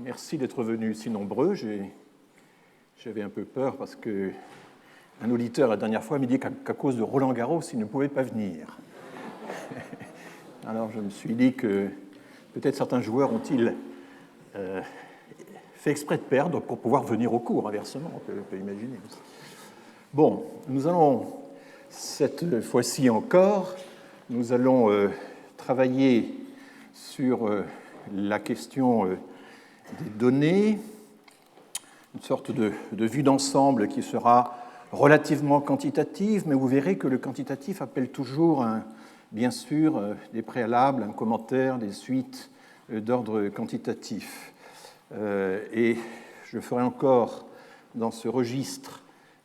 Merci d'être venus si nombreux. J'avais un peu peur parce qu'un auditeur la dernière fois m'a dit qu'à cause de Roland Garros, il ne pouvait pas venir. Alors je me suis dit que peut-être certains joueurs ont-ils fait exprès de perdre pour pouvoir venir au cours, inversement, on peut imaginer. Bon, nous allons, cette fois-ci encore, nous allons travailler sur la question des données, une sorte de vue d'ensemble qui sera relativement quantitative, mais vous verrez que le quantitatif appelle toujours, bien sûr, des préalables, un commentaire, des suites d'ordre quantitatif. Et je ferai encore dans ce registre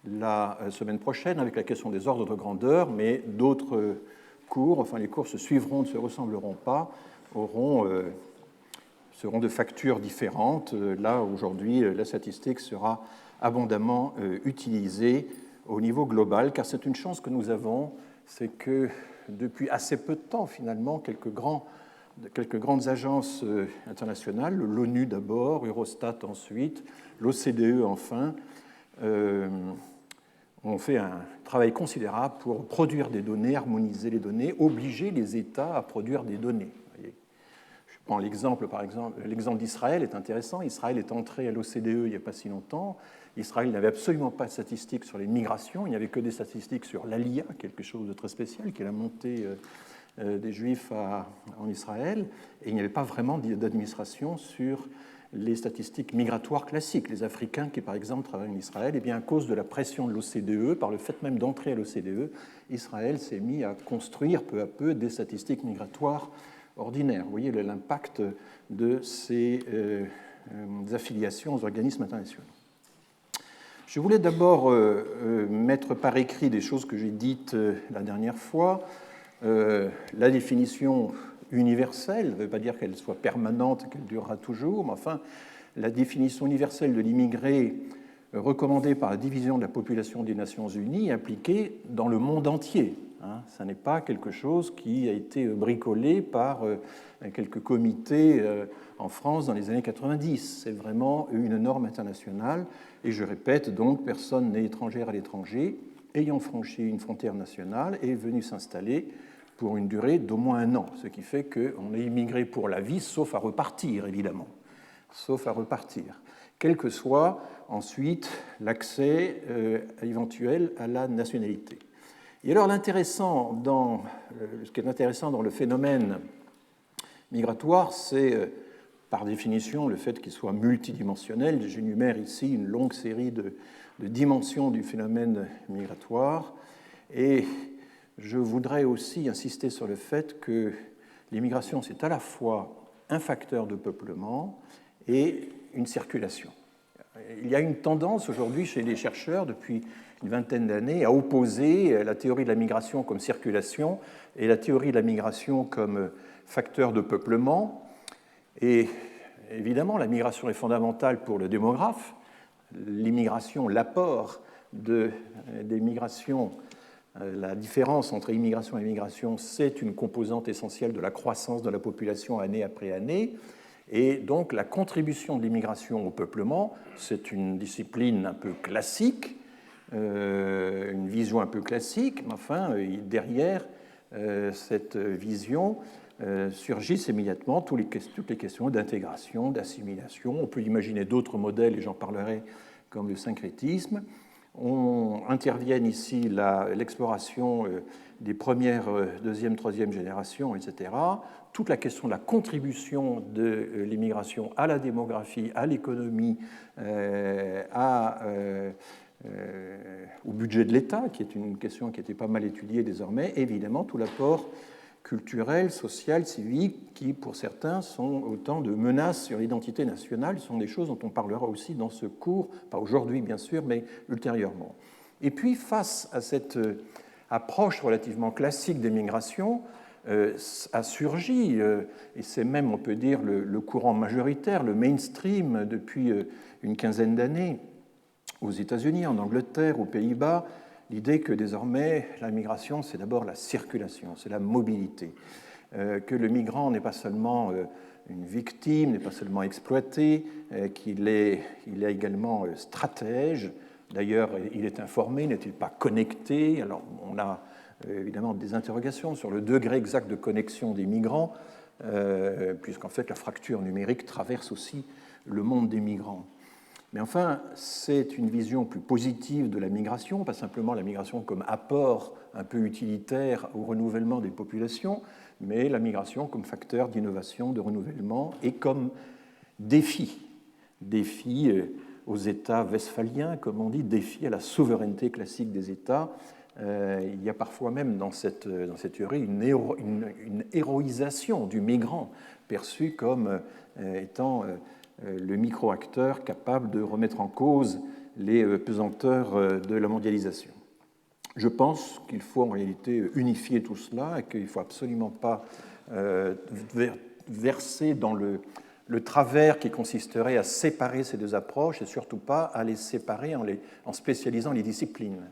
la semaine prochaine avec la question des ordres de grandeur, mais d'autres cours, enfin les cours se suivront, ne se ressembleront pas, seront de factures différentes. Là, aujourd'hui, la statistique sera abondamment utilisée au niveau global, car c'est une chance que nous avons, c'est que depuis assez peu de temps, finalement, quelques grandes agences internationales, l'ONU d'abord, Eurostat ensuite, l'OCDE enfin, ont fait un travail considérable pour produire des données, harmoniser les données, obliger les États à produire des données. Je prends l'exemple d'Israël est intéressant. Israël est entré à l'OCDE il n'y a pas si longtemps. Israël n'avait absolument pas de statistiques sur les migrations, il n'y avait que des statistiques sur l'Aliyah, quelque chose de très spécial, qui est la montée des Juifs en Israël, et il n'y avait pas vraiment d'administration sur les statistiques migratoires classiques. Les Africains qui, par exemple, travaillent en Israël, et bien à cause de la pression de l'OCDE, par le fait même d'entrer à l'OCDE, Israël s'est mis à construire peu à peu des statistiques migratoires ordinaires. Vous voyez l'impact de ces affiliations aux organismes internationaux. Je voulais d'abord mettre par écrit des choses que j'ai dites la dernière fois. La définition universelle ne veut pas dire qu'elle soit permanente, qu'elle durera toujours, mais enfin, la définition universelle de l'immigré recommandée par la division de la population des Nations Unies est appliquée dans le monde entier. Ce n'est pas quelque chose qui a été bricolé par quelques comités en France dans les années 90. C'est vraiment une norme internationale. Et je répète, donc, personne n'est étrangère à l'étranger, ayant franchi une frontière nationale et venu s'installer pour une durée d'au moins 1 an, ce qui fait qu'on est immigré pour la vie, sauf à repartir, évidemment. Sauf à repartir. Quel que soit ensuite l'accès éventuel à la nationalité. Et alors, ce qui est intéressant dans le phénomène migratoire, c'est par définition le fait qu'il soit multidimensionnel. J'énumère ici une longue série de dimensions du phénomène migratoire. Et je voudrais aussi insister sur le fait que l'immigration, c'est à la fois un facteur de peuplement et une circulation. Il y a une tendance aujourd'hui chez les chercheurs, depuis une vingtaine d'années, à opposer la théorie de la migration comme circulation et la théorie de la migration comme facteur de peuplement. Et évidemment, la migration est fondamentale pour le démographe. L'immigration, l'apport des migrations, la différence entre immigration et migration, c'est une composante essentielle de la croissance de la population année après année. Et donc la contribution de l'immigration au peuplement, c'est une discipline un peu classique, une vision un peu classique, mais enfin, derrière cette vision surgissent immédiatement toutes les questions d'intégration, d'assimilation. On peut imaginer d'autres modèles, et j'en parlerai, comme le syncrétisme. On intervienne ici l'exploration des premières, deuxième, troisième générations, etc. Toute la question de la contribution de l'immigration à la démographie, à l'économie, au budget de l'État, qui est une question qui a été pas mal étudiée désormais, et évidemment tout l'apport culturel, social, civique, qui pour certains sont autant de menaces sur l'identité nationale, ce sont des choses dont on parlera aussi dans ce cours, pas aujourd'hui bien sûr, mais ultérieurement. Et puis face à cette approche relativement classique des migrations, a surgi, et c'est même, on peut dire, le courant majoritaire, le mainstream depuis une quinzaine d'années, aux États-Unis, en Angleterre, aux Pays-Bas, l'idée que désormais la migration, c'est d'abord la circulation, c'est la mobilité, que le migrant n'est pas seulement une victime, n'est pas seulement exploité, qu'il est également stratège. D'ailleurs, il est informé, n'est-il pas connecté? Alors, on a évidemment des interrogations sur le degré exact de connexion des migrants, puisqu'en fait, la fracture numérique traverse aussi le monde des migrants. Mais enfin, c'est une vision plus positive de la migration, pas simplement la migration comme apport un peu utilitaire au renouvellement des populations, mais la migration comme facteur d'innovation, de renouvellement et comme défi aux États westphaliens, comme on dit, défi à la souveraineté classique des États. Il y a parfois même dans cette théorie une héroïsation du migrant perçu comme étant le micro-acteur capable de remettre en cause les pesanteurs de la mondialisation. Je pense qu'il faut en réalité unifier tout cela et qu'il ne faut absolument pas verser dans le travers qui consisterait à séparer ces deux approches et surtout pas à les séparer en spécialisant les disciplines.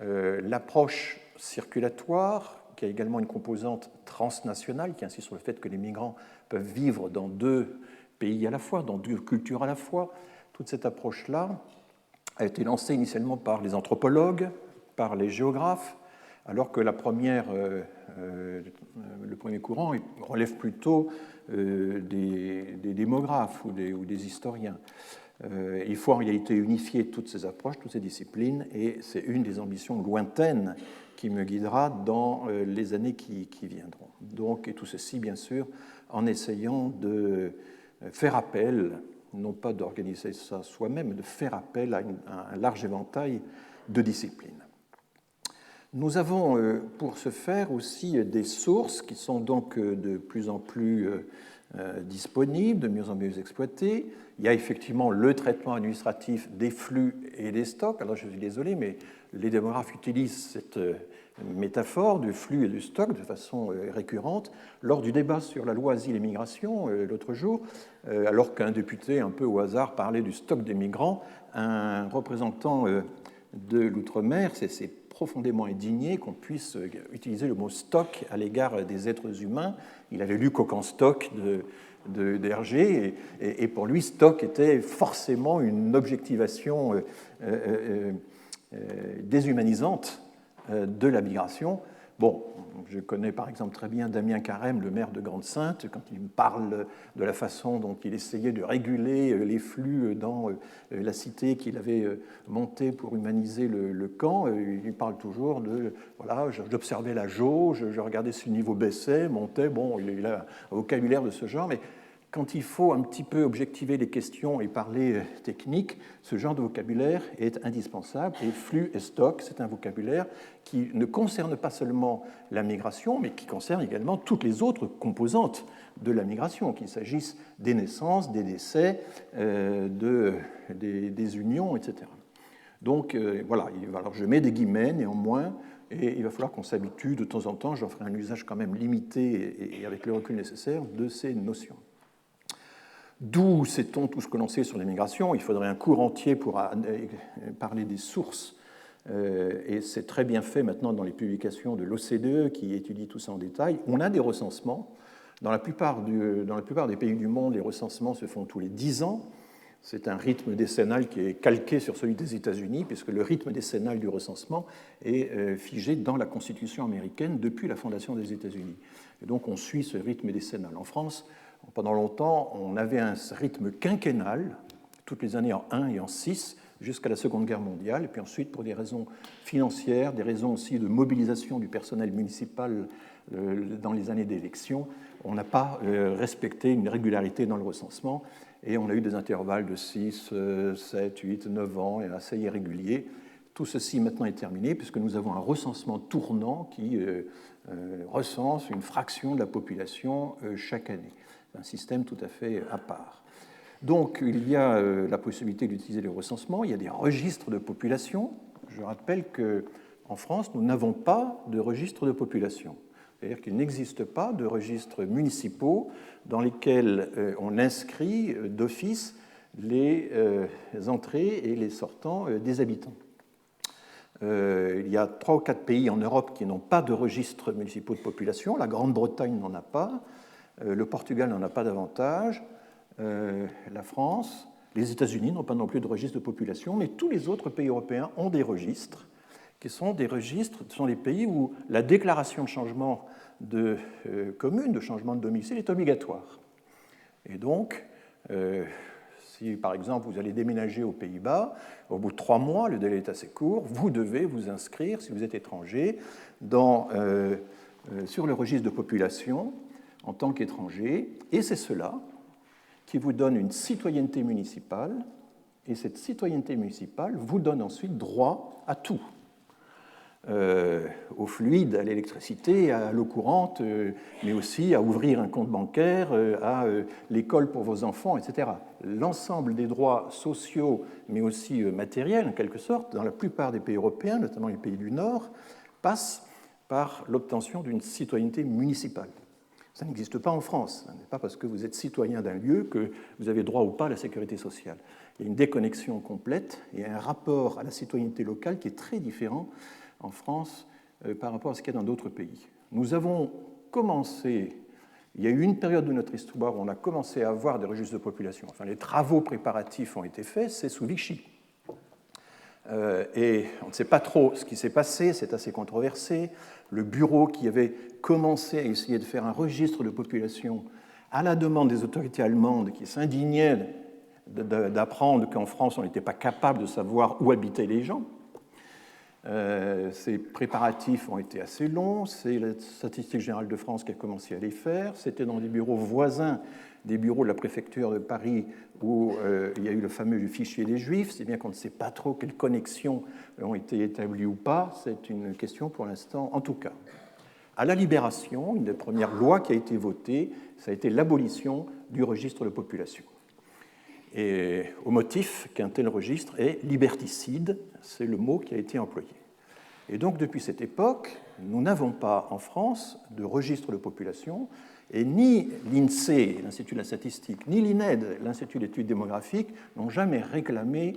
L'approche circulatoire, qui a également une composante transnationale, qui insiste sur le fait que les migrants peuvent vivre dans deux pays à la fois, dans deux cultures à la fois, toute cette approche-là a été lancée initialement par les anthropologues, par les géographes, alors que le premier courant relève plutôt des démographes ou des historiens. Il faut en réalité unifier toutes ces approches, toutes ces disciplines, et c'est une des ambitions lointaines qui me guidera dans les années qui viendront. Donc, et tout ceci, bien sûr, en essayant de faire appel, non pas d'organiser ça soi-même, mais de faire appel à un large éventail de disciplines. Nous avons pour ce faire aussi des sources qui sont donc de plus en plus disponibles, de mieux en mieux exploitées. Il y a effectivement le traitement administratif des flux et des stocks. Alors je suis désolé, mais les démographes utilisent cette métaphore du flux et du stock de façon récurrente. Lors du débat sur la loi Asile et Migration l'autre jour, alors qu'un député un peu au hasard parlait du stock des migrants, un représentant de l'outre-mer s'est profondément indigné qu'on puisse utiliser le mot stock à l'égard des êtres humains. Il avait lu Coq en stock d'Hergé et pour lui, stock était forcément une objectivation déshumanisante de la migration. Bon, je connais par exemple très bien Damien Carême, le maire de Grande-Synthe, quand il me parle de la façon dont il essayait de réguler les flux dans la cité qu'il avait montée pour humaniser le camp. Il parle toujours de, voilà, j'observais la jauge, je regardais si le niveau baissait, montait. Bon, il a un vocabulaire de ce genre, mais quand il faut un petit peu objectiver les questions et parler technique, ce genre de vocabulaire est indispensable. Et flux et stock, c'est un vocabulaire qui ne concerne pas seulement la migration, mais qui concerne également toutes les autres composantes de la migration, qu'il s'agisse des naissances, des décès, des unions, etc. Donc voilà, alors je mets des guillemets néanmoins, et il va falloir qu'on s'habitue de temps en temps, j'en ferai un usage quand même limité et avec le recul nécessaire de ces notions. D'où sait-on tout ce que l'on sait sur l'immigration? Il faudrait un cours entier pour parler des sources, et c'est très bien fait maintenant dans les publications de l'OCDE qui étudie tout ça en détail. On a des recensements. Dans la plupart des pays du monde, les recensements se font tous les 10 ans. C'est un rythme décennal qui est calqué sur celui des États-Unis, puisque le rythme décennal du recensement est figé dans la Constitution américaine depuis la fondation des États-Unis. Et donc on suit ce rythme décennal. En France, pendant longtemps, on avait un rythme quinquennal, toutes les années en 1 et en 6, jusqu'à la Seconde Guerre mondiale. Et puis ensuite, pour des raisons financières, des raisons aussi de mobilisation du personnel municipal dans les années d'élection, on n'a pas respecté une régularité dans le recensement. Et on a eu des intervalles de 6, 7, 8, 9 ans, et assez irréguliers. Tout ceci maintenant est terminé, puisque nous avons un recensement tournant qui recense une fraction de la population chaque année. Un système tout à fait à part. Donc, il y a la possibilité d'utiliser les recensements. Il y a des registres de population. Je rappelle qu'en France, nous n'avons pas de registre de population. C'est-à-dire qu'il n'existe pas de registres municipaux dans lesquels on inscrit d'office les entrées et les sortants des habitants. Il y a 3 ou 4 pays en Europe qui n'ont pas de registres municipaux de population. La Grande-Bretagne n'en a pas. Le Portugal n'en a pas davantage. La France, les États-Unis n'ont pas non plus de registre de population, mais tous les autres pays européens ont des registres, qui sont des registres, ce sont les pays où la déclaration de changement de commune, de changement de domicile est obligatoire. Et donc, si par exemple vous allez déménager aux Pays-Bas, au bout de 3 mois, le délai est assez court, vous devez vous inscrire, si vous êtes étranger, sur le registre de population en tant qu'étranger, et c'est cela qui vous donne une citoyenneté municipale, et cette citoyenneté municipale vous donne ensuite droit à tout. Au fluide, à l'électricité, à l'eau courante, mais aussi à ouvrir un compte bancaire, à l'école pour vos enfants, etc. L'ensemble des droits sociaux, mais aussi matériels, en quelque sorte, dans la plupart des pays européens, notamment les pays du Nord, passent par l'obtention d'une citoyenneté municipale. Ça n'existe pas en France. Ce n'est pas parce que vous êtes citoyen d'un lieu que vous avez droit ou pas à la sécurité sociale. Il y a une déconnexion complète et un rapport à la citoyenneté locale qui est très différent en France par rapport à ce qu'il y a dans d'autres pays. Nous avons commencé, il y a eu une période de notre histoire où on a commencé à avoir des registres de population. Enfin, les travaux préparatifs ont été faits, c'est sous Vichy. Et on ne sait pas trop ce qui s'est passé, c'est assez controversé. Le bureau qui avait commencé à essayer de faire un registre de population à la demande des autorités allemandes qui s'indignaient d'apprendre qu'en France on n'était pas capable de savoir où habitaient les gens. Ces préparatifs ont été assez longs, c'est la Statistique générale de France qui a commencé à les faire, c'était dans des bureaux voisins des bureaux de la préfecture de Paris où il y a eu le fameux fichier des Juifs, c'est bien qu'on ne sait pas trop quelles connexions ont été établies ou pas, c'est une question pour l'instant en tout cas. À la Libération, une des premières lois qui a été votée, ça a été l'abolition du registre de population. Et au motif qu'un tel registre est liberticide, c'est le mot qui a été employé. Et donc depuis cette époque, nous n'avons pas en France de registre de population, et ni l'INSEE, l'Institut de la statistique, ni l'INED, l'Institut d'études démographiques, n'ont jamais réclamé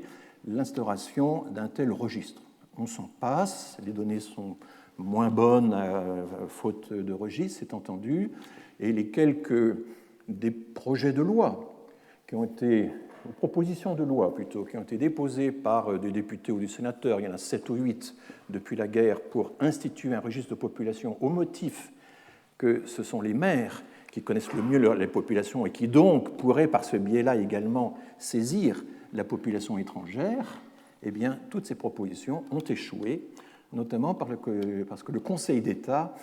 l'instauration d'un tel registre. On s'en passe, les données sont moins bonnes faute de registre, c'est entendu, et les des projets de loi qui ont été, propositions de loi plutôt, qui ont été déposées par des députés ou des sénateurs, il y en a 7 ou 8 depuis la guerre, pour instituer un registre de population au motif que ce sont les maires qui connaissent le mieux les populations et qui donc pourraient par ce biais-là également saisir la population étrangère, eh bien, toutes ces propositions ont échoué, notamment parce que le Conseil d'État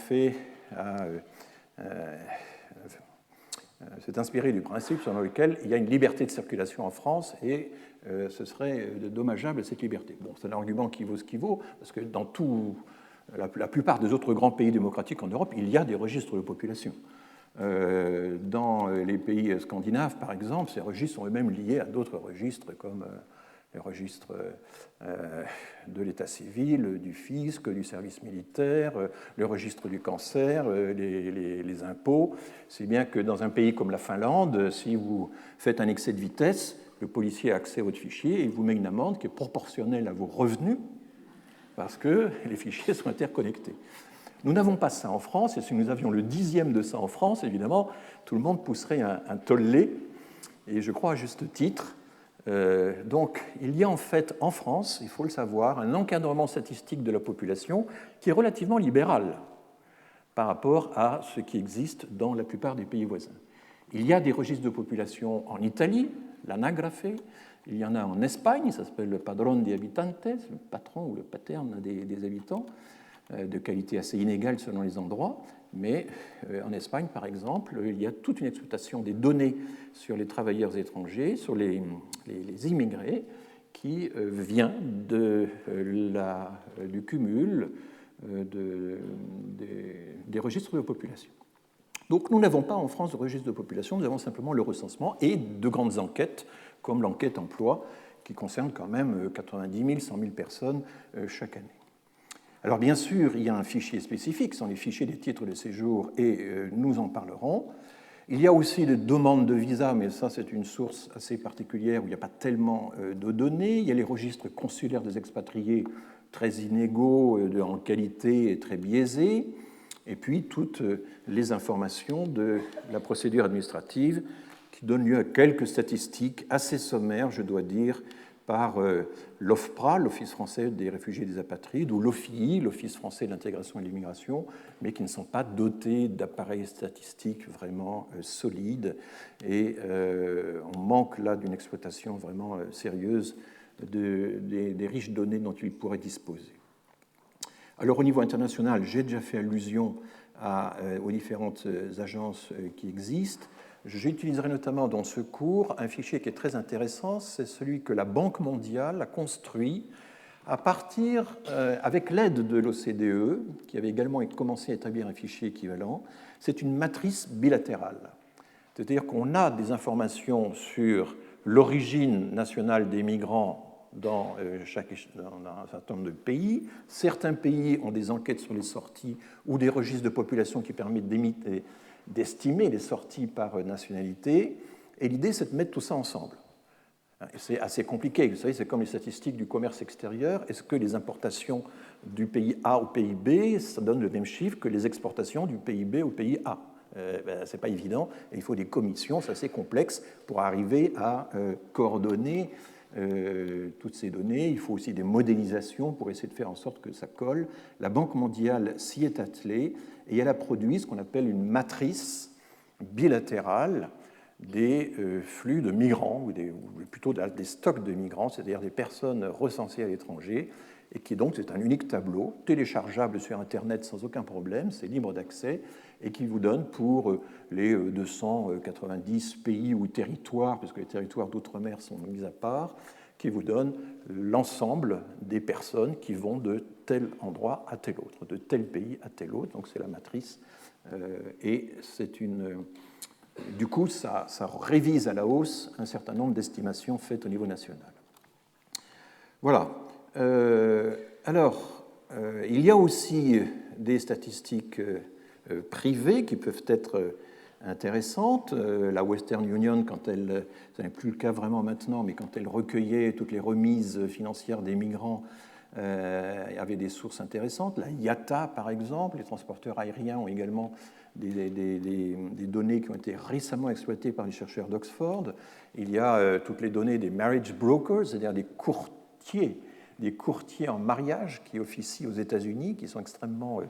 s'est inspiré du principe selon lequel il y a une liberté de circulation en France et ce serait dommageable cette liberté. Bon, c'est un argument qui vaut ce qui vaut, parce que dans la plupart des autres grands pays démocratiques en Europe, il y a des registres de population. Dans les pays scandinaves, par exemple, ces registres sont eux-mêmes liés à d'autres registres comme les registres de l'état civil, du fisc, du service militaire, le registre du cancer, les impôts. C'est bien que dans un pays comme la Finlande, si vous faites un excès de vitesse, le policier a accès à votre fichier et il vous met une amende qui est proportionnelle à vos revenus parce que les fichiers sont interconnectés. Nous n'avons pas ça en France, et si nous avions le 10e de ça en France, évidemment, tout le monde pousserait un tollé, et je crois à juste titre. Donc, il y a en fait en France, il faut le savoir, un encadrement statistique de la population qui est relativement libéral par rapport à ce qui existe dans la plupart des pays voisins. Il y a des registres de population en Italie, l'anagrafe, il y en a en Espagne, ça s'appelle le padrón de habitantes, le patron ou le paterne des habitants, de qualité assez inégale selon les endroits, mais en Espagne, par exemple, il y a toute une exploitation des données sur les travailleurs étrangers, sur les immigrés, qui vient du cumul des registres de population. Donc nous n'avons pas en France de registre de population, nous avons simplement le recensement et de grandes enquêtes, comme l'enquête emploi, qui concerne quand même 90 000, 100 000 personnes chaque année. Alors bien sûr, il y a un fichier spécifique, ce sont les fichiers des titres de séjour, et nous en parlerons. Il y a aussi des demandes de visa, mais ça c'est une source assez particulière où il n'y a pas tellement de données. Il y a les registres consulaires des expatriés, très inégaux en qualité et très biaisés. et puis toutes les informations de la procédure administrative qui donnent lieu à quelques statistiques assez sommaires, je dois dire, par l'OFPRA, l'Office français des réfugiés et des apatrides, ou l'OFII, l'Office français de l'intégration et de l'immigration, mais qui ne sont pas dotés d'appareils statistiques vraiment solides. Et on manque là d'une exploitation vraiment sérieuse des riches données dont ils pourraient disposer. Alors au niveau international, j'ai déjà fait allusion aux différentes agences qui existent. J'utiliserai notamment dans ce cours un fichier qui est très intéressant, c'est celui que la Banque mondiale a construit à partir, avec l'aide de l'OCDE, qui avait également commencé à établir un fichier équivalent. C'est une matrice bilatérale. C'est-à-dire qu'on a des informations sur l'origine nationale des migrants dans un certain nombre de pays. Certains pays ont des enquêtes sur les sorties ou des registres de population qui permettent d'estimer les sorties par nationalité. Et l'idée, c'est de mettre tout ça ensemble. C'est assez compliqué. Vous savez, c'est comme les statistiques du commerce extérieur. Est-ce que les importations du pays A au pays B, ça donne le même chiffre que les exportations du pays B au pays A? Ce n'est pas évident. Et il faut des commissions, c'est assez complexe, pour arriver à coordonner toutes ces données. Il faut aussi des modélisations pour essayer de faire en sorte que ça colle. La Banque mondiale s'y est attelée et elle a produit ce qu'on appelle une matrice bilatérale des flux de migrants, ou plutôt des stocks de migrants, c'est-à-dire des personnes recensées à l'étranger, et qui donc c'est un unique tableau, téléchargeable sur Internet sans aucun problème, c'est libre d'accès, et qui vous donne pour les 290 pays ou territoires, puisque les territoires d'outre-mer sont mis à part, qui vous donne l'ensemble des personnes qui vont de tel endroit à tel autre, de tel pays à tel autre, donc c'est la matrice, et c'est une... Du coup, ça révise à la hausse un certain nombre d'estimations faites au niveau national. Voilà. Il y a aussi des statistiques privées qui peuvent être intéressantes. La Western Union, quand elle, ce n'est plus le cas vraiment maintenant, mais quand elle recueillait toutes les remises financières des migrants, avait des sources intéressantes. La IATA, par exemple, les transporteurs aériens ont également des données qui ont été récemment exploitées par les chercheurs d'Oxford. Il y a toutes les données des marriage brokers, c'est-à-dire des courtiers en mariage qui officient aux États-Unis, qui sont extrêmement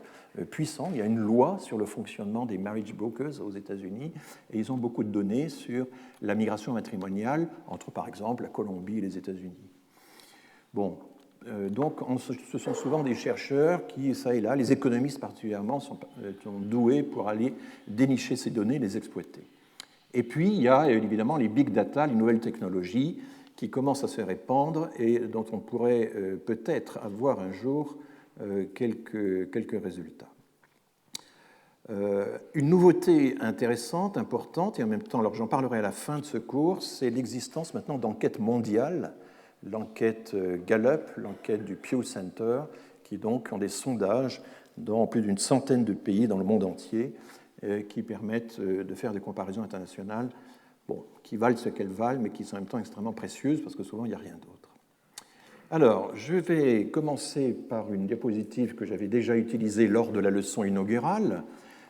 puissants. Il y a une loi sur le fonctionnement des marriage brokers aux États-Unis, et ils ont beaucoup de données sur la migration matrimoniale entre, par exemple, la Colombie et les États-Unis. Bon. Donc, ce sont souvent des chercheurs qui, ça et là, les économistes particulièrement, sont doués pour aller dénicher ces données et les exploiter. Et puis, il y a évidemment les big data, les nouvelles technologies qui commencent à se répandre et dont on pourrait peut-être avoir un jour quelques résultats. Une nouveauté intéressante, importante, et en même temps, alors j'en parlerai à la fin de ce cours, c'est l'existence maintenant d'enquêtes mondiales, l'enquête Gallup, l'enquête du Pew Center, qui donc ont des sondages dans plus d'une centaine de pays dans le monde entier, qui permettent de faire des comparaisons internationales, qui valent ce qu'elles valent, mais qui sont en même temps extrêmement précieuses, parce que souvent il n'y a rien d'autre. Alors, je vais commencer par une diapositive que j'avais déjà utilisée lors de la leçon inaugurale.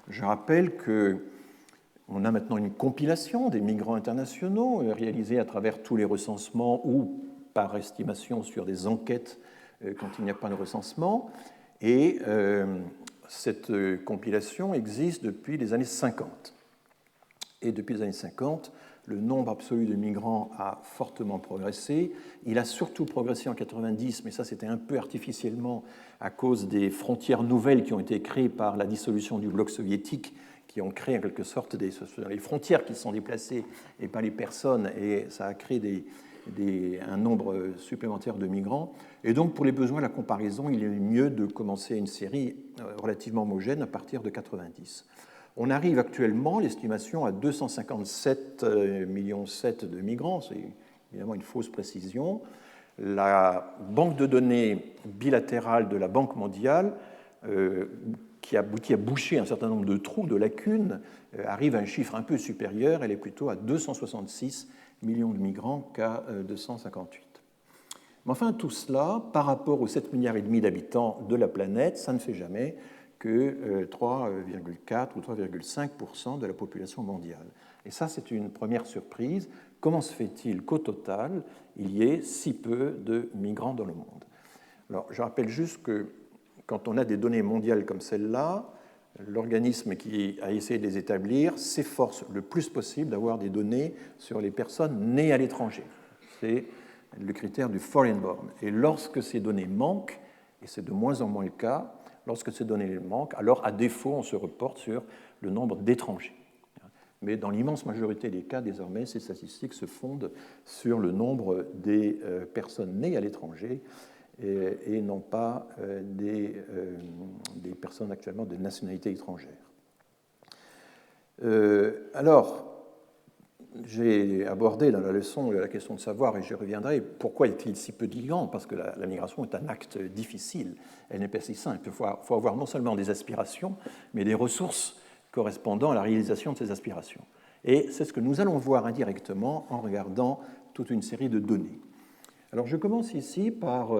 Je rappelle qu'on a maintenant une compilation des migrants internationaux réalisée à travers tous les recensements ou par estimation sur des enquêtes quand il n'y a pas de recensement. Et cette compilation existe depuis les années 50. Et depuis les années 50, le nombre absolu de migrants a fortement progressé. Il a surtout progressé en 90, mais ça c'était un peu artificiellement à cause des frontières nouvelles qui ont été créées par la dissolution du bloc soviétique, qui ont créé en quelque sorte les frontières qui sont déplacées et pas les personnes, et ça a créé un nombre supplémentaire de migrants. Et donc, pour les besoins de la comparaison, il est mieux de commencer une série relativement homogène à partir de 90. On arrive actuellement, l'estimation, à 257,7 millions de migrants. C'est évidemment une fausse précision. La banque de données bilatérale de la Banque mondiale, qui a bouché un certain nombre de trous, de lacunes, arrive à un chiffre un peu supérieur. Elle est plutôt à 266 millions de migrants qu'à 258. Mais enfin, tout cela, par rapport aux 7,5 milliards d'habitants de la planète, ça ne fait jamais que 3,4 ou 3,5% de la population mondiale. Et ça, c'est une première surprise. Comment se fait-il qu'au total, il y ait si peu de migrants dans le monde? Alors, je rappelle juste que quand on a des données mondiales comme celle-là, l'organisme qui a essayé de les établir s'efforce le plus possible d'avoir des données sur les personnes nées à l'étranger. C'est le critère du foreign born. Et lorsque ces données manquent, et c'est de moins en moins le cas, lorsque ces données manquent, alors à défaut, on se reporte sur le nombre d'étrangers. Mais dans l'immense majorité des cas, désormais, ces statistiques se fondent sur le nombre des personnes nées à l'étranger et non pas des personnes actuellement de nationalité étrangère. Alors, j'ai abordé dans la leçon la question de savoir, et je reviendrai, pourquoi est-il si peu de migrants? Parce que la migration est un acte difficile, elle n'est pas si simple. Il faut avoir non seulement des aspirations, mais des ressources correspondant à la réalisation de ces aspirations. Et c'est ce que nous allons voir indirectement en regardant toute une série de données. Alors je commence ici par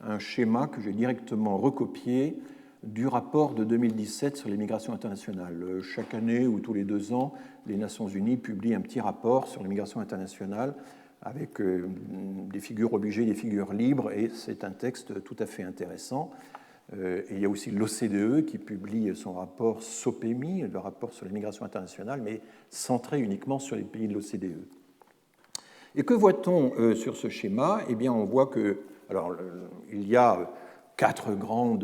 un schéma que j'ai directement recopié du rapport de 2017 sur les migrations internationales. Chaque année ou tous les 2 ans, les Nations Unies publient un petit rapport sur les migrations internationales avec des figures obligées, des figures libres, et c'est un texte tout à fait intéressant. Et il y a aussi l'OCDE qui publie son rapport SOPEMI, le rapport sur les migrations internationales, mais centré uniquement sur les pays de l'OCDE. Et que voit-on sur ce schéma? Eh bien, on voit que, alors, il y a quatre grands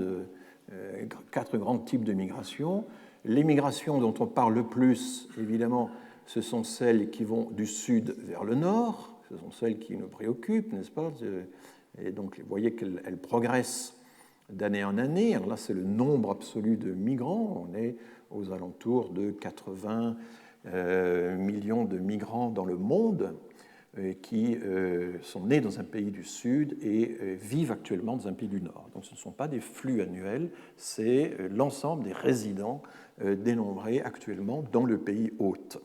types de migrations. Les migrations dont on parle le plus, évidemment, ce sont celles qui vont du sud vers le nord, ce sont celles qui nous préoccupent, n'est-ce pas? Et donc, vous voyez qu'elles progressent d'année en année. Alors là, c'est le nombre absolu de migrants. On est aux alentours de 80 millions de migrants dans le monde qui sont nés dans un pays du Sud et vivent actuellement dans un pays du Nord. Donc ce ne sont pas des flux annuels, c'est l'ensemble des résidents dénombrés actuellement dans le pays hôte.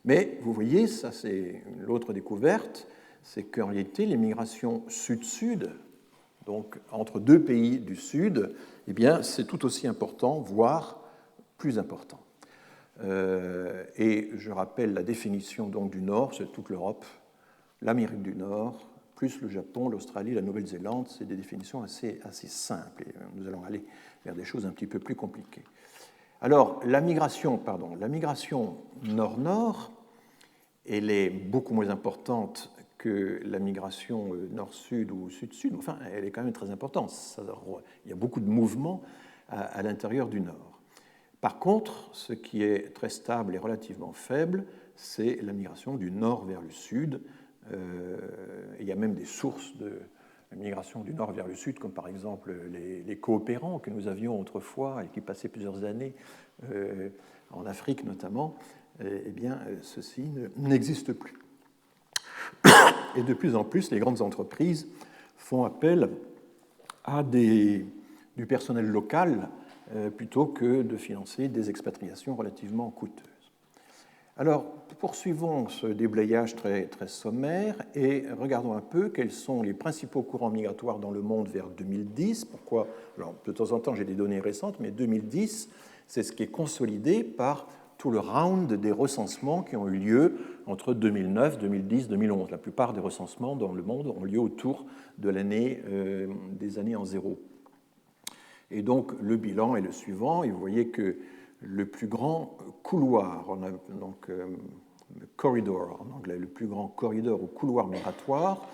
Mais vous voyez, ça c'est l'autre découverte, c'est qu'en réalité les migrations sud-sud, donc entre deux pays du Sud, eh bien c'est tout aussi important, voire plus important. Et je rappelle la définition donc du Nord, c'est toute l'Europe, l'Amérique du Nord, plus le Japon, l'Australie, la Nouvelle-Zélande, c'est des définitions assez simples. Et nous allons aller vers des choses un petit peu plus compliquées. Alors, la migration nord-nord, elle est beaucoup moins importante que la migration nord-sud ou sud-sud. Enfin, elle est quand même très importante. Il y a beaucoup de mouvements à l'intérieur du Nord. Par contre, ce qui est très stable et relativement faible, c'est la migration du nord vers le sud. Il y a même des sources de migration du nord vers le sud, comme par exemple les coopérants que nous avions autrefois et qui passaient plusieurs années en Afrique notamment. Eh bien, ceci n'existe plus. Et de plus en plus, les grandes entreprises font appel à du personnel local plutôt que de financer des expatriations relativement coûteuses. Alors, poursuivons ce déblayage très, très sommaire et regardons un peu quels sont les principaux courants migratoires dans le monde vers 2010. Pourquoi? Alors, de temps en temps, j'ai des données récentes, mais 2010, c'est ce qui est consolidé par tout le round des recensements qui ont eu lieu entre 2009, 2010, 2011. La plupart des recensements dans le monde ont lieu autour de l'année des années en zéro. Et donc, le bilan est le suivant, et vous voyez que le plus grand couloir, on a donc corridor en anglais, le plus grand corridor ou couloir migratoire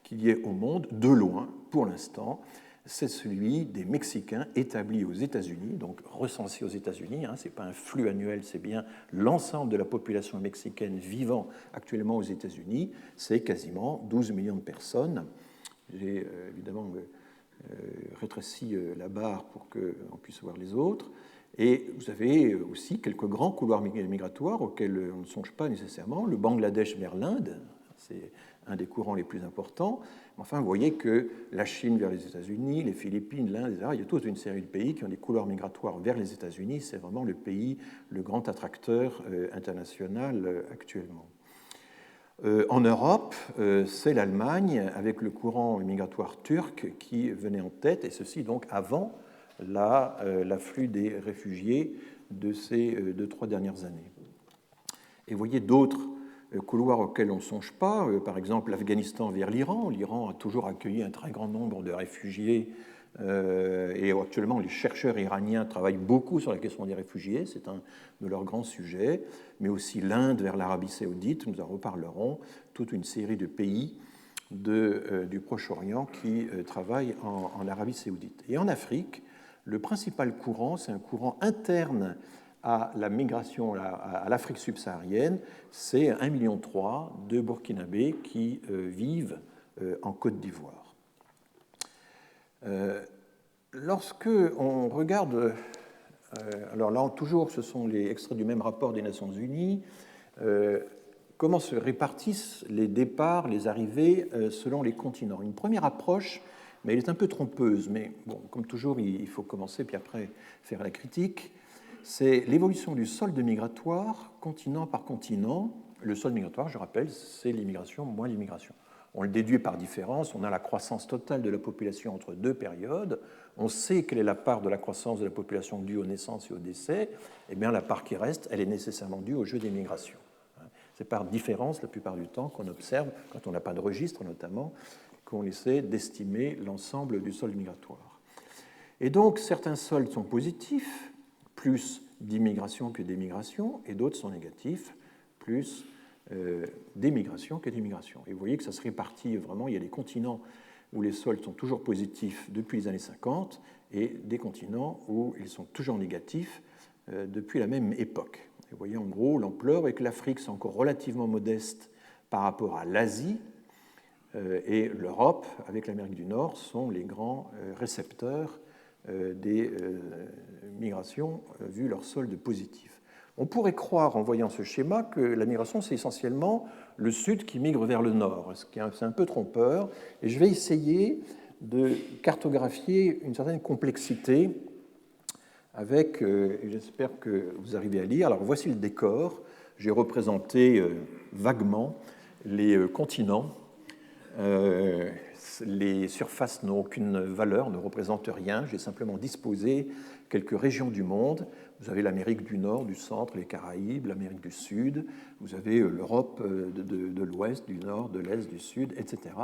qu'il y ait au monde, de loin, pour l'instant, c'est celui des Mexicains établis aux États-Unis, donc recensés aux États-Unis. Ce n'est pas un flux annuel, c'est bien l'ensemble de la population mexicaine vivant actuellement aux États-Unis. C'est quasiment 12 millions de personnes. J'ai évidemment rétréci la barre pour qu'on puisse voir les autres. Et vous avez aussi quelques grands couloirs migratoires auxquels on ne songe pas nécessairement. Le Bangladesh vers l'Inde, c'est un des courants les plus importants. Enfin, vous voyez que la Chine vers les États-Unis, les Philippines, l'Inde, etc., il y a toute une série de pays qui ont des couloirs migratoires vers les États-Unis. C'est vraiment le pays, le grand attracteur international actuellement. En Europe, c'est l'Allemagne avec le courant migratoire turc qui venait en tête, et ceci donc avant l'afflux des réfugiés de ces 2-3 dernières années. Et vous voyez d'autres couloirs auxquels on ne songe pas, par exemple l'Afghanistan vers l'Iran. L'Iran a toujours accueilli un très grand nombre de réfugiés et actuellement les chercheurs iraniens travaillent beaucoup sur la question des réfugiés, c'est un de leurs grands sujets, mais aussi l'Inde vers l'Arabie saoudite, nous en reparlerons, toute une série de pays du Proche-Orient qui travaillent en Arabie saoudite. Et en Afrique, le principal courant, c'est un courant interne à la migration à l'Afrique subsaharienne, c'est 1,3 million de Burkinabés qui vivent en Côte d'Ivoire. Lorsque on regarde, alors là toujours ce sont les extraits du même rapport des Nations Unies, comment se répartissent les départs, les arrivées selon les continents. Une première approche, mais elle est un peu trompeuse, mais bon, comme toujours il faut commencer puis après faire la critique, c'est l'évolution du solde migratoire continent par continent. Le solde migratoire, je rappelle, c'est l'immigration moins l'immigration. On le déduit par différence, on a la croissance totale de la population entre deux périodes, on sait quelle est la part de la croissance de la population due aux naissances et aux décès, et bien la part qui reste, elle est nécessairement due au jeu des migrations. C'est par différence, la plupart du temps, qu'on observe, quand on n'a pas de registre notamment, qu'on essaie d'estimer l'ensemble du solde migratoire. Et donc, certains soldes sont positifs, plus d'immigration que d'émigration, et d'autres sont négatifs, plus d'émigration que d'immigration. Et vous voyez que ça se répartit vraiment, il y a des continents où les soldes sont toujours positifs depuis les années 50, et des continents où ils sont toujours négatifs depuis la même époque. Et vous voyez en gros l'ampleur, et que l'Afrique c'est encore relativement modeste par rapport à l'Asie, et l'Europe, avec l'Amérique du Nord, sont les grands récepteurs des migrations vu leur solde positif. On pourrait croire, en voyant ce schéma, que la migration, c'est essentiellement le Sud qui migre vers le Nord, ce qui est un peu trompeur, et je vais essayer de cartographier une certaine complexité avec, et j'espère que vous arrivez à lire. Alors voici le décor, j'ai représenté vaguement les continents. Les surfaces n'ont aucune valeur, ne représentent rien. J'ai simplement disposé quelques régions du monde. Vous avez l'Amérique du Nord, du Centre, les Caraïbes, l'Amérique du Sud. Vous avez l'Europe de l'Ouest, du Nord, de l'Est, du Sud, etc.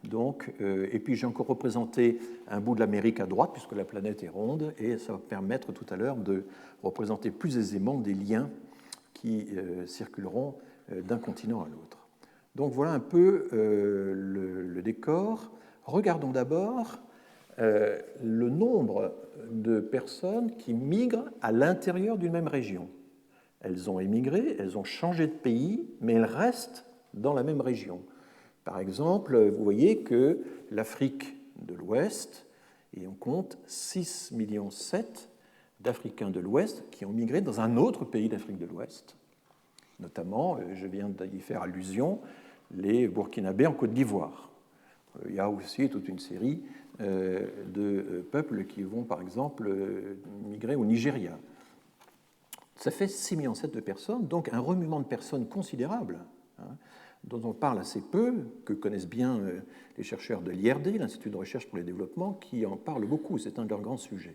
Donc, et puis j'ai encore représenté un bout de l'Amérique à droite, puisque la planète est ronde, et ça va permettre tout à l'heure de représenter plus aisément des liens qui circuleront d'un continent à l'autre. Donc voilà un peu le décor. Regardons d'abord le nombre de personnes qui migrent à l'intérieur d'une même région. Elles ont émigré, elles ont changé de pays, mais elles restent dans la même région. Par exemple, vous voyez que l'Afrique de l'Ouest, et on compte 6,7 millions d'Africains de l'Ouest qui ont migré dans un autre pays d'Afrique de l'Ouest. Notamment, je viens d'y faire allusion, les Burkinabés en Côte d'Ivoire. Il y a aussi toute une série de peuples qui vont, par exemple, migrer au Nigeria. Ça fait 6,7 millions de personnes, donc un remuement de personnes considérable, dont on parle assez peu, que connaissent bien les chercheurs de l'IRD, l'Institut de recherche pour le développement, qui en parlent beaucoup, c'est un de leurs grands sujets.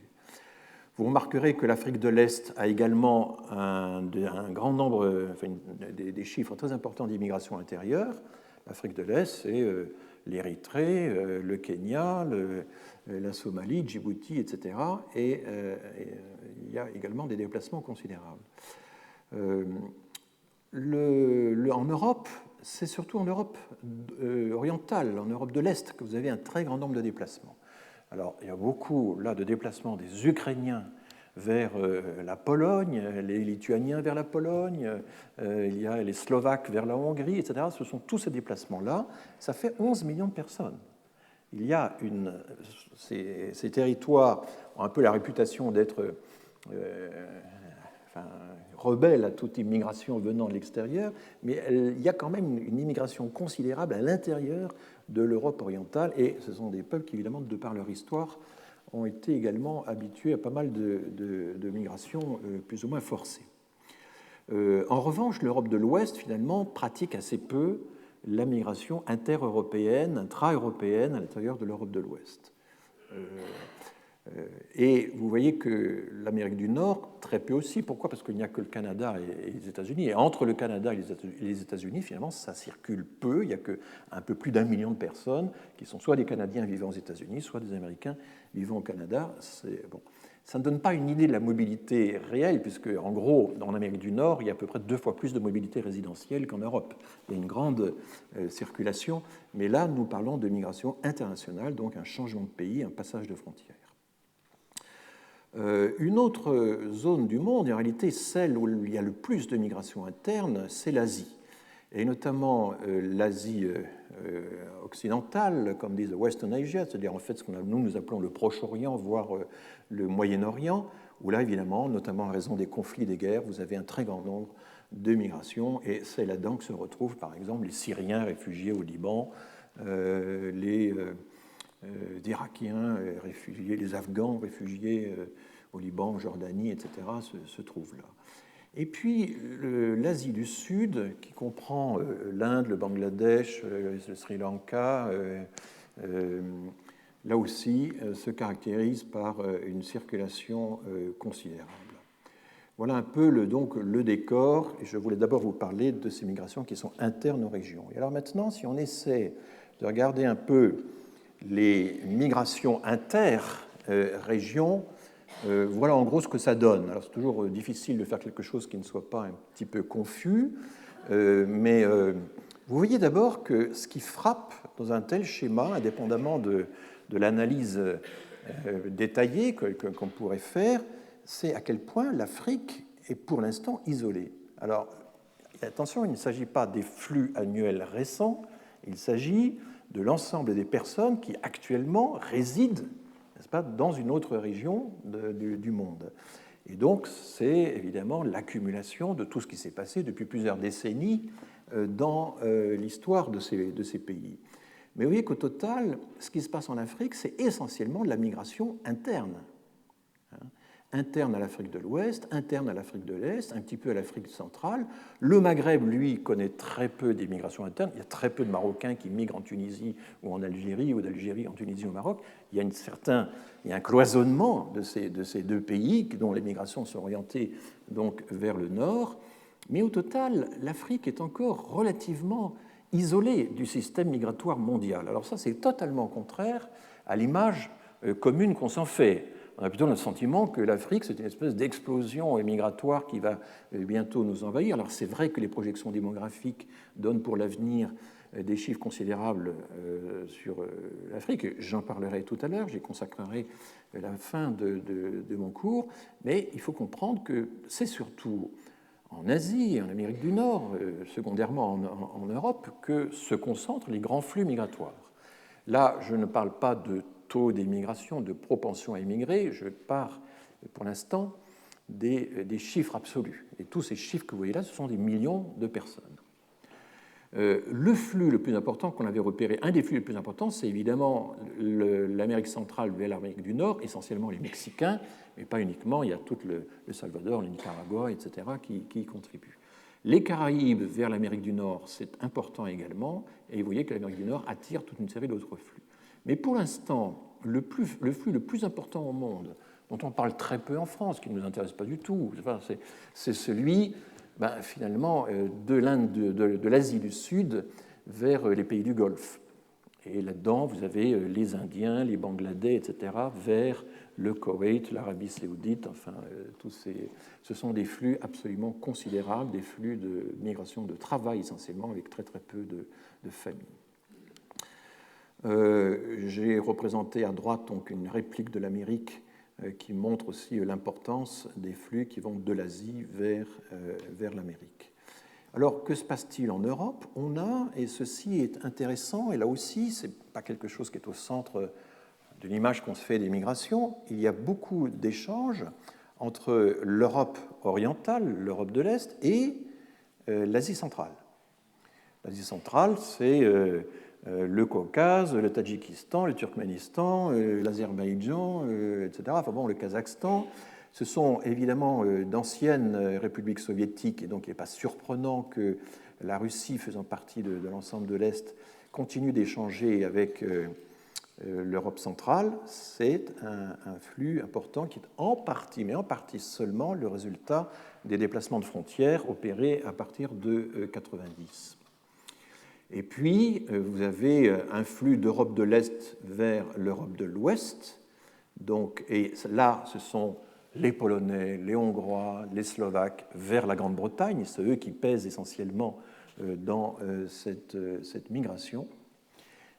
Vous remarquerez que l'Afrique de l'Est a également un grand nombre, des chiffres très importants d'immigration intérieure. L'Afrique de l'Est, c'est l'Érythrée, le Kenya, la Somalie, Djibouti, etc. Et il y a également des déplacements considérables. En Europe, c'est surtout en Europe orientale, en Europe de l'Est, que vous avez un très grand nombre de déplacements. Alors, il y a beaucoup là de déplacements des Ukrainiens vers la Pologne, les Lituaniens vers la Pologne, il y a les Slovaques vers la Hongrie, etc. Ce sont tous ces déplacements-là. Ça fait 11 millions de personnes. Il y a ces territoires ont un peu la réputation d'être rebelles à toute immigration venant de l'extérieur, mais il y a quand même une immigration considérable à l'intérieur de l'Europe orientale, et ce sont des peuples qui, évidemment, de par leur histoire, ont été également habitués à pas mal de migrations plus ou moins forcées. En revanche, l'Europe de l'Ouest, finalement, pratique assez peu la migration inter-européenne, intra-européenne à l'intérieur de l'Europe de l'Ouest. Et vous voyez que l'Amérique du Nord, très peu aussi. Pourquoi? Parce qu'il n'y a que le Canada et les États-Unis. Et entre le Canada et les États-Unis, finalement, ça circule peu. Il n'y a qu'un peu plus d'1 million de personnes qui sont soit des Canadiens vivant aux États-Unis, soit des Américains vivant au Canada. Bon. Ça ne donne pas une idée de la mobilité réelle, puisque, en gros, en Amérique du Nord, il y a à peu près 2 fois plus de mobilité résidentielle qu'en Europe. Il y a une grande circulation. Mais là, nous parlons de migration internationale, donc un changement de pays, un passage de frontières. Une autre zone du monde, et en réalité celle où il y a le plus de migration interne, c'est l'Asie, et notamment l'Asie occidentale, comme disent Western Asia, c'est-à-dire en fait ce que nous appelons le Proche-Orient, voire le Moyen-Orient, où là évidemment, notamment en raison des conflits, des guerres, vous avez un très grand nombre de migrations, et c'est là-dedans que se retrouvent par exemple les Syriens réfugiés au Liban, les Irakiens réfugiés, les Afghans réfugiés au Liban, en Jordanie, etc., se trouvent là. Et puis l'Asie du Sud, qui comprend l'Inde, le Bangladesh, le Sri Lanka, là aussi se caractérise par une circulation considérable. Voilà un peu donc le décor, et je voulais d'abord vous parler de ces migrations qui sont internes aux régions. Et alors maintenant, si on essaie de regarder un peu les migrations inter-régions, voilà en gros ce que ça donne. Alors c'est toujours difficile de faire quelque chose qui ne soit pas un petit peu confus, mais vous voyez d'abord que ce qui frappe dans un tel schéma, indépendamment de l'analyse détaillée qu'on pourrait faire, c'est à quel point l'Afrique est pour l'instant isolée. Alors attention, il ne s'agit pas des flux annuels récents, il s'agit de l'ensemble des personnes qui actuellement résident, n'est-ce pas, dans une autre région du monde. Et donc, c'est évidemment l'accumulation de tout ce qui s'est passé depuis plusieurs décennies dans l'histoire de ces pays. Mais vous voyez qu'au total, ce qui se passe en Afrique, c'est essentiellement de la migration interne. Interne à l'Afrique de l'Ouest, interne à l'Afrique de l'Est, un petit peu à l'Afrique centrale. Le Maghreb, lui, connaît très peu d'immigration interne. Il y a très peu de Marocains qui migrent en Tunisie ou en Algérie, ou d'Algérie en Tunisie ou au Maroc. Il y a un cloisonnement de ces 2 pays dont les migrations sont orientées donc vers le nord. Mais au total, l'Afrique est encore relativement isolée du système migratoire mondial. Alors ça, c'est totalement contraire à l'image commune qu'on s'en fait. On a plutôt le sentiment que l'Afrique, c'est une espèce d'explosion migratoire qui va bientôt nous envahir. Alors c'est vrai que les projections démographiques donnent pour l'avenir des chiffres considérables sur l'Afrique. J'en parlerai tout à l'heure, j'y consacrerai la fin de mon cours. Mais il faut comprendre que c'est surtout en Asie, en Amérique du Nord, secondairement en Europe, que se concentrent les grands flux migratoires. Là, je ne parle pas de taux d'émigration, de propension à émigrer, je pars pour l'instant des chiffres absolus. Et tous ces chiffres que vous voyez là, ce sont des millions de personnes. Le flux le plus important qu'on avait repéré, un des flux les plus importants, c'est évidemment l'Amérique centrale vers l'Amérique du Nord, essentiellement les Mexicains, mais pas uniquement, il y a tout le Salvador, le Nicaragua, etc., qui y contribuent. Les Caraïbes vers l'Amérique du Nord, c'est important également, et vous voyez que l'Amérique du Nord attire toute une série d'autres flux. Mais pour l'instant, le flux le plus important au monde, dont on parle très peu en France, qui ne nous intéresse pas du tout, c'est celui finalement de l'Asie du Sud vers les pays du Golfe. Et là-dedans, vous avez les Indiens, les Bangladais, etc., vers le Koweït, l'Arabie saoudite, enfin, ce sont des flux absolument considérables, des flux de migration de travail essentiellement, avec très très peu de familles. J'ai représenté à droite donc une réplique de l'Amérique qui montre aussi l'importance des flux qui vont de l'Asie vers l'Amérique. Alors, que se passe-t-il en Europe? On a, et ceci est intéressant, et là aussi, ce n'est pas quelque chose qui est au centre de l'image qu'on se fait des migrations, il y a beaucoup d'échanges entre l'Europe orientale, l'Europe de l'Est, et l'Asie centrale. L'Asie centrale, c'est le Caucase, le Tadjikistan, le Turkménistan, l'Azerbaïdjan, etc., enfin bon, le Kazakhstan. Ce sont évidemment d'anciennes républiques soviétiques, et donc il n'est pas surprenant que la Russie, faisant partie de l'ensemble de l'Est, continue d'échanger avec l'Europe centrale, c'est un flux important qui est en partie, mais en partie seulement, le résultat des déplacements de frontières opérés à partir de 90. Et puis, vous avez un flux d'Europe de l'Est vers l'Europe de l'Ouest. Donc, et là, ce sont les Polonais, les Hongrois, les Slovaques vers la Grande-Bretagne. C'est eux qui pèsent essentiellement dans cette migration.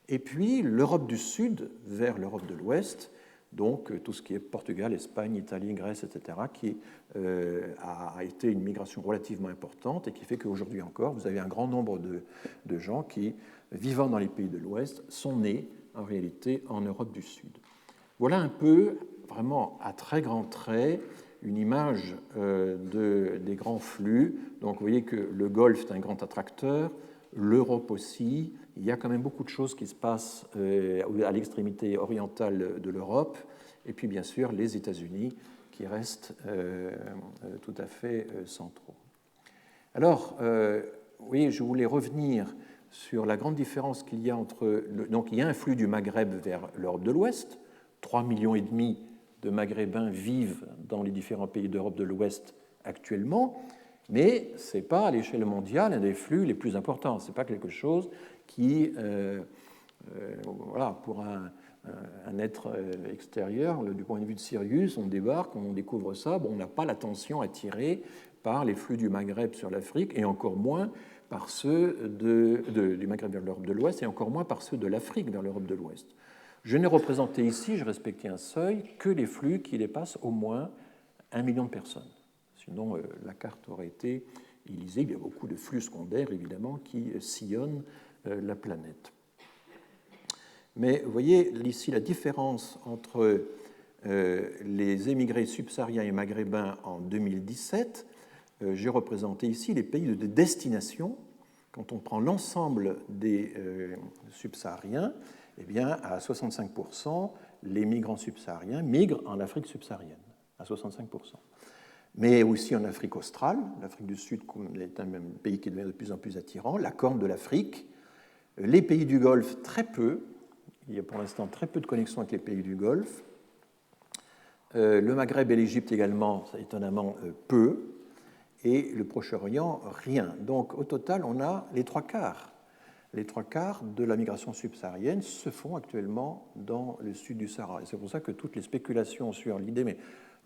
Et puis, l'Europe du Sud vers l'Europe de l'Ouest, donc tout ce qui est Portugal, Espagne, Italie, Grèce, etc., qui a été une migration relativement importante et qui fait qu'aujourd'hui encore, vous avez un grand nombre de gens qui, vivant dans les pays de l'Ouest, sont nés en réalité en Europe du Sud. Voilà un peu, vraiment à très grands traits, une image des grands flux. Donc vous voyez que le Golfe est un grand attracteur, l'Europe aussi. Il y a quand même beaucoup de choses qui se passent à l'extrémité orientale de l'Europe, et puis bien sûr les États-Unis qui restent tout à fait centraux. Alors, oui, je voulais revenir sur la grande différence qu'il y a entre... Donc il y a un flux du Maghreb vers l'Europe de l'Ouest, 3,5 millions de Maghrébins vivent dans les différents pays d'Europe de l'Ouest actuellement, mais ce n'est pas à l'échelle mondiale un des flux les plus importants. Ce n'est pas quelque chose qui, voilà, pour un être extérieur, du point de vue de Sirius, on débarque, on découvre ça, bon, on n'a pas l'attention attirée par les flux du Maghreb sur l'Afrique, et encore moins par ceux du Maghreb vers l'Europe de l'Ouest, et encore moins par ceux de l'Afrique vers l'Europe de l'Ouest. Je n'ai représenté ici, je respectais un seuil, que les flux qui dépassent au moins 1 million de personnes. Sinon, la carte aurait été illisible. Il y a beaucoup de flux secondaires, évidemment, qui sillonnent la planète. Mais vous voyez ici la différence entre les émigrés subsahariens et maghrébins en 2017. J'ai représenté ici les pays de destination. Quand on prend l'ensemble des subsahariens, eh bien, à 65%, les migrants subsahariens migrent en Afrique subsaharienne, à 65%. Mais aussi en Afrique australe. L'Afrique du Sud est un pays qui devient de plus en plus attirant. La Corne de l'Afrique. Les pays du Golfe, très peu. Il y a pour l'instant très peu de connexions avec les pays du Golfe. Le Maghreb et l'Égypte également, étonnamment, peu. Et le Proche-Orient, rien. Donc au total, on a les trois quarts. Les trois quarts de la migration subsaharienne se font actuellement dans le sud du Sahara. Et c'est pour ça que toutes les spéculations sur l'idée, mais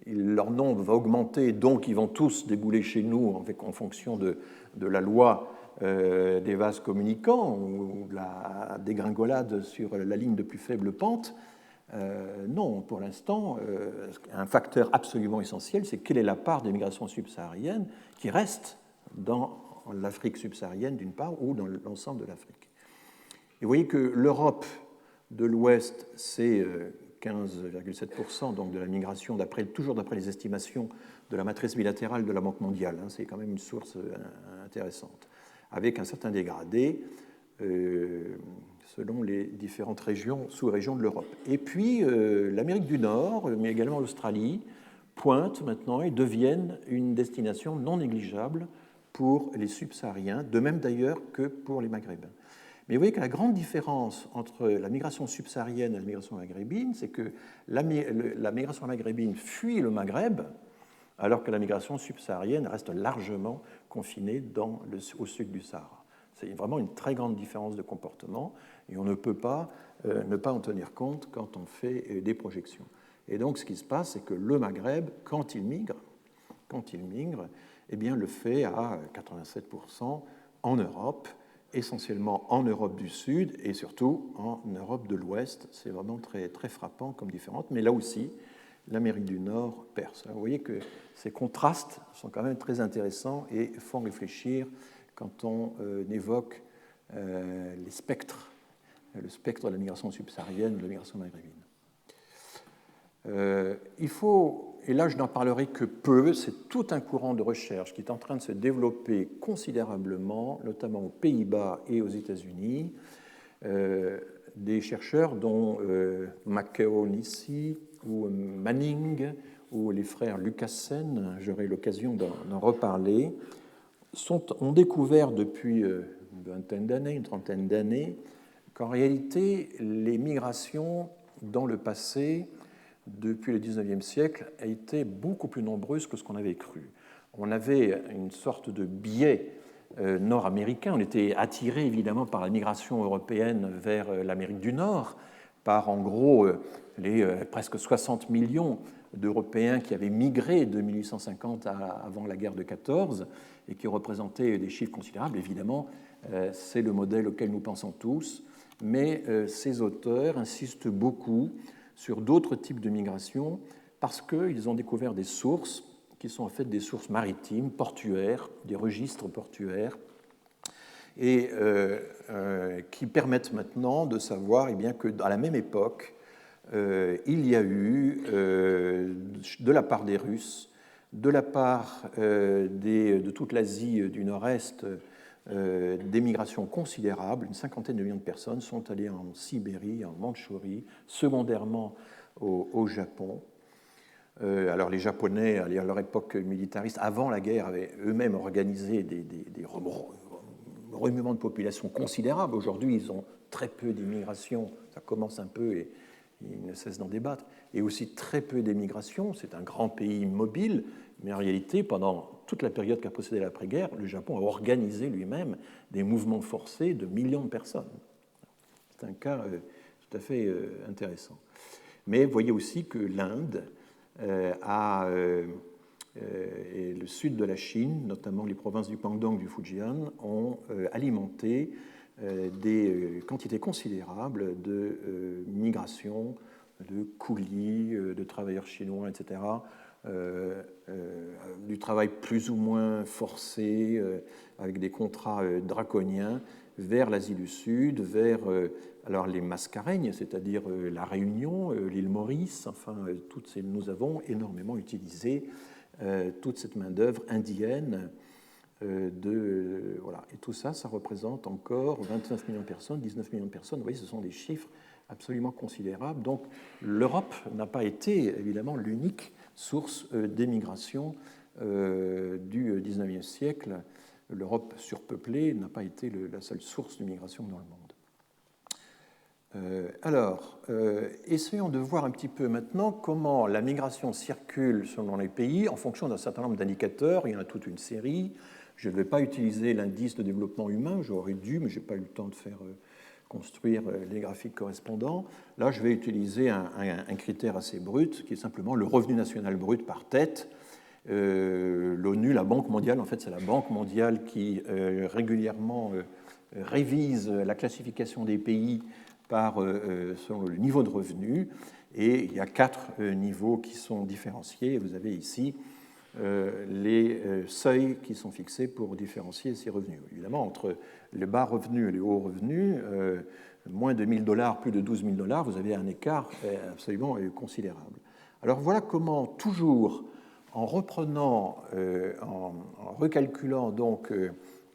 leur nombre va augmenter, donc ils vont tous débouler chez nous en fonction de la loi des vases communicants ou de la dégringolade sur la ligne de plus faible pente. Non, pour l'instant, un facteur absolument essentiel, c'est quelle est la part des migrations subsahariennes qui reste dans l'Afrique subsaharienne d'une part ou dans l'ensemble de l'Afrique. Et vous voyez que l'Europe de l'Ouest, c'est 15,7% donc de la migration, toujours d'après les estimations de la matrice bilatérale de la Banque mondiale. C'est quand même une source intéressante, avec un certain dégradé selon les différentes régions, sous-régions de l'Europe. Et puis l'Amérique du Nord, mais également l'Australie, pointent maintenant et deviennent une destination non négligeable pour les subsahariens, de même d'ailleurs que pour les maghrébins. Mais vous voyez que la grande différence entre la migration subsaharienne et la migration maghrébine, c'est que la migration maghrébine fuit le Maghreb, alors que la migration subsaharienne reste largement confinée au sud du Sahara. C'est vraiment une très grande différence de comportement, et on ne peut pas ne pas en tenir compte quand on fait des projections. Et donc ce qui se passe, c'est que le Maghreb, quand il migre, eh bien, le fait à 87% en Europe, essentiellement en Europe du Sud et surtout en Europe de l'Ouest. C'est vraiment très, très frappant comme différence. Mais là aussi, l'Amérique du Nord perce. Vous voyez que ces contrastes sont quand même très intéressants et font réfléchir quand on évoque les spectres, le spectre de la migration subsaharienne, de la migration maghrébine. Il faut, et là je n'en parlerai que peu, c'est tout un courant de recherche qui est en train de se développer considérablement, notamment aux Pays-Bas et aux États-Unis, des chercheurs dont McKeown ici, ou Manning, ou les frères Lucassen, j'aurai l'occasion d'en reparler, ont découvert depuis une vingtaine d'années, une trentaine d'années, qu'en réalité, les migrations dans le passé, depuis le XIXe siècle, a été beaucoup plus nombreuses que ce qu'on avait cru. On avait une sorte de biais nord-américain. On était attiré évidemment par la migration européenne vers l'Amérique du Nord, par en gros les presque 60 millions d'Européens qui avaient migré de 1850 avant la guerre de 14 et qui représentaient des chiffres considérables. Évidemment, c'est le modèle auquel nous pensons tous, mais ces auteurs insistent beaucoup sur d'autres types de migration parce qu'ils ont découvert des sources qui sont en fait des sources maritimes, portuaires, des registres portuaires, et qui permettent maintenant de savoir eh bien, qu'à la même époque, il y a eu, de la part des Russes, de la part de toute l'Asie du Nord-Est, des migrations considérables. Une cinquantaine de millions de personnes sont allées en Sibérie, en Mandchourie, secondairement au Japon. Alors les Japonais, à leur époque militariste, avant la guerre, avaient eux-mêmes organisé des remuements de population considérables. Aujourd'hui, ils ont très peu d'immigration, ça commence un peu et ils ne cessent d'en débattre, et aussi très peu d'émigration. C'est un grand pays mobile, mais en réalité, pendant toute la période qui a précédé l'après-guerre, le Japon a organisé lui-même des mouvements forcés de millions de personnes. C'est un cas tout à fait intéressant. Mais vous voyez aussi que l'Inde et le sud de la Chine, notamment les provinces du Guangdong, du Fujian, ont alimenté des quantités considérables de migration, de coulis, de travailleurs chinois, etc., du travail plus ou moins forcé, avec des contrats draconiens, vers l'Asie du Sud, vers alors les Mascareignes, c'est-à-dire la Réunion, l'île Maurice, enfin, nous avons énormément utilisé toute cette main-d'œuvre indienne. Voilà. Et tout ça, ça représente encore 29 millions de personnes, 19 millions de personnes. Vous voyez, ce sont des chiffres absolument considérables. Donc l'Europe n'a pas été évidemment l'unique source d'émigration du XIXe siècle. L'Europe surpeuplée n'a pas été la seule source d'immigration dans le monde. Alors, essayons de voir un petit peu maintenant comment la migration circule selon les pays en fonction d'un certain nombre d'indicateurs. Il y en a toute une série. Je ne vais pas utiliser l'indice de développement humain, j'aurais dû, mais je n'ai pas eu le temps de faire construire les graphiques correspondants. Là, je vais utiliser un critère assez brut, qui est simplement le revenu national brut par tête. L'ONU, la Banque mondiale, en fait, c'est la Banque mondiale qui régulièrement révise la classification des pays selon le niveau de revenu, et il y a 4 niveaux qui sont différenciés. Vous avez ici les seuils qui sont fixés pour différencier ces revenus. Évidemment, entre les bas revenus et les hauts revenus, moins de $1 000, plus de $12 000, vous avez un écart absolument considérable. Alors voilà comment, toujours en reprenant, en recalculant donc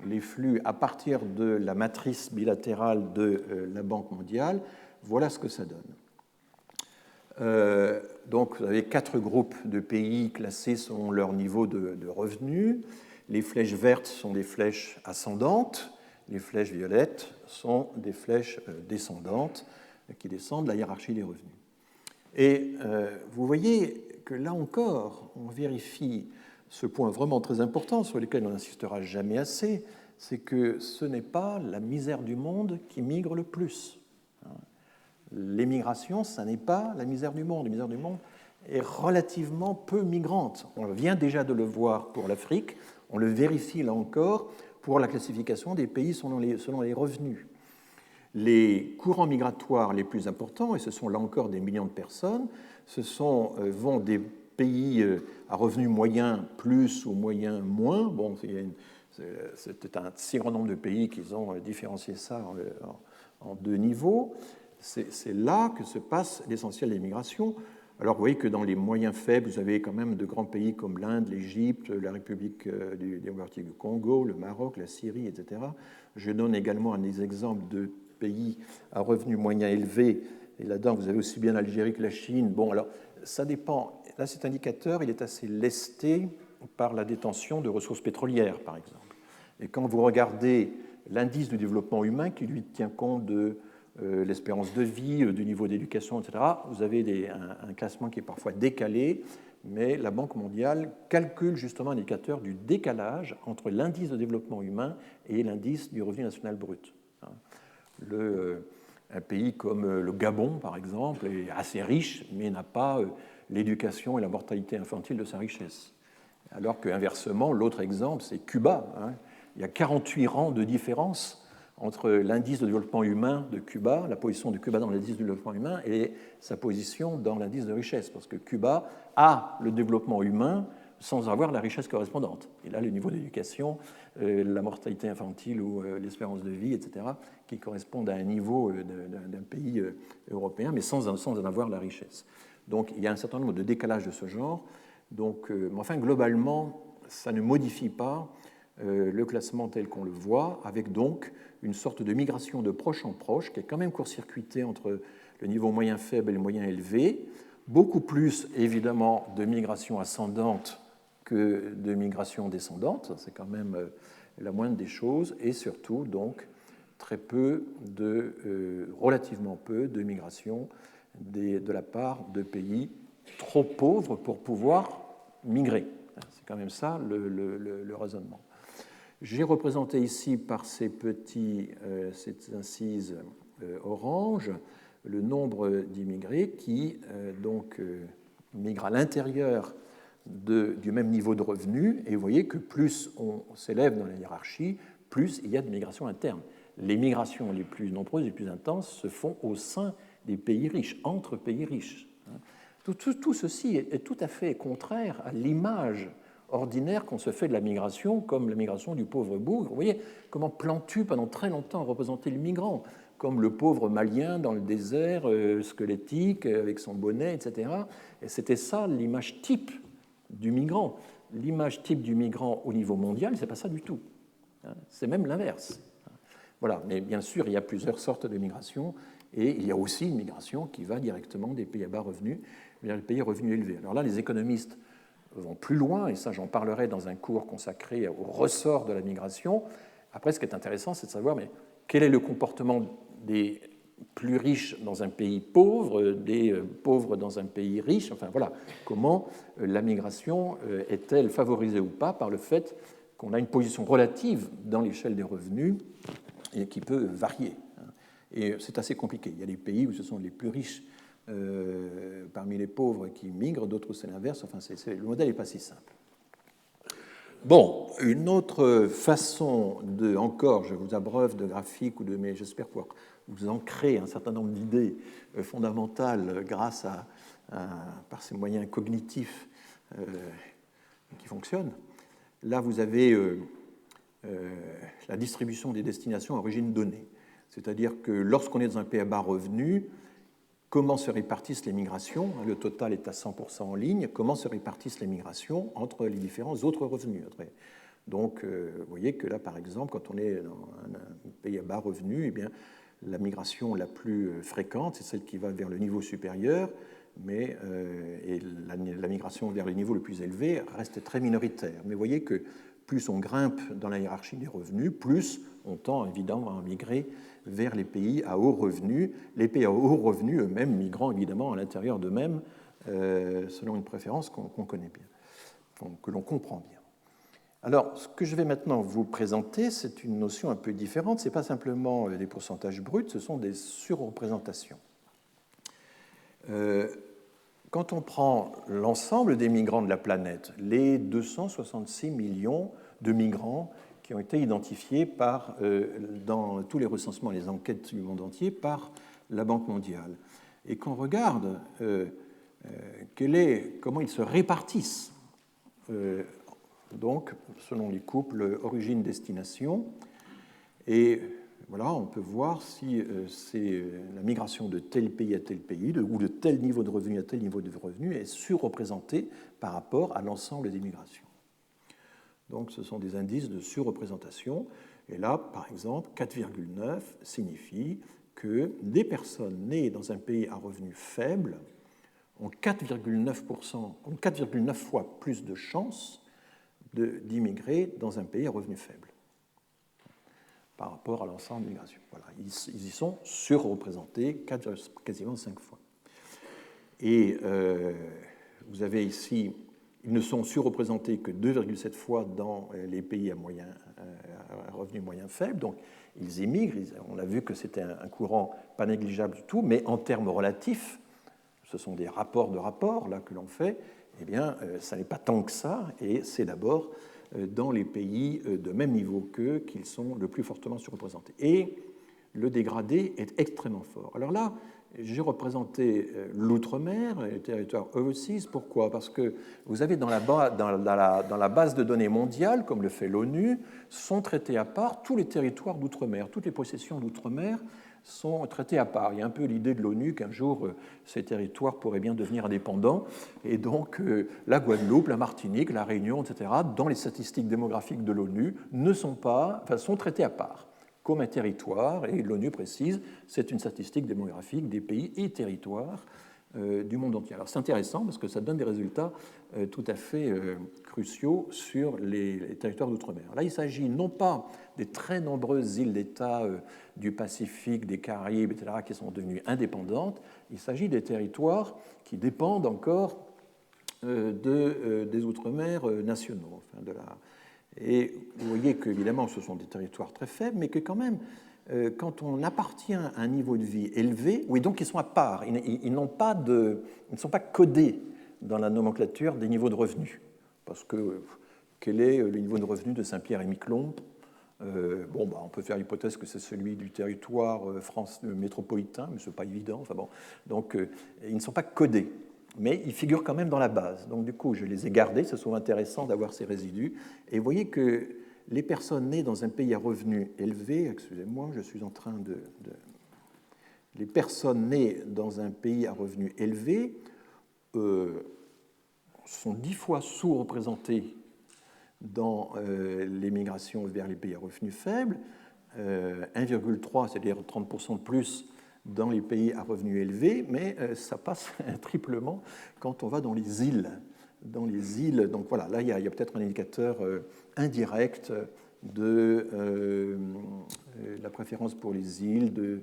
les flux à partir de la matrice bilatérale de la Banque mondiale, voilà ce que ça donne. Donc vous avez 4 groupes de pays classés selon leur niveau de revenus. Les flèches vertes sont des flèches ascendantes, les flèches violettes sont des flèches descendantes qui descendent de la hiérarchie des revenus. Et vous voyez que là encore, on vérifie ce point vraiment très important sur lequel on n'insistera jamais assez, c'est que ce n'est pas la misère du monde qui migre le plus. L'émigration, ça n'est pas la misère du monde. La misère du monde est relativement peu migrante. On vient déjà de le voir pour l'Afrique, on le vérifie là encore pour la classification des pays selon les revenus. Les courants migratoires les plus importants, et ce sont là encore des millions de personnes, vont des pays à revenus moyens plus ou moyens moins. Bon, c'est un si grand nombre de pays qu'ils ont différencié ça en 2 niveaux. C'est là que se passe l'essentiel des migrations. Alors vous voyez que dans les moyens faibles, vous avez quand même de grands pays comme l'Inde, l'Égypte, la République démocratique du Congo, le Maroc, la Syrie, etc. Je donne également des exemples de pays à revenus moyens élevés. Et là-dedans, vous avez aussi bien l'Algérie que la Chine. Bon, alors ça dépend. Là, cet indicateur, il est assez lesté par la détention de ressources pétrolières, par exemple. Et quand vous regardez l'indice du développement humain, qui lui tient compte de l'espérance de vie, du niveau d'éducation, etc., vous avez un classement qui est parfois décalé, mais la Banque mondiale calcule justement un indicateur du décalage entre l'indice de développement humain et l'indice du revenu national brut. Un pays comme le Gabon, par exemple, est assez riche, mais n'a pas l'éducation et la mortalité infantile de sa richesse. Alors qu'inversement, l'autre exemple, c'est Cuba. Il y a 48 rangs de différence entre l'indice de développement humain de Cuba, la position de Cuba dans l'indice de développement humain, et sa position dans l'indice de richesse, parce que Cuba a le développement humain sans avoir la richesse correspondante. Il a le niveau d'éducation, la mortalité infantile ou l'espérance de vie, etc., qui correspondent à un niveau d'un pays européen, mais sans en avoir la richesse. Donc il y a un certain nombre de décalages de ce genre. Donc, enfin, globalement, ça ne modifie pas le classement tel qu'on le voit, avec donc une sorte de migration de proche en proche, qui est quand même court-circuitée entre le niveau moyen faible et le moyen élevé, beaucoup plus évidemment de migration ascendante que de migration descendante, c'est quand même la moindre des choses, et surtout donc relativement peu de migration de la part de pays trop pauvres pour pouvoir migrer. C'est quand même ça le raisonnement. J'ai représenté ici par ces incises orange le nombre d'immigrés qui migrent à l'intérieur du même niveau de revenu, et vous voyez que plus on s'élève dans la hiérarchie, plus il y a de migration interne. Les migrations les plus nombreuses, les plus intenses, se font au sein des pays riches, entre pays riches. Tout ceci est tout à fait contraire à l'image ordinaire qu'on se fait de la migration, comme la migration du pauvre bougre. Vous voyez comment Plantu, pendant très longtemps, représentait le migrant, comme le pauvre malien dans le désert, squelettique, avec son bonnet, etc. Et c'était ça l'image type du migrant. L'image type du migrant au niveau mondial, ce n'est pas ça du tout. C'est même l'inverse. Voilà. Mais bien sûr, il y a plusieurs sortes de migration, et il y a aussi une migration qui va directement des pays à bas revenus vers les pays à revenus élevés. Alors là, les économistes vont plus loin, et ça j'en parlerai dans un cours consacré au ressort de la migration. Après, ce qui est intéressant, c'est de savoir quel est le comportement des plus riches dans un pays pauvre, des pauvres dans un pays riche. Enfin voilà, comment la migration est-elle favorisée ou pas par le fait qu'on a une position relative dans l'échelle des revenus et qui peut varier. Et c'est assez compliqué. Il y a des pays où ce sont les plus riches parmi les pauvres qui migrent, d'autres c'est l'inverse. Enfin, le modèle n'est pas si simple. Bon, une autre façon encore, je vous abreuve de graphiques mais j'espère pouvoir vous ancrer un certain nombre d'idées fondamentales grâce par ces moyens cognitifs qui fonctionnent. Là, vous avez la distribution des destinations à origine donnée. C'est-à-dire que lorsqu'on est dans un pays à bas revenu, comment se répartissent les migrations? Le total est à 100% en ligne. Comment se répartissent les migrations entre les différents autres revenus? Donc, vous voyez que là, par exemple, quand on est dans un pays à bas revenu, eh bien, la migration la plus fréquente, c'est celle qui va vers le niveau supérieur, et la migration vers le niveau le plus élevé reste très minoritaire. Mais vous voyez que plus on grimpe dans la hiérarchie des revenus, plus on tend évidemment à migrer vers les pays à haut revenu. Les pays à haut revenu eux-mêmes migrant évidemment à l'intérieur d'eux-mêmes selon une préférence qu'on connaît bien, que l'on comprend bien. Alors, ce que je vais maintenant vous présenter, c'est une notion un peu différente. Ce n'est pas simplement des pourcentages bruts, ce sont des surreprésentations. Quand on prend l'ensemble des migrants de la planète, les 266 millions de migrants qui ont été identifiés dans tous les recensements, les enquêtes du monde entier par la Banque mondiale, et qu'on regarde comment ils se répartissent, donc selon les couples origine-destination, et voilà, on peut voir si c'est la migration de tel pays à tel pays, ou de tel niveau de revenu à tel niveau de revenu, est surreprésentée par rapport à l'ensemble des migrations. Donc ce sont des indices de surreprésentation. Et là, par exemple, 4,9 signifie que des personnes nées dans un pays à revenu faible ont 4,9 fois plus de chances d'immigrer dans un pays à revenu faible. par rapport à l'ensemble des migrations. Voilà, ils y sont surreprésentés quasiment 5 fois. Et vous avez ici, ils ne sont surreprésentés que 2,7 fois dans les pays à revenu moyen faible, donc ils émigrent, on a vu que c'était un courant pas négligeable du tout, mais en termes relatifs, ce sont des rapports de rapports là, que l'on fait, eh bien, ça n'est pas tant que ça, et c'est d'abord dans les pays de même niveau qu'eux qu'ils sont le plus fortement surreprésentés. Et le dégradé est extrêmement fort. Alors là, j'ai représenté l'outre-mer, les territoires overseas. Pourquoi? Parce que vous avez dans la base de données mondiale, comme le fait l'ONU, sont traités à part tous les territoires d'outre-mer, toutes les possessions d'outre-mer sont traités à part. Il y a un peu l'idée de l'ONU qu'un jour, ces territoires pourraient bien devenir indépendants. Et donc, la Guadeloupe, la Martinique, la Réunion, etc., dans les statistiques démographiques de l'ONU, sont traités à part, comme un territoire. Et l'ONU précise, c'est une statistique démographique des pays et territoires du monde entier. Alors, c'est intéressant parce que ça donne des résultats tout à fait cruciaux sur les territoires d'outre-mer. Là, il s'agit non pas des très nombreuses îles-État du Pacifique, des Caraïbes, etc., qui sont devenues indépendantes. Il s'agit des territoires qui dépendent encore des outre-mer nationaux. Et vous voyez qu'évidemment, ce sont des territoires très faibles, mais que quand même, quand on appartient à un niveau de vie élevé, oui, donc ils sont à part, ils ne sont pas codés dans la nomenclature des niveaux de revenus. Parce que quel est le niveau de revenus de Saint-Pierre-et-Miquelon? On peut faire l'hypothèse que c'est celui du territoire métropolitain, mais ce n'est pas évident. Donc, ils ne sont pas codés, mais ils figurent quand même dans la base. Donc, du coup, je les ai gardés. C'est souvent intéressant d'avoir ces résidus. Et vous voyez que les personnes nées dans un pays à revenus élevés, excusez-moi, je suis en train les personnes nées dans un pays à revenus élevés sont 10 fois sous-représentées dans les migrations vers les pays à revenus faibles, 1,3, c'est-à-dire 30% de plus dans les pays à revenus élevés, mais ça passe triplement quand on va dans les îles. Donc voilà, là il y a peut-être un indicateur indirect de la préférence pour les îles,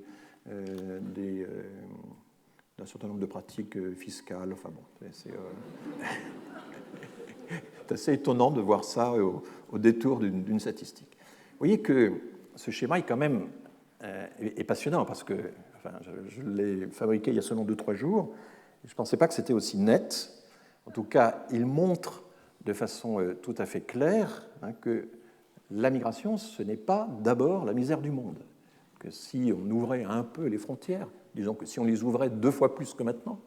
d'un certain nombre de pratiques fiscales. Enfin bon, c'est assez étonnant de voir ça au détour d'une statistique. Vous voyez que ce schéma est quand même est passionnant parce que je l'ai fabriqué il y a seulement 2-3 jours. Je ne pensais pas que c'était aussi net. En tout cas, il montre de façon tout à fait claire que la migration, ce n'est pas d'abord la misère du monde. Que si on ouvrait un peu les frontières, disons que si on les ouvrait 2 fois plus que maintenant,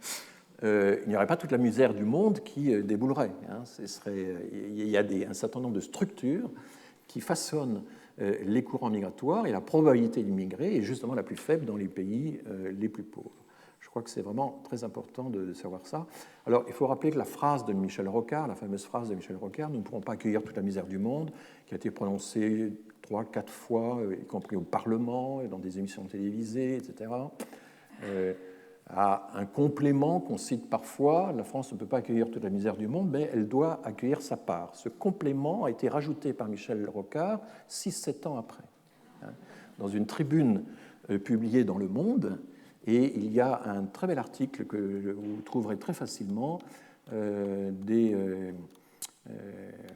il n'y aurait pas toute la misère du monde qui déboulerait. Il y a un certain nombre de structures qui façonnent les courants migratoires et la probabilité d'immigrer est justement la plus faible dans les pays les plus pauvres. Je crois que c'est vraiment très important de savoir ça. Alors, il faut rappeler que la phrase de Michel Rocard, la fameuse phrase de Michel Rocard, nous ne pourrons pas accueillir toute la misère du monde, qui a été prononcée 3-4 fois, y compris au Parlement et dans des émissions télévisées, etc., a un complément qu'on cite parfois. La France ne peut pas accueillir toute la misère du monde, mais elle doit accueillir sa part. Ce complément a été rajouté par Michel Rocard 6-7 ans après, dans une tribune publiée dans Le Monde. Et il y a un très bel article que vous trouverez très facilement des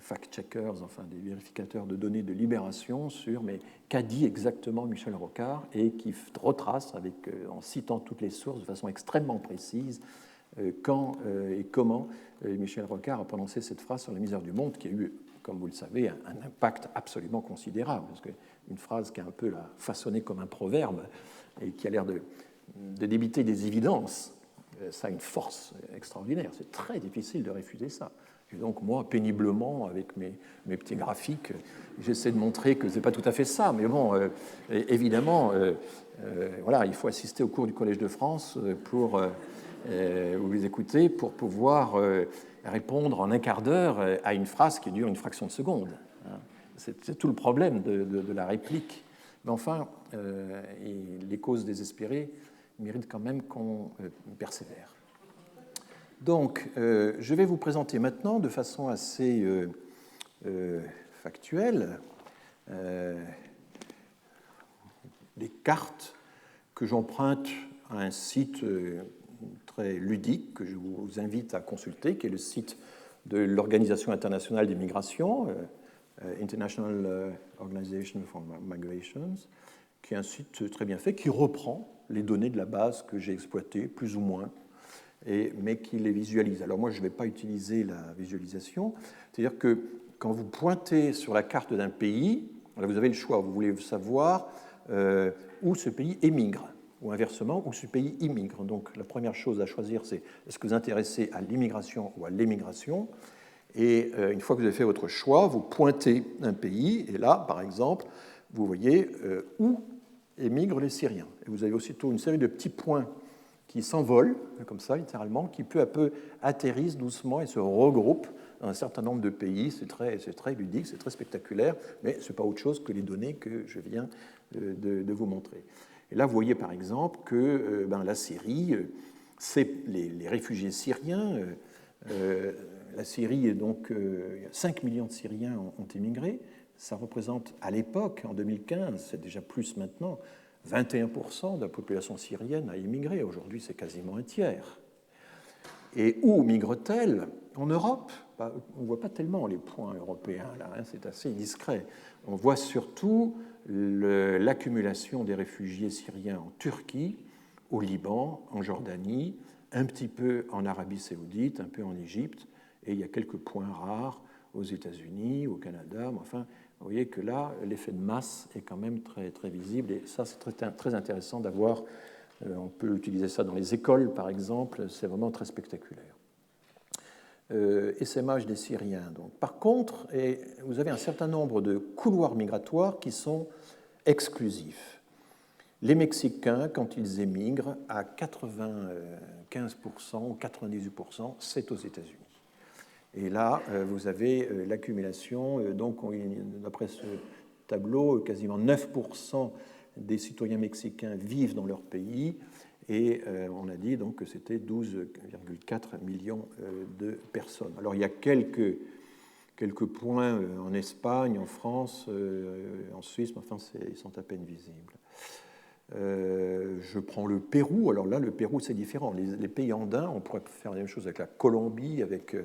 fact-checkers, enfin des vérificateurs de données de Libération sur mais qu'a dit exactement Michel Rocard et qui retrace en citant toutes les sources de façon extrêmement précise quand et comment Michel Rocard a prononcé cette phrase sur la misère du monde qui a eu, comme vous le savez, un impact absolument considérable parce qu'une phrase qui est un peu façonnée comme un proverbe et qui a l'air de débiter des évidences, ça a une force extraordinaire. C'est très difficile de refuser ça. Et donc moi, péniblement, avec mes petits graphiques, j'essaie de montrer que ce n'est pas tout à fait ça. Mais bon, évidemment, voilà, il faut assister au cours du Collège de France pour vous écouter pour pouvoir répondre en un quart d'heure à une phrase qui dure une fraction de seconde. C'est tout le problème de la réplique. Mais enfin, les causes désespérées méritent quand même qu'on persévère. Donc, je vais vous présenter maintenant de façon assez factuelle des cartes que j'emprunte à un site très ludique que je vous invite à consulter, qui est le site de l'Organisation internationale des migrations, International Organization for Migrations, qui est un site très bien fait, qui reprend les données de la base que j'ai exploitées, plus ou moins, mais qui les visualise. Alors moi, je ne vais pas utiliser la visualisation, c'est-à-dire que quand vous pointez sur la carte d'un pays, là, vous avez le choix, vous voulez savoir où ce pays émigre, ou inversement, où ce pays immigre. Donc la première chose à choisir, c'est est-ce que vous vous intéressez à l'immigration ou à l'émigration. Et une fois que vous avez fait votre choix, vous pointez un pays, et là, par exemple, vous voyez où émigrent les Syriens. Et vous avez aussitôt une série de petits points qui s'envolent, comme ça, littéralement, qui peu à peu atterrissent doucement et se regroupent dans un certain nombre de pays. C'est très ludique, c'est très spectaculaire, mais ce n'est pas autre chose que les données que je viens de vous montrer. Et là, vous voyez par exemple que la Syrie, c'est les réfugiés syriens. La Syrie, donc, 5 millions de Syriens ont émigré. Ça représente à l'époque, en 2015, c'est déjà plus maintenant, 21% de la population syrienne a émigré. Aujourd'hui, c'est quasiment un tiers. Et où migre-t-elle? En Europe. On ne voit pas tellement les points européens, là, hein, c'est assez discret. On voit surtout l'accumulation des réfugiés syriens en Turquie, au Liban, en Jordanie, un petit peu en Arabie saoudite, un peu en Égypte, et il y a quelques points rares aux États-Unis, au Canada, mais enfin, vous voyez que là, l'effet de masse est quand même très, très visible, et ça, c'est très intéressant d'avoir, on peut utiliser ça dans les écoles, par exemple, c'est vraiment très spectaculaire. Essaimage des Syriens. Donc. Par contre, vous avez un certain nombre de couloirs migratoires qui sont exclusifs. Les Mexicains, quand ils émigrent, à 95% ou 98%, c'est aux États-Unis. Et là, vous avez l'accumulation. Donc, d'après ce tableau, quasiment 9% des citoyens mexicains vivent dans leur pays. Et on a dit donc que c'était 12,4 millions de personnes. Alors, il y a quelques points en Espagne, en France, en Suisse, mais enfin, ils sont à peine visibles. Je prends le Pérou. Alors là, le Pérou, c'est différent. Les pays andins, on pourrait faire la même chose avec la Colombie, avec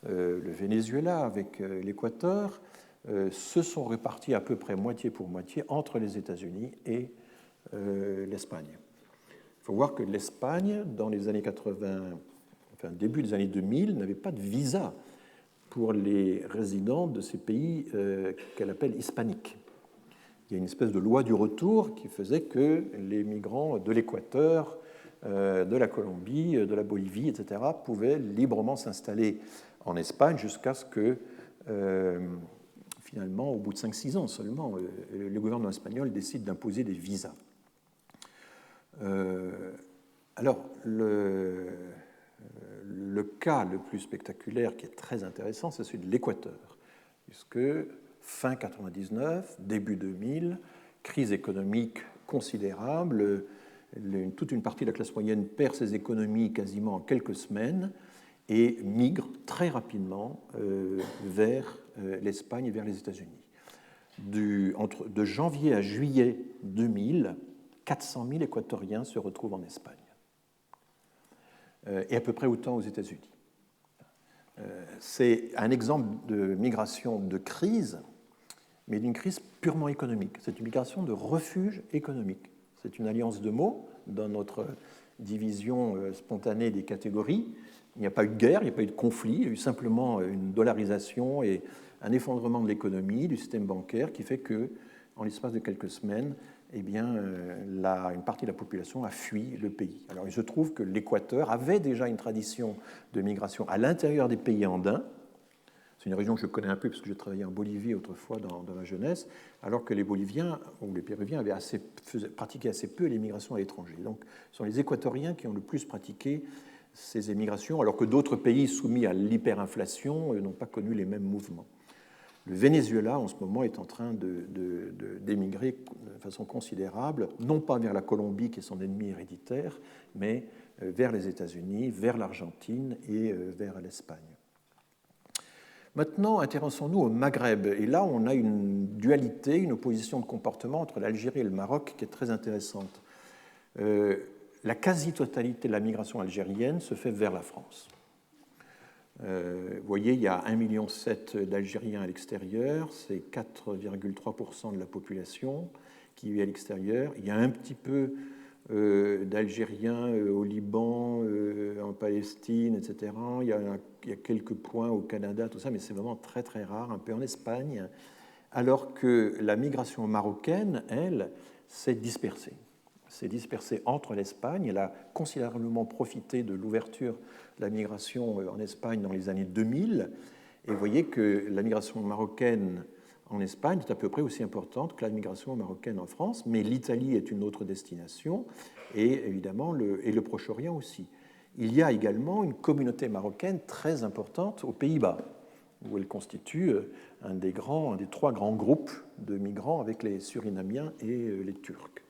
le Venezuela, avec l'Équateur, se sont répartis à peu près moitié pour moitié entre les États-Unis et l'Espagne. Il faut voir que l'Espagne, dans les années 80, enfin début des années 2000, n'avait pas de visa pour les résidents de ces pays qu'elle appelle hispaniques. Il y a une espèce de loi du retour qui faisait que les migrants de l'Équateur, de la Colombie, de la Bolivie, etc., pouvaient librement s'installer en Espagne jusqu'à ce que, finalement, au bout de 5-6 ans seulement, le gouvernement espagnol décide d'imposer des visas. Alors, le cas le plus spectaculaire qui est très intéressant, c'est celui de l'Équateur, puisque fin 1999, début 2000, crise économique considérable, toute une partie de la classe moyenne perd ses économies quasiment en quelques semaines et migre très rapidement vers l'Espagne et vers les États-Unis. De janvier à juillet 2000, 400 000 Équatoriens se retrouvent en Espagne et à peu près autant aux États-Unis. C'est un exemple de migration de crise, mais d'une crise purement économique. C'est une migration de refuge économique. C'est une alliance de mots dans notre division spontanée des catégories. Il n'y a pas eu de guerre, il n'y a pas eu de conflit, il y a eu simplement une dollarisation et un effondrement de l'économie, du système bancaire, qui fait que, en l'espace de quelques semaines, eh bien, une partie de la population a fui le pays. Alors, il se trouve que l'Équateur avait déjà une tradition de migration à l'intérieur des pays andins. C'est une région que je connais un peu parce que j'ai travaillé en Bolivie autrefois dans ma jeunesse, alors que les Boliviens ou les Péruviens avaient pratiqué assez peu l'émigration à l'étranger. Donc, ce sont les Équatoriens qui ont le plus pratiqué ces émigrations, alors que d'autres pays soumis à l'hyperinflation n'ont pas connu les mêmes mouvements. Le Venezuela, en ce moment, est en train d'émigrer de façon considérable, non pas vers la Colombie, qui est son ennemi héréditaire, mais vers les États-Unis, vers l'Argentine et vers l'Espagne. Maintenant, intéressons-nous au Maghreb. Et là, on a une dualité, une opposition de comportement entre l'Algérie et le Maroc qui est très intéressante. La quasi-totalité de la migration algérienne se fait vers la France. Vous voyez, il y a 1,7 million d'Algériens à l'extérieur, c'est 4,3% de la population qui vit à l'extérieur. Il y a un petit peu d'Algériens au Liban, en Palestine, etc. Il y a quelques points au Canada, tout ça, mais c'est vraiment très très rare, un peu en Espagne, alors que la migration marocaine, elle, s'est dispersée. S'est dispersée entre l'Espagne. Elle a considérablement profité de l'ouverture de la migration en Espagne dans les années 2000. Et vous voyez que la migration marocaine en Espagne est à peu près aussi importante que la migration marocaine en France, mais l'Italie est une autre destination, et évidemment le Proche-Orient aussi. Il y a également une communauté marocaine très importante aux Pays-Bas, où elle constitue un des trois grands groupes de migrants avec les Surinamiens et les Turcs.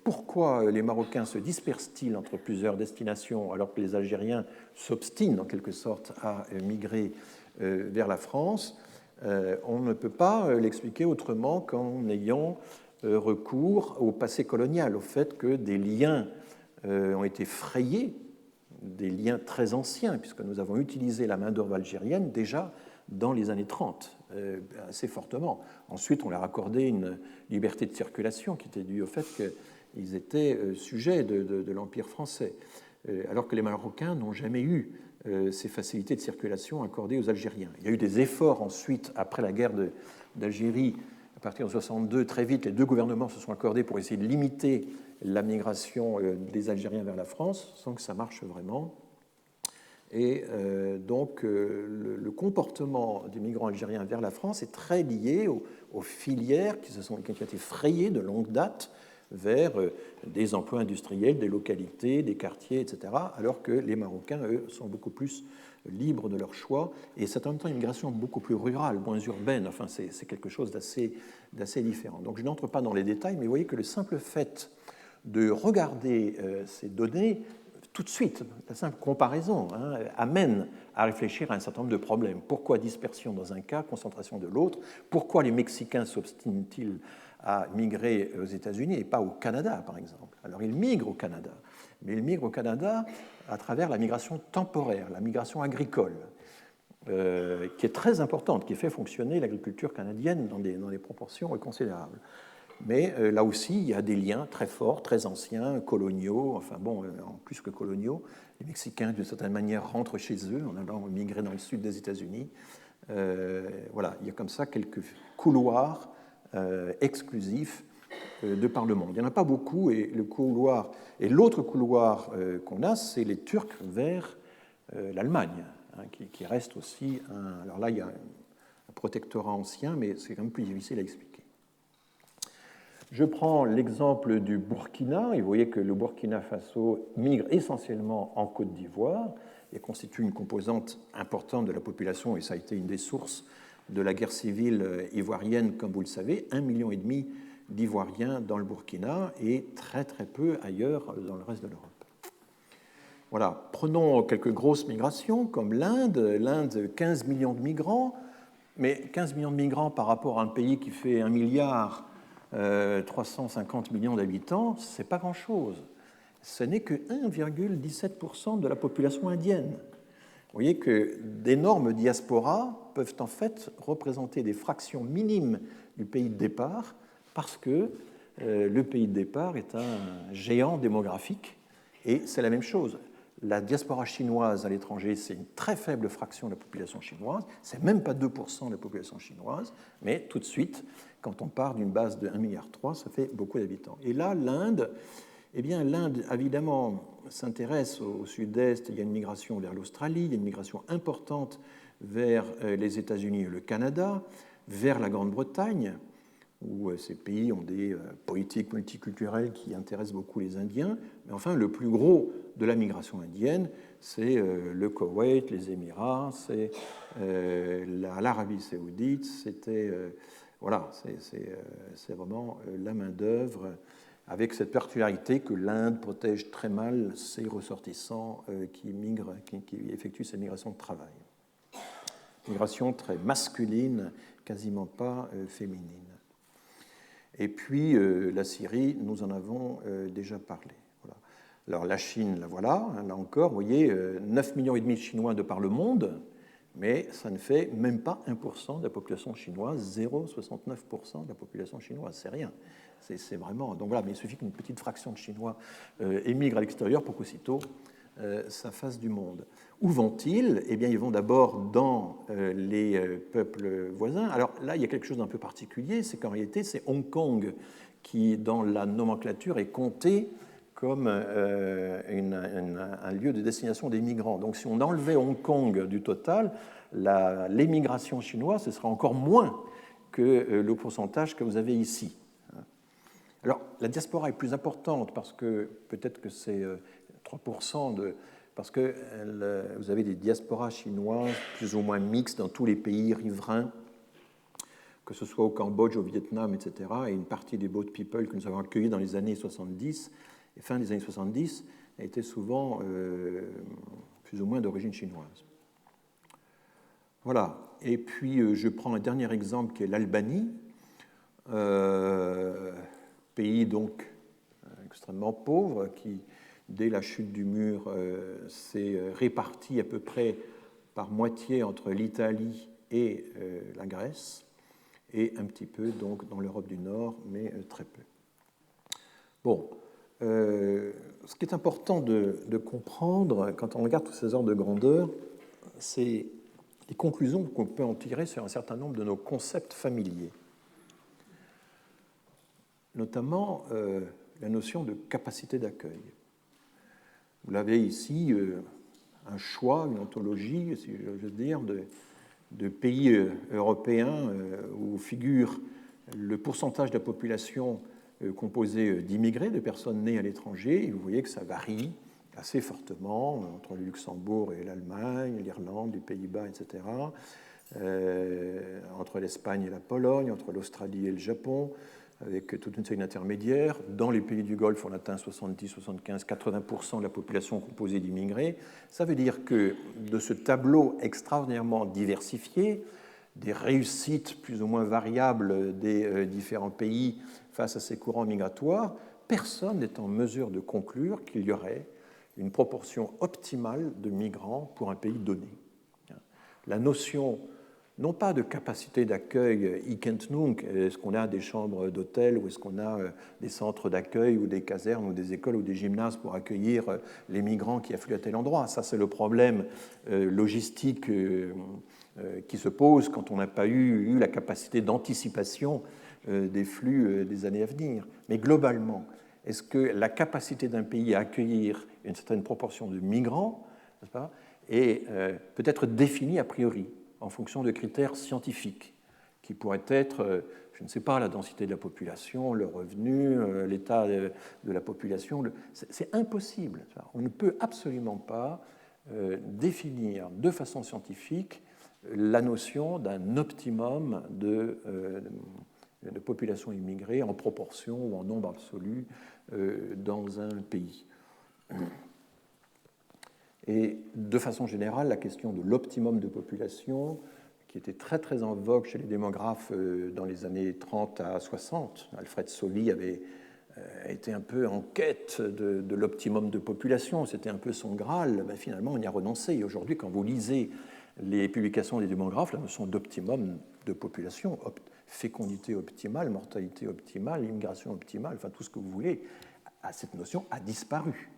Pourquoi les Marocains se dispersent-ils entre plusieurs destinations alors que les Algériens s'obstinent en quelque sorte à migrer vers la France? On ne peut pas l'expliquer autrement qu'en ayant recours au passé colonial, au fait que des liens ont été frayés, des liens très anciens, puisque nous avons utilisé la main-d'œuvre algérienne déjà dans les années 30, assez fortement. Ensuite, on leur accordait une liberté de circulation qui était due au fait qu'ils étaient sujets de l'Empire français, alors que les Marocains n'ont jamais eu ces facilités de circulation accordées aux Algériens. Il y a eu des efforts ensuite, après la guerre d'Algérie, à partir de 1962, très vite, les deux gouvernements se sont accordés pour essayer de limiter la migration des Algériens vers la France, sans que ça marche vraiment. Et donc, le comportement des migrants algériens vers la France est très lié aux filières qui ont été frayées de longue date vers des emplois industriels, des localités, des quartiers, etc., alors que les Marocains, eux, sont beaucoup plus libres de leur choix, et c'est en même temps une migration beaucoup plus rurale, moins urbaine, enfin c'est quelque chose d'assez différent. Donc je n'entre pas dans les détails, mais vous voyez que le simple fait de regarder ces données, tout de suite, la simple comparaison amène à réfléchir à un certain nombre de problèmes. Pourquoi dispersion dans un cas, concentration de l'autre? Pourquoi les Mexicains s'obstinent-ils à migrer aux États-Unis et pas au Canada, par exemple? Alors ils migrent au Canada, mais ils migrent au Canada à travers la migration temporaire, la migration agricole, qui est très importante, qui fait fonctionner l'agriculture canadienne dans des proportions considérables. Mais là aussi, il y a des liens très forts, très anciens, coloniaux, enfin bon, en plus que coloniaux. Les Mexicains, d'une certaine manière, rentrent chez eux en allant migrer dans le sud des États-Unis. Voilà, il y a comme ça quelques couloirs exclusifs de par le monde. Il n'y en a pas beaucoup, et l'autre couloir qu'on a, c'est les Turcs vers l'Allemagne, qui reste aussi alors là, il y a un protectorat ancien, mais c'est quand même plus difficile à expliquer. Je prends l'exemple du Burkina, et vous voyez que le Burkina Faso migre essentiellement en Côte d'Ivoire et constitue une composante importante de la population, et ça a été une des sources de la guerre civile ivoirienne, comme vous le savez, 1,5 million d'Ivoiriens dans le Burkina et très très peu ailleurs dans le reste de l'Europe. Voilà, prenons quelques grosses migrations comme l'Inde. L'Inde, 15 millions de migrants, mais 15 millions de migrants par rapport à un pays qui fait 1 milliard 350 millions d'habitants, ce n'est pas grand-chose. Ce n'est que 1,17% de la population indienne. Vous voyez que d'énormes diasporas peuvent en fait représenter des fractions minimes du pays de départ parce que le pays de départ est un géant démographique et c'est la même chose. La diaspora chinoise à l'étranger, c'est une très faible fraction de la population chinoise, c'est même pas 2% de la population chinoise, mais tout de suite, quand on part d'une base de 1,3 milliard, ça fait beaucoup d'habitants. Et là, l'Inde, eh bien, l'Inde, évidemment, s'intéresse au sud-est, il y a une migration vers l'Australie, il y a une migration importante vers les États-Unis et le Canada, vers la Grande-Bretagne, où ces pays ont des politiques multiculturelles qui intéressent beaucoup les Indiens. Mais enfin, le plus gros de la migration indienne, c'est le Koweït, les Émirats, c'est l'Arabie saoudite, voilà, c'est vraiment la main-d'œuvre, avec cette particularité que l'Inde protège très mal ses ressortissants qui effectuent ces migrations de travail. migration très masculine, quasiment pas féminine. Et puis la Syrie, nous en avons déjà parlé. Voilà. Alors la Chine, la voilà, là encore, vous voyez, 9,5 millions de Chinois de par le monde, mais ça ne fait même pas 1% de la population chinoise, 0,69% de la population chinoise, c'est rien. C'est vraiment... Donc voilà, mais il suffit qu'une petite fraction de Chinois émigre à l'extérieur pour qu'aussitôt ça fasse du monde. Où vont-ils? Eh bien, ils vont d'abord dans les peuples voisins. Alors là, il y a quelque chose d'un peu particulier, c'est qu'en réalité, c'est Hong Kong qui, dans la nomenclature, est compté comme un lieu de destination des migrants. Donc si on enlevait Hong Kong du total, l'émigration chinoise, ce serait encore moins que le pourcentage que vous avez ici. Alors la diaspora est plus importante parce que peut-être que c'est 3% parce que vous avez des diasporas chinoises plus ou moins mixtes dans tous les pays riverains, que ce soit au Cambodge, au Vietnam, etc. Et une partie des boat people que nous avons accueillis dans les années 70 et fin des années 70 a été souvent plus ou moins d'origine chinoise. Voilà. Et puis je prends un dernier exemple qui est l'Albanie, pays donc extrêmement pauvre qui, dès la chute du mur, s'est réparti à peu près par moitié entre l'Italie et la Grèce, et un petit peu donc dans l'Europe du Nord, mais très peu. Bon, ce qui est important de comprendre quand on regarde tous ces ordres de grandeur, c'est les conclusions qu'on peut en tirer sur un certain nombre de nos concepts familiers, notamment la notion de capacité d'accueil. Vous l'avez ici, un choix, une anthologie, si je veux dire, de pays européens où figure le pourcentage de la population composée d'immigrés, de personnes nées à l'étranger, et vous voyez que ça varie assez fortement entre le Luxembourg et l'Allemagne, l'Irlande, les Pays-Bas, etc., entre l'Espagne et la Pologne, entre l'Australie et le Japon, avec toute une série d'intermédiaires. Dans les pays du Golfe, on atteint 70, 75, 80% de la population composée d'immigrés. Ça veut dire que de ce tableau extraordinairement diversifié, des réussites plus ou moins variables des différents pays face à ces courants migratoires, personne n'est en mesure de conclure qu'il y aurait une proportion optimale de migrants pour un pays donné. La notion non pas de capacité d'accueil hic et nunc, est-ce qu'on a des chambres d'hôtel ou est-ce qu'on a des centres d'accueil ou des casernes ou des écoles ou des gymnases pour accueillir les migrants qui affluent à tel endroit. Ça, c'est le problème logistique qui se pose quand on n'a pas eu la capacité d'anticipation des flux des années à venir. Mais globalement, est-ce que la capacité d'un pays à accueillir une certaine proportion de migrants, n'est-ce pas, est peut-être définie a priori en fonction de critères scientifiques, qui pourraient être, je ne sais pas, la densité de la population, le revenu, l'état de la population. C'est impossible. On ne peut absolument pas définir de façon scientifique la notion d'un optimum de population immigrée en proportion ou en nombre absolu dans un pays. Et de façon générale, la question de l'optimum de population, qui était très très en vogue chez les démographes dans les années 30 à 60, Alfred Soli avait été un peu en quête de l'optimum de population, c'était un peu son Graal, mais finalement on y a renoncé. Et aujourd'hui, quand vous lisez les publications des démographes, la notion d'optimum de population, fécondité optimale, mortalité optimale, immigration optimale, enfin tout ce que vous voulez, cette notion a disparu.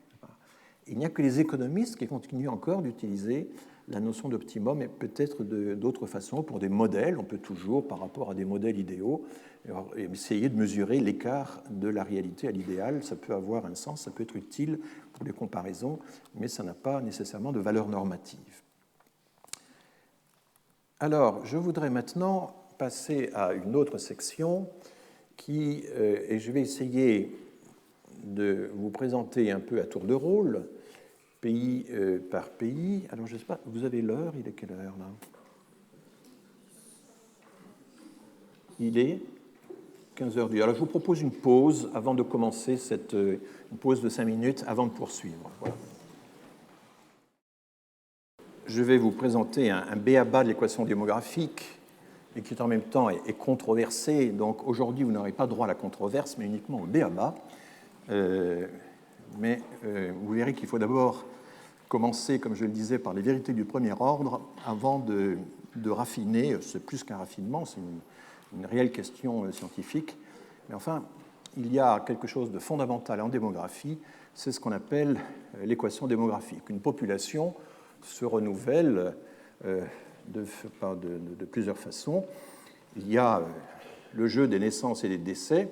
Il n'y a que les économistes qui continuent encore d'utiliser la notion d'optimum et peut-être d'autres façons pour des modèles. On peut toujours, par rapport à des modèles idéaux, essayer de mesurer l'écart de la réalité à l'idéal. Ça peut avoir un sens, ça peut être utile pour les comparaisons, mais ça n'a pas nécessairement de valeur normative. Alors, je voudrais maintenant passer à une autre section et je vais essayer de vous présenter un peu à tour de rôle, pays par pays. Alors, je ne sais pas, vous avez l'heure? Il est quelle heure, là? Il est 15h10. Alors, je vous propose une pause avant de commencer, une pause de 5 minutes avant de poursuivre. Voilà. je vais vous présenter un b.a.-ba de l'équation démographique et qui en même temps est controversé. Donc aujourd'hui, vous n'aurez pas droit à la controverse, mais uniquement au b.a.-ba. Mais vous verrez qu'il faut d'abord commencer, comme je le disais, par les vérités du premier ordre avant de raffiner. C'est plus qu'un raffinement, c'est une réelle question scientifique. Mais enfin, il y a quelque chose de fondamental en démographie, c'est ce qu'on appelle l'équation démographique. Une population se renouvelle de plusieurs façons. Il y a le jeu des naissances et des décès,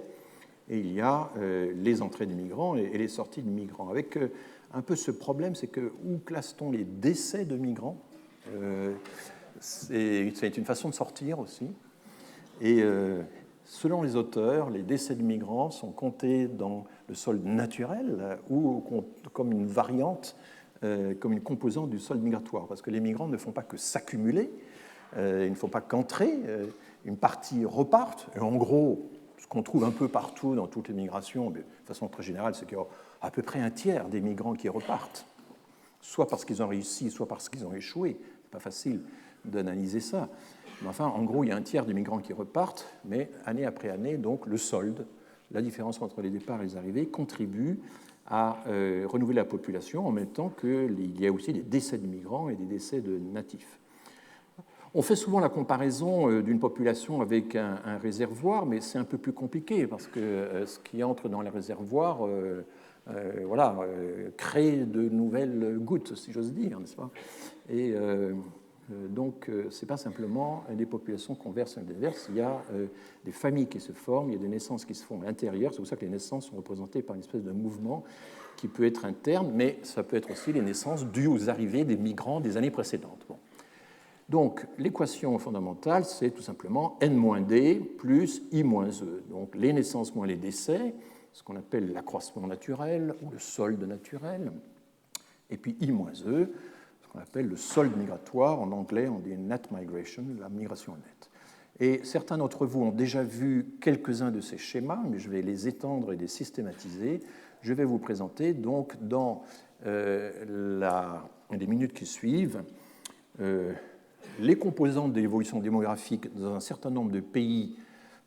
et il y a les entrées des migrants et les sorties de migrants. Avec un peu ce problème, c'est que où classe-t-on les décès de migrants? C'est une façon de sortir aussi. Et selon les auteurs, les décès de migrants sont comptés dans le solde naturel ou comme une variante, comme une composante du solde migratoire, parce que les migrants ne font pas que s'accumuler, il ne faut pas qu'entrer, une partie reparte, et en gros, ce qu'on trouve un peu partout dans toutes les migrations, de façon très générale, c'est qu'il y a à peu près un tiers des migrants qui repartent, soit parce qu'ils ont réussi, soit parce qu'ils ont échoué. C'est pas facile d'analyser ça. Mais enfin, en gros, il y a un tiers des migrants qui repartent, mais année après année, donc le solde, la différence entre les départs et les arrivées, contribue à renouveler la population en même temps qu'il y a aussi des décès de migrants et des décès de natifs. On fait souvent la comparaison d'une population avec un réservoir, mais c'est un peu plus compliqué parce que ce qui entre dans les réservoirs crée de nouvelles gouttes, si j'ose dire, n'est-ce pas? Et donc, ce n'est pas simplement des populations qu'on verse et déverse, il y a des familles qui se forment, il y a des naissances qui se font à l'intérieur, c'est pour ça que les naissances sont représentées par une espèce de mouvement qui peut être interne, mais ça peut être aussi les naissances dues aux arrivées des migrants des années précédentes. Bon. Donc, l'équation fondamentale, c'est tout simplement n-d plus i-e. Donc, les naissances moins les décès, ce qu'on appelle l'accroissement naturel ou le solde naturel, et puis i-e, ce qu'on appelle le solde migratoire. En anglais, on dit net migration, la migration nette. Et certains d'entre vous ont déjà vu quelques-uns de ces schémas, mais je vais les étendre et les systématiser. Je vais vous présenter donc dans les minutes qui suivent les composantes de l'évolution démographique dans un certain nombre de pays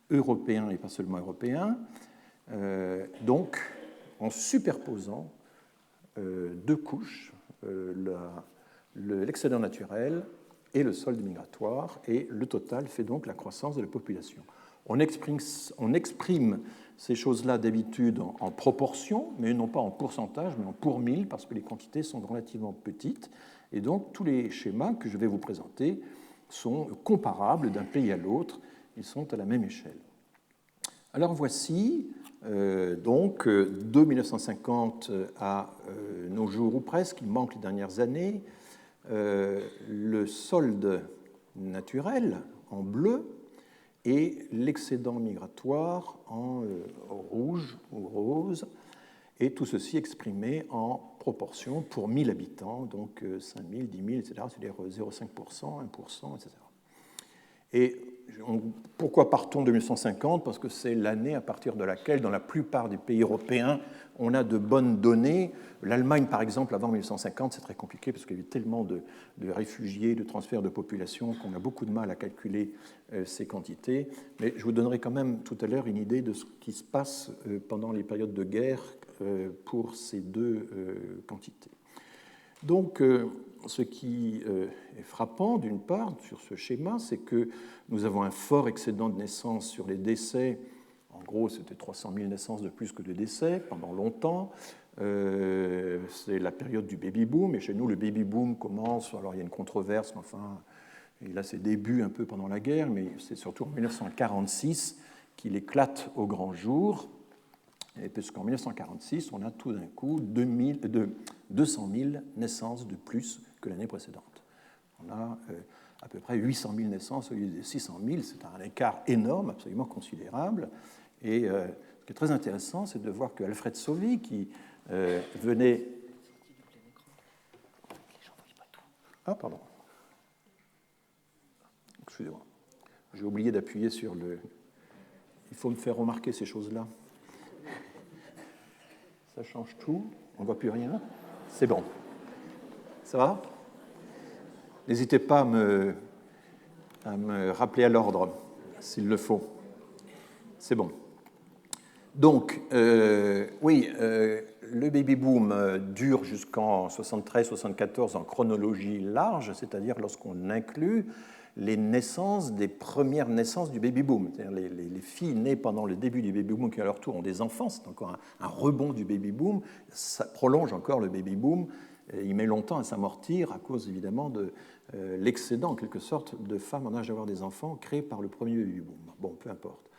européens et pas seulement européens, donc en superposant deux couches, l'excédent naturel et le solde migratoire, et le total fait donc la croissance de la population. On exprime ces choses-là d'habitude en proportion, mais non pas en pourcentage, mais en pour mille, parce que les quantités sont relativement petites. Et donc, tous les schémas que je vais vous présenter sont comparables d'un pays à l'autre, ils sont à la même échelle. Alors voici, donc, de 1950 à nos jours ou presque, il manque les dernières années, le solde naturel en bleu et l'excédent migratoire en rouge ou rose, et tout ceci exprimé en proportion pour 1000 habitants, donc 5000, 10 000, etc., c'est-à-dire 0,5%, 1%, etc. Et pourquoi partons de 1950? Parce que c'est l'année à partir de laquelle, dans la plupart des pays européens, on a de bonnes données. L'Allemagne, par exemple, avant 1950, c'est très compliqué parce qu'il y avait tellement de réfugiés, de transferts de population qu'on a beaucoup de mal à calculer ces quantités. Mais je vous donnerai quand même tout à l'heure une idée de ce qui se passe pendant les périodes de guerre pour ces deux quantités. Donc, ce qui est frappant, d'une part, sur ce schéma, c'est que nous avons un fort excédent de naissances sur les décès. En gros, c'était 300 000 naissances de plus que de décès pendant longtemps. C'est la période du baby-boom, et chez nous, le baby-boom commence, alors il y a une controverse, mais enfin, il a ses débuts un peu pendant la guerre, mais c'est surtout en 1946 qu'il éclate au grand jour. Et puisqu'en 1946, on a tout d'un coup 200 000 naissances de plus que l'année précédente. On a à peu près 800 000 naissances au lieu de 600 000. C'est un écart énorme, absolument considérable. Et ce qui est très intéressant, c'est de voir que Alfred Sauvy, qui venait... Ah, pardon. Excusez-moi. J'ai oublié d'appuyer sur le... Il faut me faire remarquer ces choses-là. Ça change tout, on ne voit plus rien. C'est bon. Ça va? N'hésitez pas à me rappeler à l'ordre, s'il le faut. C'est bon. Donc, oui, le baby-boom dure jusqu'en 73-74 en chronologie large, c'est-à-dire lorsqu'on inclut les naissances, des premières naissances du baby-boom. C'est-à-dire les filles nées pendant le début du baby-boom qui à leur tour ont des enfants, c'est encore un rebond du baby-boom, ça prolonge encore le baby-boom, il met longtemps à s'amortir à cause évidemment de l'excédent en quelque sorte de femmes en âge d'avoir des enfants créé par le premier baby-boom. Bon, peu importe.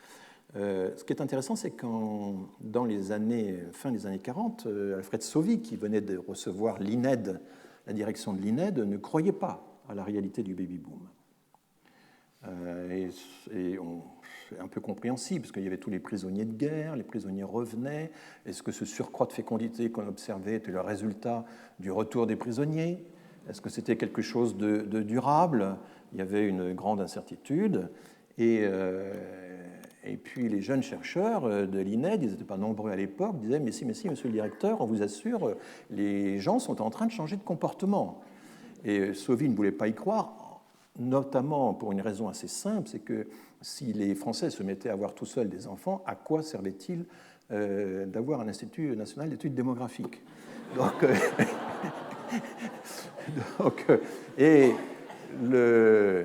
Ce qui est intéressant, c'est qu'en dans les années, fin des années 40, Alfred Sauvy, qui venait de recevoir l'INED, la direction de l'INED, ne croyait pas à la réalité du baby-boom. C'est un peu compréhensible, parce qu'il y avait tous les prisonniers de guerre, les prisonniers revenaient. Est-ce que ce surcroît de fécondité qu'on observait était le résultat du retour des prisonniers? Est-ce que c'était quelque chose de durable? Il y avait une grande incertitude. Et puis les jeunes chercheurs de l'INED, ils n'étaient pas nombreux à l'époque, disaient mais si, monsieur le directeur, on vous assure, les gens sont en train de changer de comportement. Et Sauvy ne voulait pas y croire, notamment pour une raison assez simple, c'est que si les Français se mettaient à avoir tout seuls des enfants, à quoi servait-il d'avoir un Institut national d'études démographiques? Et le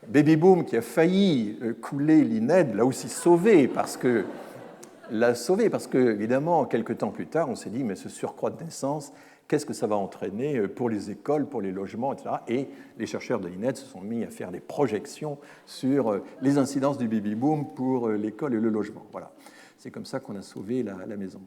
baby-boom qui a failli couler l'INED l'a aussi sauvé parce que, évidemment, quelques temps plus tard, on s'est dit, mais ce surcroît de naissance, qu'est-ce que ça va entraîner pour les écoles, pour les logements, etc. Et les chercheurs de l'INED se sont mis à faire des projections sur les incidences du baby-boom pour l'école et le logement. Voilà, c'est comme ça qu'on a sauvé la maison.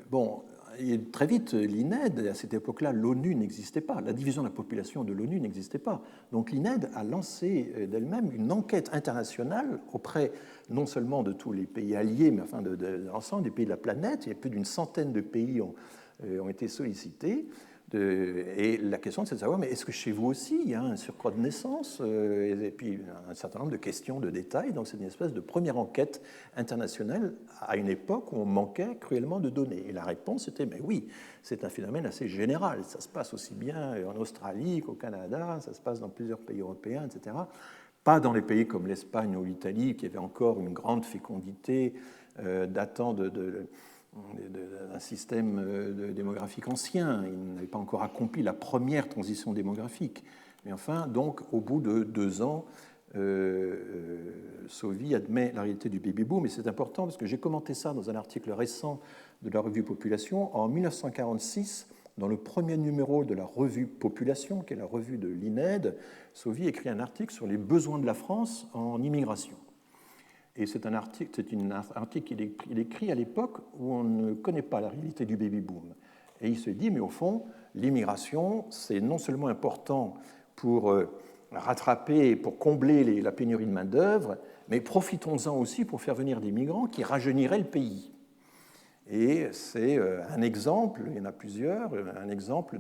Bon, et très vite, l'INED, à cette époque-là, l'ONU n'existait pas. La division de la population de l'ONU n'existait pas. Donc l'INED a lancé d'elle-même une enquête internationale auprès non seulement de tous les pays alliés, mais enfin de l'ensemble des pays de la planète. Il y a plus d'une centaine de pays ont été sollicités. Et la question, c'est de savoir, mais est-ce que chez vous aussi, il y a un surcroît de naissance? Et puis un certain nombre de questions de détails. Donc c'est une espèce de première enquête internationale à une époque où on manquait cruellement de données. Et la réponse était, mais oui, c'est un phénomène assez général. Ça se passe aussi bien en Australie qu'au Canada, ça se passe dans plusieurs pays européens, etc. Pas dans les pays comme l'Espagne ou l'Italie, qui avaient encore une grande fécondité datant d'un système démographique ancien. Il n'avait pas encore accompli la première transition démographique. Mais enfin, donc, au bout de 2 ans, Sauvy admet la réalité du baby-boom, et c'est important parce que j'ai commenté ça dans un article récent de la revue Population. En 1946, dans le premier numéro de la revue Population, qui est la revue de l'INED, Sauvy écrit un article sur les besoins de la France en immigration. Et c'est un article qu'il écrit à l'époque où on ne connaît pas la réalité du baby-boom. Et il se dit, mais au fond, l'immigration, c'est non seulement important pour rattraper, pour combler la pénurie de main-d'œuvre, mais profitons-en aussi pour faire venir des migrants qui rajeuniraient le pays. Et c'est un exemple, il y en a plusieurs, un exemple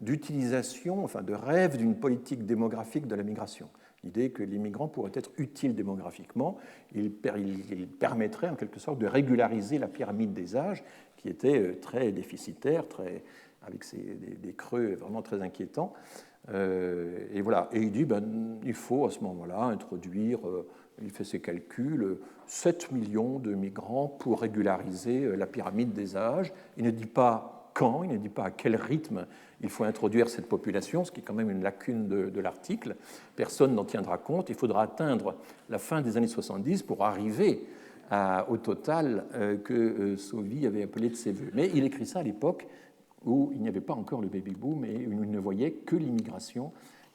d'utilisation, enfin de rêve d'une politique démographique de la migration. L'idée que l'immigrant pourrait être utile démographiquement, il permettrait en quelque sorte de régulariser la pyramide des âges qui était très déficitaire, avec des creux vraiment très inquiétants. Et voilà. Et il dit il faut à ce moment-là introduire, il fait ses calculs, 7 millions de migrants pour régulariser la pyramide des âges. Il ne dit pas quand, il ne dit pas à quel rythme il faut introduire cette population, ce qui est quand même une lacune de l'article. Personne n'en tiendra compte. Il faudra atteindre la fin des années 70 pour arriver au total que Sauvy avait appelé de ses voeux. Mais il écrit ça à l'époque où il n'y avait pas encore le baby-boom et où il ne voyait que l'immigration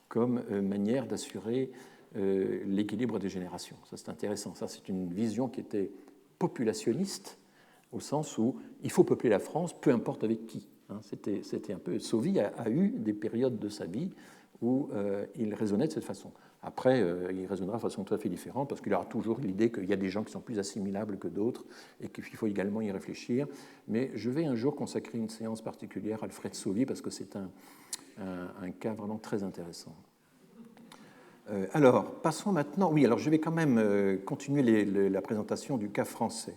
comme manière d'assurer l'équilibre des générations. Ça, c'est intéressant. Ça, c'est une vision qui était populationniste, au sens où il faut peupler la France, peu importe avec qui. C'était un peu... Sauvy a eu des périodes de sa vie où il raisonnait de cette façon. Après, il raisonnera de façon tout à fait différente, parce qu'il aura toujours l'idée qu'il y a des gens qui sont plus assimilables que d'autres, et qu'il faut également y réfléchir. Mais je vais un jour consacrer une séance particulière à Alfred Sauvy, parce que c'est un cas vraiment très intéressant. Alors, passons maintenant... Oui, alors je vais quand même continuer la présentation du cas français.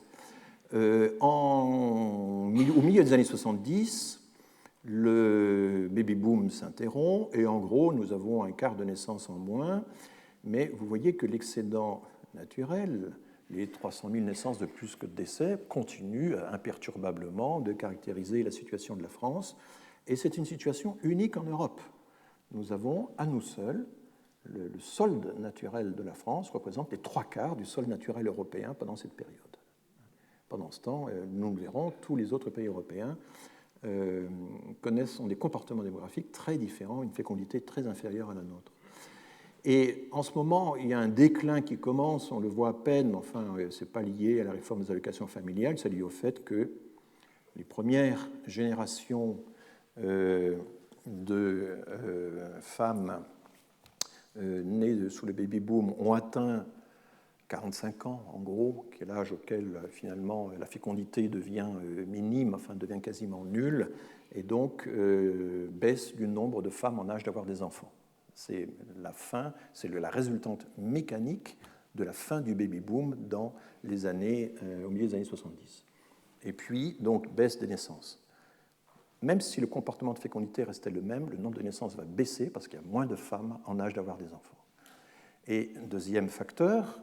Au milieu des années 70, le baby-boom s'interrompt et en gros, nous avons un quart de naissance en moins, mais vous voyez que l'excédent naturel, les 300 000 naissances de plus que de décès, continue imperturbablement de caractériser la situation de la France, et c'est une situation unique en Europe. Nous avons à nous seuls, le solde naturel de la France représente les 3/4 du solde naturel européen pendant cette période. Pendant ce temps, nous le verrons, tous les autres pays européens ont des comportements démographiques très différents, une fécondité très inférieure à la nôtre. Et en ce moment, il y a un déclin qui commence, on le voit à peine, mais enfin, ce n'est pas lié à la réforme des allocations familiales, c'est lié au fait que les premières générations de femmes nées sous le baby-boom ont atteint 45 ans, en gros, qui est l'âge auquel finalement la fécondité devient minime, enfin devient quasiment nulle, et donc baisse du nombre de femmes en âge d'avoir des enfants. C'est la fin, c'est la résultante mécanique de la fin du baby-boom dans les années, au milieu des années 70. Et puis, donc, baisse des naissances. Même si le comportement de fécondité restait le même, le nombre de naissances va baisser parce qu'il y a moins de femmes en âge d'avoir des enfants. Et deuxième facteur,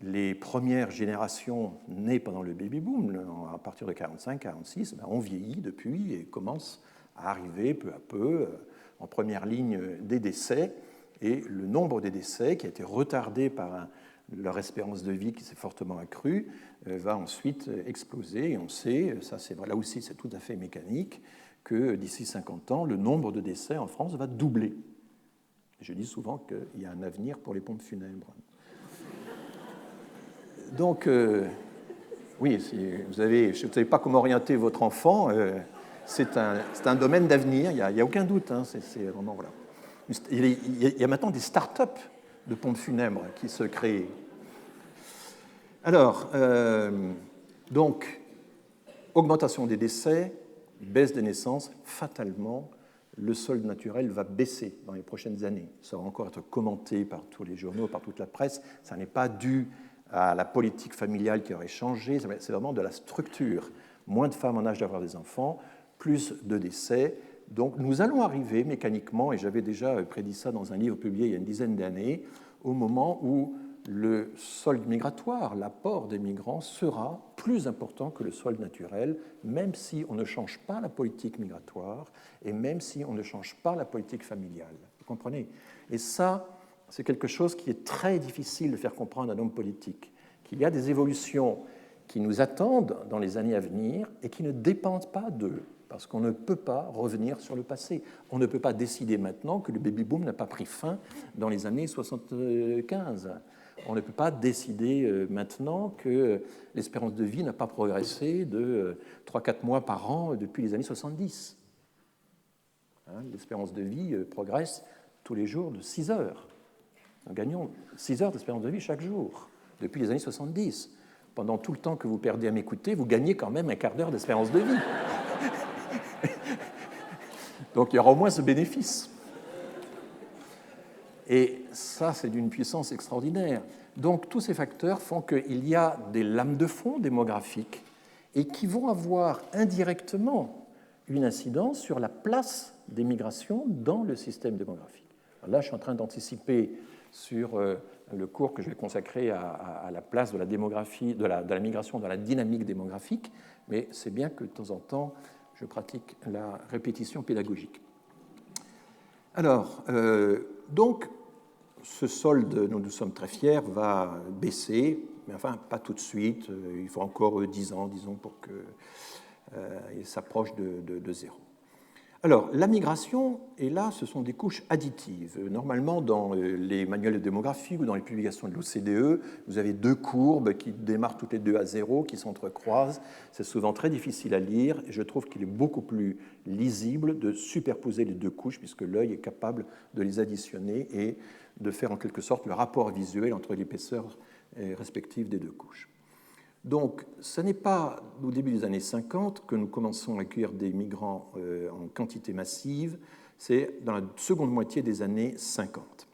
les premières générations nées pendant le baby-boom, à partir de 45-46, ont vieilli depuis et commencent à arriver peu à peu en première ligne des décès. Et le nombre des décès, qui a été retardé par leur espérance de vie qui s'est fortement accrue, va ensuite exploser. Et on sait, là aussi c'est tout à fait mécanique, que d'ici 50 ans, le nombre de décès en France va doubler. Je dis souvent qu'il y a un avenir pour les pompes funèbres. Donc, oui, si vous ne savez pas comment orienter votre enfant, c'est un domaine d'avenir, il n'y a aucun doute. Hein, c'est vraiment, voilà. Il y a maintenant des start-up de pompes funèbres qui se créent. Alors, donc, augmentation des décès, baisse des naissances, fatalement, le solde naturel va baisser dans les prochaines années. Ça va encore être commenté par tous les journaux, par toute la presse. Ça n'est pas dû à la politique familiale qui aurait changé, c'est vraiment de la structure. Moins de femmes en âge d'avoir des enfants, plus de décès. Donc nous allons arriver mécaniquement, et j'avais déjà prédit ça dans un livre publié il y a une dizaine d'années, au moment où le solde migratoire, l'apport des migrants, sera plus important que le solde naturel, même si on ne change pas la politique migratoire et même si on ne change pas la politique familiale. Vous comprenez? Et ça, c'est quelque chose qui est très difficile de faire comprendre à un homme politique, qu'il y a des évolutions qui nous attendent dans les années à venir et qui ne dépendent pas d'eux, parce qu'on ne peut pas revenir sur le passé. On ne peut pas décider maintenant que le baby-boom n'a pas pris fin dans les années 75. On ne peut pas décider maintenant que l'espérance de vie n'a pas progressé de 3-4 mois par an depuis les années 70. L'espérance de vie progresse tous les jours de 6 heures. Nous gagnons 6 heures d'espérance de vie chaque jour, depuis les années 70. Pendant tout le temps que vous perdez à m'écouter, vous gagnez quand même un quart d'heure d'espérance de vie. Donc il y aura au moins ce bénéfice. Et ça, c'est d'une puissance extraordinaire. Donc tous ces facteurs font qu'il y a des lames de fond démographiques et qui vont avoir indirectement une incidence sur la place des migrations dans le système démographique. Alors là, je suis en train d'anticiper sur le cours que je vais consacrer à la place de la démographie, de la migration dans la dynamique démographique, mais c'est bien que de temps en temps, je pratique la répétition pédagogique. Alors, donc, ce solde, nous sommes très fiers, va baisser, mais enfin, pas tout de suite. Il faut encore 10 ans, disons, pour qu'il s'approche de zéro. Alors, la migration, et là, ce sont des couches additives. Normalement, dans les manuels de démographie ou dans les publications de l'OCDE, vous avez deux courbes qui démarrent toutes les deux à zéro, qui s'entrecroisent. C'est souvent très difficile à lire, et je trouve qu'il est beaucoup plus lisible de superposer les deux couches, puisque l'œil est capable de les additionner et de faire en quelque sorte le rapport visuel entre l'épaisseur respective des deux couches. Donc, ce n'est pas au début des années 50 que nous commençons à accueillir des migrants en quantité massive, c'est dans la seconde moitié des années 50.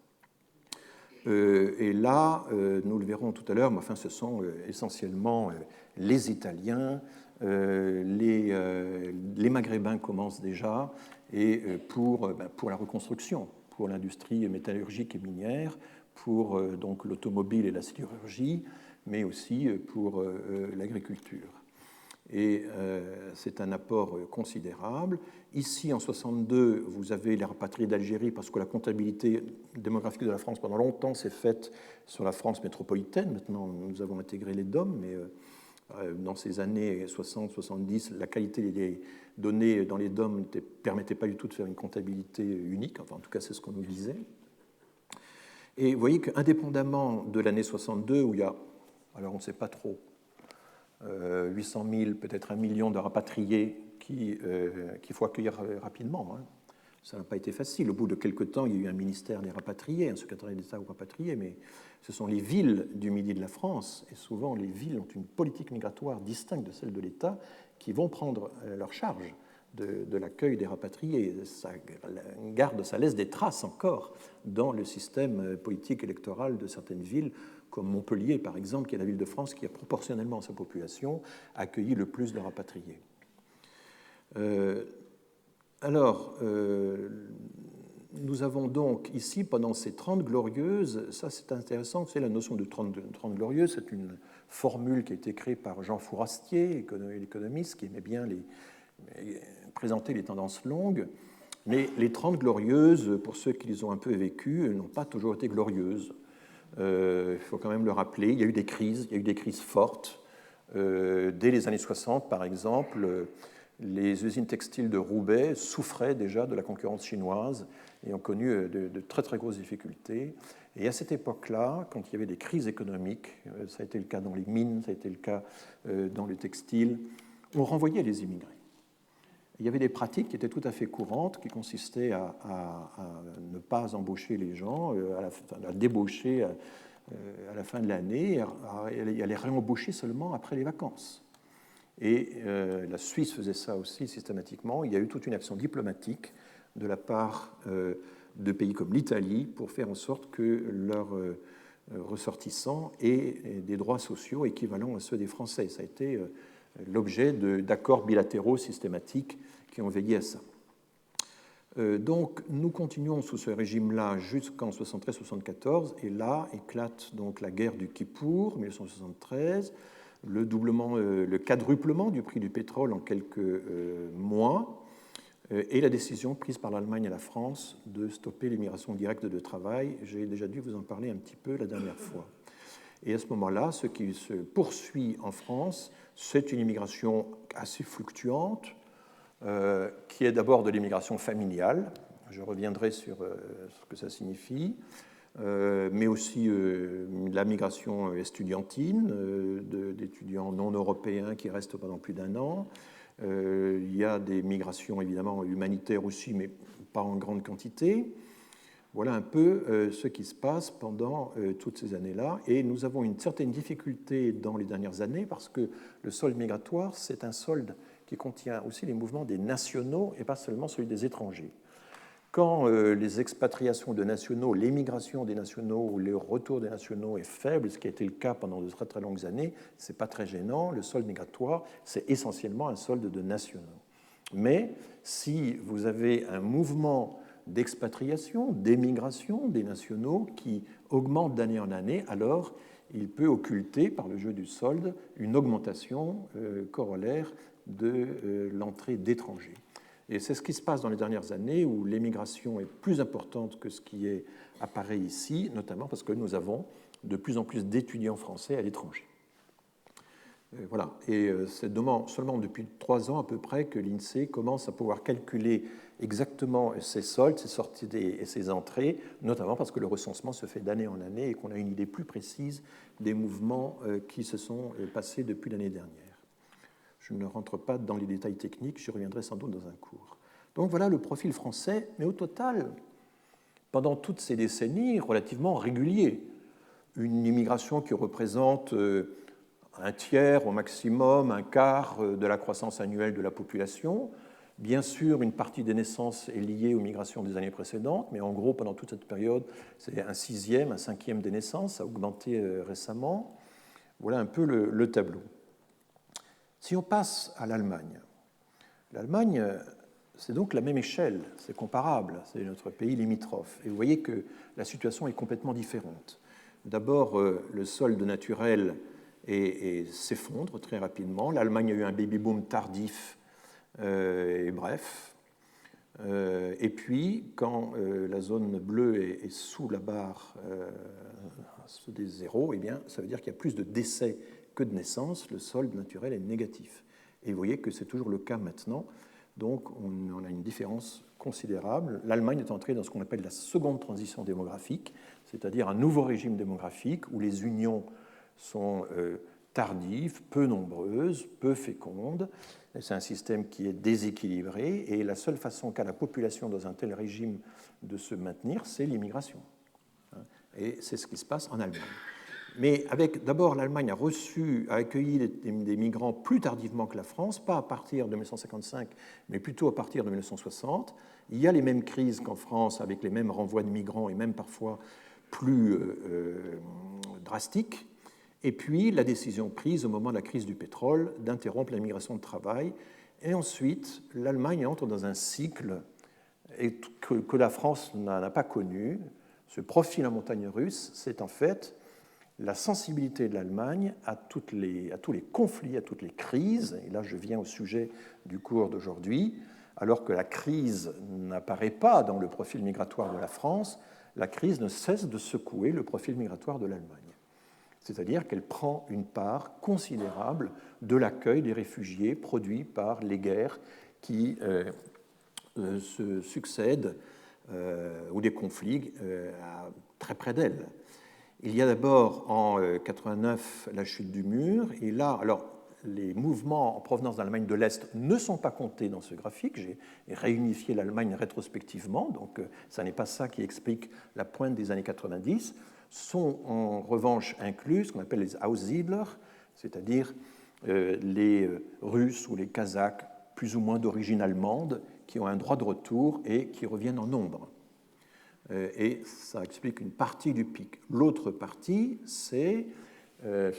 Et là, nous le verrons tout à l'heure, mais enfin, ce sont essentiellement les Italiens, les Maghrébins commencent déjà, et pour la reconstruction, pour l'industrie métallurgique et minière, pour donc l'automobile et la sidérurgie, mais aussi pour l'agriculture. Et c'est un apport considérable. Ici, en 62, vous avez les rapatriés d'Algérie, parce que la comptabilité démographique de la France, pendant longtemps, s'est faite sur la France métropolitaine. Maintenant, nous avons intégré les DOM, mais dans ces années 60-70, la qualité des données dans les DOM ne permettait pas du tout de faire une comptabilité unique. Enfin, en tout cas, c'est ce qu'on nous disait. Et vous voyez qu'indépendamment de l'année 62, où il y a, alors on ne sait pas trop, 800 000, peut-être 1 million de rapatriés qu'il faut accueillir rapidement. Hein. Ça n'a pas été facile. Au bout de quelques temps, il y a eu un ministère des rapatriés, un secrétariat d'État aux rapatriés, mais ce sont les villes du midi de la France, et souvent les villes ont une politique migratoire distincte de celle de l'État, qui vont prendre leur charge de l'accueil des rapatriés. Ça laisse des traces encore dans le système politique électoral de certaines villes, comme Montpellier, par exemple, qui est la ville de France qui a proportionnellement à sa population accueilli le plus de rapatriés. Nous avons donc ici, pendant ces 30 glorieuses, ça c'est intéressant, c'est la notion de 30 glorieuses, c'est une formule qui a été créée par Jean Fourastier, l'économiste, qui aimait bien présenter les tendances longues. Mais les 30 glorieuses, pour ceux qui les ont un peu vécues, n'ont pas toujours été glorieuses. Il faut quand même le rappeler, il y a eu des crises fortes. Dès les années 60, par exemple, les usines textiles de Roubaix souffraient déjà de la concurrence chinoise et ont connu de très très grosses difficultés. Et à cette époque-là, quand il y avait des crises économiques, ça a été le cas dans les mines, ça a été le cas dans le textile, on renvoyait les immigrés. Il y avait des pratiques qui étaient tout à fait courantes, qui consistaient à ne pas embaucher les gens, à débaucher à la fin de l'année, à les réembaucher seulement après les vacances. Et la Suisse faisait ça aussi systématiquement. Il y a eu toute une action diplomatique de la part de pays comme l'Italie pour faire en sorte que leurs ressortissants aient des droits sociaux équivalents à ceux des Français. Ça a été l'objet d'accords bilatéraux systématiques qui ont veillé à ça. Donc, nous continuons sous ce régime-là jusqu'en 73-74, et là éclate donc la guerre du Kippour, 1973, le quadruplement du prix du pétrole en quelques mois, et la décision prise par l'Allemagne et la France de stopper l'immigration directe de travail. J'ai déjà dû vous en parler un petit peu la dernière fois. Et à ce moment-là, ce qui se poursuit en France, c'est une immigration assez fluctuante, qui est d'abord de l'immigration familiale. Je reviendrai sur ce que ça signifie, mais aussi la migration estudiantine, d'étudiants non européens qui restent pendant plus d'1 an. Il y a des migrations évidemment humanitaires aussi, mais pas en grande quantité. Voilà un peu ce qui se passe pendant toutes ces années-là. Et nous avons une certaine difficulté dans les dernières années parce que le solde migratoire, c'est un solde qui contient aussi les mouvements des nationaux et pas seulement celui des étrangers. Quand les expatriations de nationaux, l'émigration des nationaux ou le retour des nationaux est faible, ce qui a été le cas pendant de très très longues années, ce n'est pas très gênant. Le solde migratoire, c'est essentiellement un solde de nationaux. Mais si vous avez un mouvement d'expatriation, d'émigration des nationaux qui augmente d'année en année, alors il peut occulter, par le jeu du solde, une augmentation corollaire de l'entrée d'étrangers. Et c'est ce qui se passe dans les dernières années où l'émigration est plus importante que ce qui apparaît ici, notamment parce que nous avons de plus en plus d'étudiants français à l'étranger. Voilà. Et c'est seulement depuis 3 ans à peu près que l'INSEE commence à pouvoir calculer exactement ses soldes, ses sorties et ses entrées, notamment parce que le recensement se fait d'année en année et qu'on a une idée plus précise des mouvements qui se sont passés depuis l'année dernière. Je ne rentre pas dans les détails techniques, j'y reviendrai sans doute dans un cours. Donc voilà le profil français, mais au total, pendant toutes ces décennies, relativement régulier. Une immigration qui représente un tiers au maximum, un quart de la croissance annuelle de la population. Bien sûr, une partie des naissances est liée aux migrations des années précédentes, mais en gros, pendant toute cette période, c'est un 6e, un 5e des naissances, ça a augmenté récemment. Voilà un peu le tableau. Si on passe à l'Allemagne, l'Allemagne, c'est donc la même échelle, c'est comparable, c'est notre pays limitrophe. Et vous voyez que la situation est complètement différente. D'abord, le solde naturel s'effondre très rapidement. L'Allemagne a eu un baby-boom tardif et bref. Et puis, quand la zone bleue est sous la barre des zéros, eh bien, ça veut dire qu'il y a plus de décès que de naissances. Le solde naturel est négatif. Et vous voyez que c'est toujours le cas maintenant. Donc, on a une différence considérable. L'Allemagne est entrée dans ce qu'on appelle la seconde transition démographique, c'est-à-dire un nouveau régime démographique où les unions sont tardives, peu nombreuses, peu fécondes. C'est un système qui est déséquilibré et la seule façon qu'a la population dans un tel régime de se maintenir, c'est l'immigration. Et c'est ce qui se passe en Allemagne. Mais d'abord, l'Allemagne a accueilli des migrants plus tardivement que la France, pas à partir de 1955, mais plutôt à partir de 1960. Il y a les mêmes crises qu'en France, avec les mêmes renvois de migrants et même parfois plus drastiques. Et puis la décision prise au moment de la crise du pétrole d'interrompre la migration de travail. Et ensuite, l'Allemagne entre dans un cycle que la France n'a pas connu. Ce profil en montagne russe, c'est en fait la sensibilité de l'Allemagne à tous les conflits, à toutes les crises. Et là, je viens au sujet du cours d'aujourd'hui. Alors que la crise n'apparaît pas dans le profil migratoire de la France, la crise ne cesse de secouer le profil migratoire de l'Allemagne. C'est-à-dire qu'elle prend une part considérable de l'accueil des réfugiés produits par les guerres qui se succèdent ou des conflits très près d'elle. Il y a d'abord en 89 la chute du mur, et là, alors les mouvements en provenance d'Allemagne de l'Est ne sont pas comptés dans ce graphique. J'ai réunifié l'Allemagne rétrospectivement, donc ça n'est pas ça qui explique la pointe des années 90. Sont en revanche inclus ce qu'on appelle les Aussiedler, c'est-à-dire les Russes ou les Kazakhs plus ou moins d'origine allemande qui ont un droit de retour et qui reviennent en nombre. Et ça explique une partie du pic. L'autre partie, ce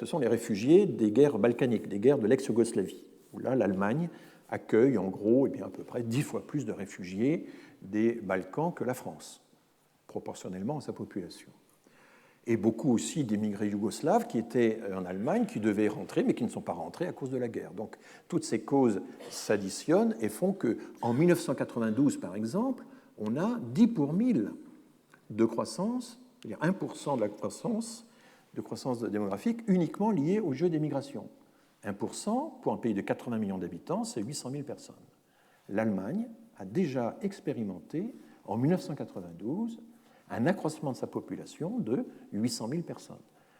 sont les réfugiés des guerres balkaniques, des guerres de l'ex-Yougoslavie, où là, l'Allemagne accueille en gros à peu près 10 fois plus de réfugiés des Balkans que la France, proportionnellement à sa population. Et beaucoup aussi d'émigrés yougoslaves qui étaient en Allemagne, qui devaient rentrer, mais qui ne sont pas rentrés à cause de la guerre. Donc toutes ces causes s'additionnent et font qu'en 1992, par exemple, on a 10 pour 1000 de croissance, c'est-à-dire 1% de la croissance démographique uniquement liée au jeu des migrations. 1% pour un pays de 80 millions d'habitants, c'est 800 000 personnes. L'Allemagne a déjà expérimenté en 1992 un accroissement de sa population de 800 000 personnes.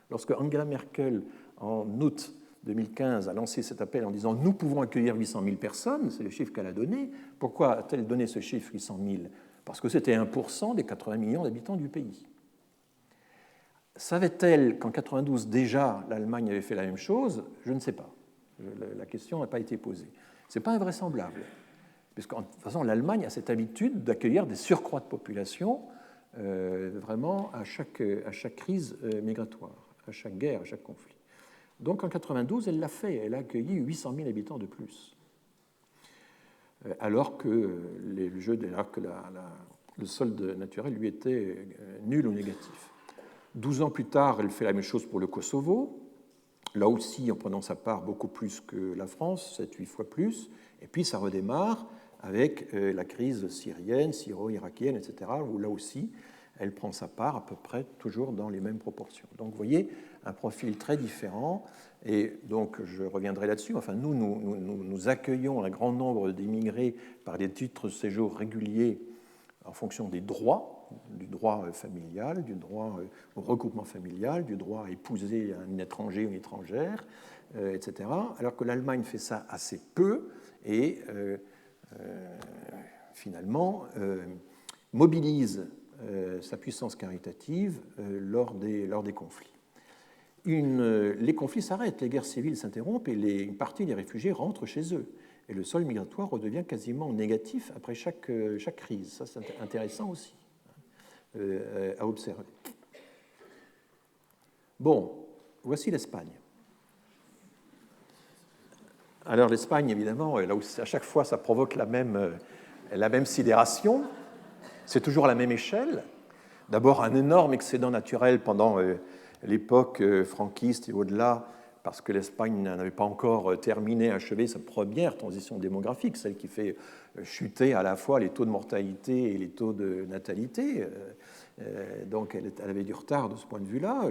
Lorsque Angela Merkel, en août 2015, a lancé cet appel en disant « Nous pouvons accueillir 800 000 personnes », c'est le chiffre qu'elle a donné. Pourquoi a-t-elle donné ce chiffre 800 000 ? Parce que c'était 1% des 80 millions d'habitants du pays. Savait-elle qu'en 1992, déjà, l'Allemagne avait fait la même chose ? Je ne sais pas. La question n'a pas été posée. Ce n'est pas invraisemblable, puisque de toute façon, l'Allemagne a cette habitude d'accueillir des surcroîts de population vraiment à chaque crise migratoire, à chaque guerre, à chaque conflit. Donc en 1992, elle l'a fait. Elle a accueilli 800 000 habitants de plus. Alors que le solde naturel lui était nul ou négatif. 12 ans plus tard, elle fait la même chose pour le Kosovo, là aussi en prenant sa part beaucoup plus que la France, 7-8 fois plus, et puis ça redémarre avec la crise syrienne, syro-irakienne, etc., où là aussi, elle prend sa part à peu près toujours dans les mêmes proportions. Donc vous voyez, un profil très différent, et donc je reviendrai là-dessus. Enfin, nous accueillons un grand nombre d'immigrés par des titres de séjour réguliers en fonction des droits, du droit familial, du droit au regroupement familial, du droit à épouser un étranger ou une étrangère, etc. Alors que l'Allemagne fait ça assez peu et finalement mobilise sa puissance caritative lors des conflits. Les conflits s'arrêtent, les guerres civiles s'interrompent et une partie des réfugiés rentrent chez eux. Et le solde migratoire redevient quasiment négatif après chaque crise. Ça, c'est intéressant aussi à observer. Bon, voici l'Espagne. Alors l'Espagne, évidemment, là où à chaque fois ça provoque la même sidération, c'est toujours à la même échelle. D'abord, un énorme excédent naturel pendant l'époque franquiste et au-delà, parce que l'Espagne n'avait pas encore terminé, achevé sa première transition démographique, celle qui fait chuter à la fois les taux de mortalité et les taux de natalité. Donc elle avait du retard de ce point de vue-là.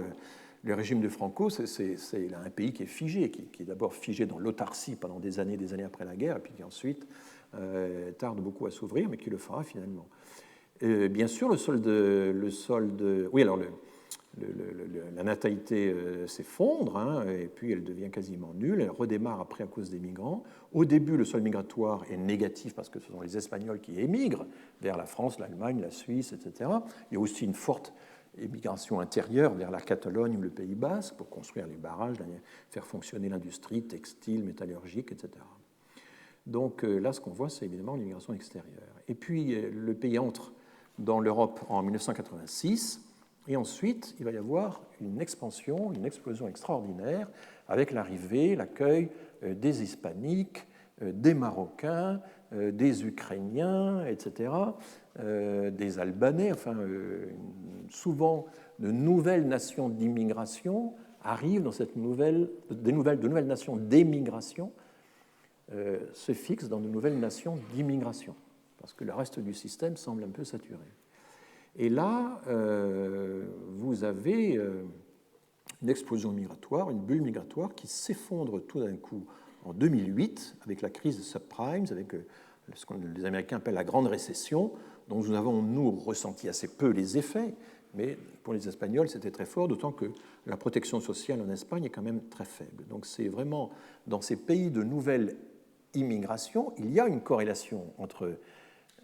Le régime de Franco, c'est un pays qui est figé, qui est d'abord figé dans l'autarcie pendant des années après la guerre, et puis qui ensuite tarde beaucoup à s'ouvrir, mais qui le fera finalement. Bien sûr, oui, alors la natalité s'effondre, hein, et puis elle devient quasiment nulle. Elle redémarre après à cause des migrants. Au début, le solde migratoire est négatif parce que ce sont les Espagnols qui émigrent vers la France, l'Allemagne, la Suisse, etc. Il y a aussi une forte émigration intérieure vers la Catalogne ou le Pays Basque pour construire les barrages, faire fonctionner l'industrie textile, métallurgique, etc. Donc là, ce qu'on voit, c'est évidemment l'immigration extérieure. Et puis, le pays entre dans l'Europe en 1986, et ensuite, il va y avoir une expansion, une explosion extraordinaire avec l'arrivée, l'accueil des Hispaniques, des Marocains, des Ukrainiens, etc., des Albanais, enfin, souvent de nouvelles nations d'immigration arrivent dans cette de nouvelles nations d'émigration se fixent dans de nouvelles nations d'immigration, parce que le reste du système semble un peu saturé. Et là, vous avez une explosion migratoire, une bulle migratoire qui s'effondre tout d'un coup en 2008 avec la crise des subprimes, avec ce que les Américains appellent la grande récession, dont nous avons, nous, ressenti assez peu les effets, mais pour les Espagnols, c'était très fort, d'autant que la protection sociale en Espagne est quand même très faible. Donc c'est vraiment dans ces pays de nouvelle immigration, il y a une corrélation entre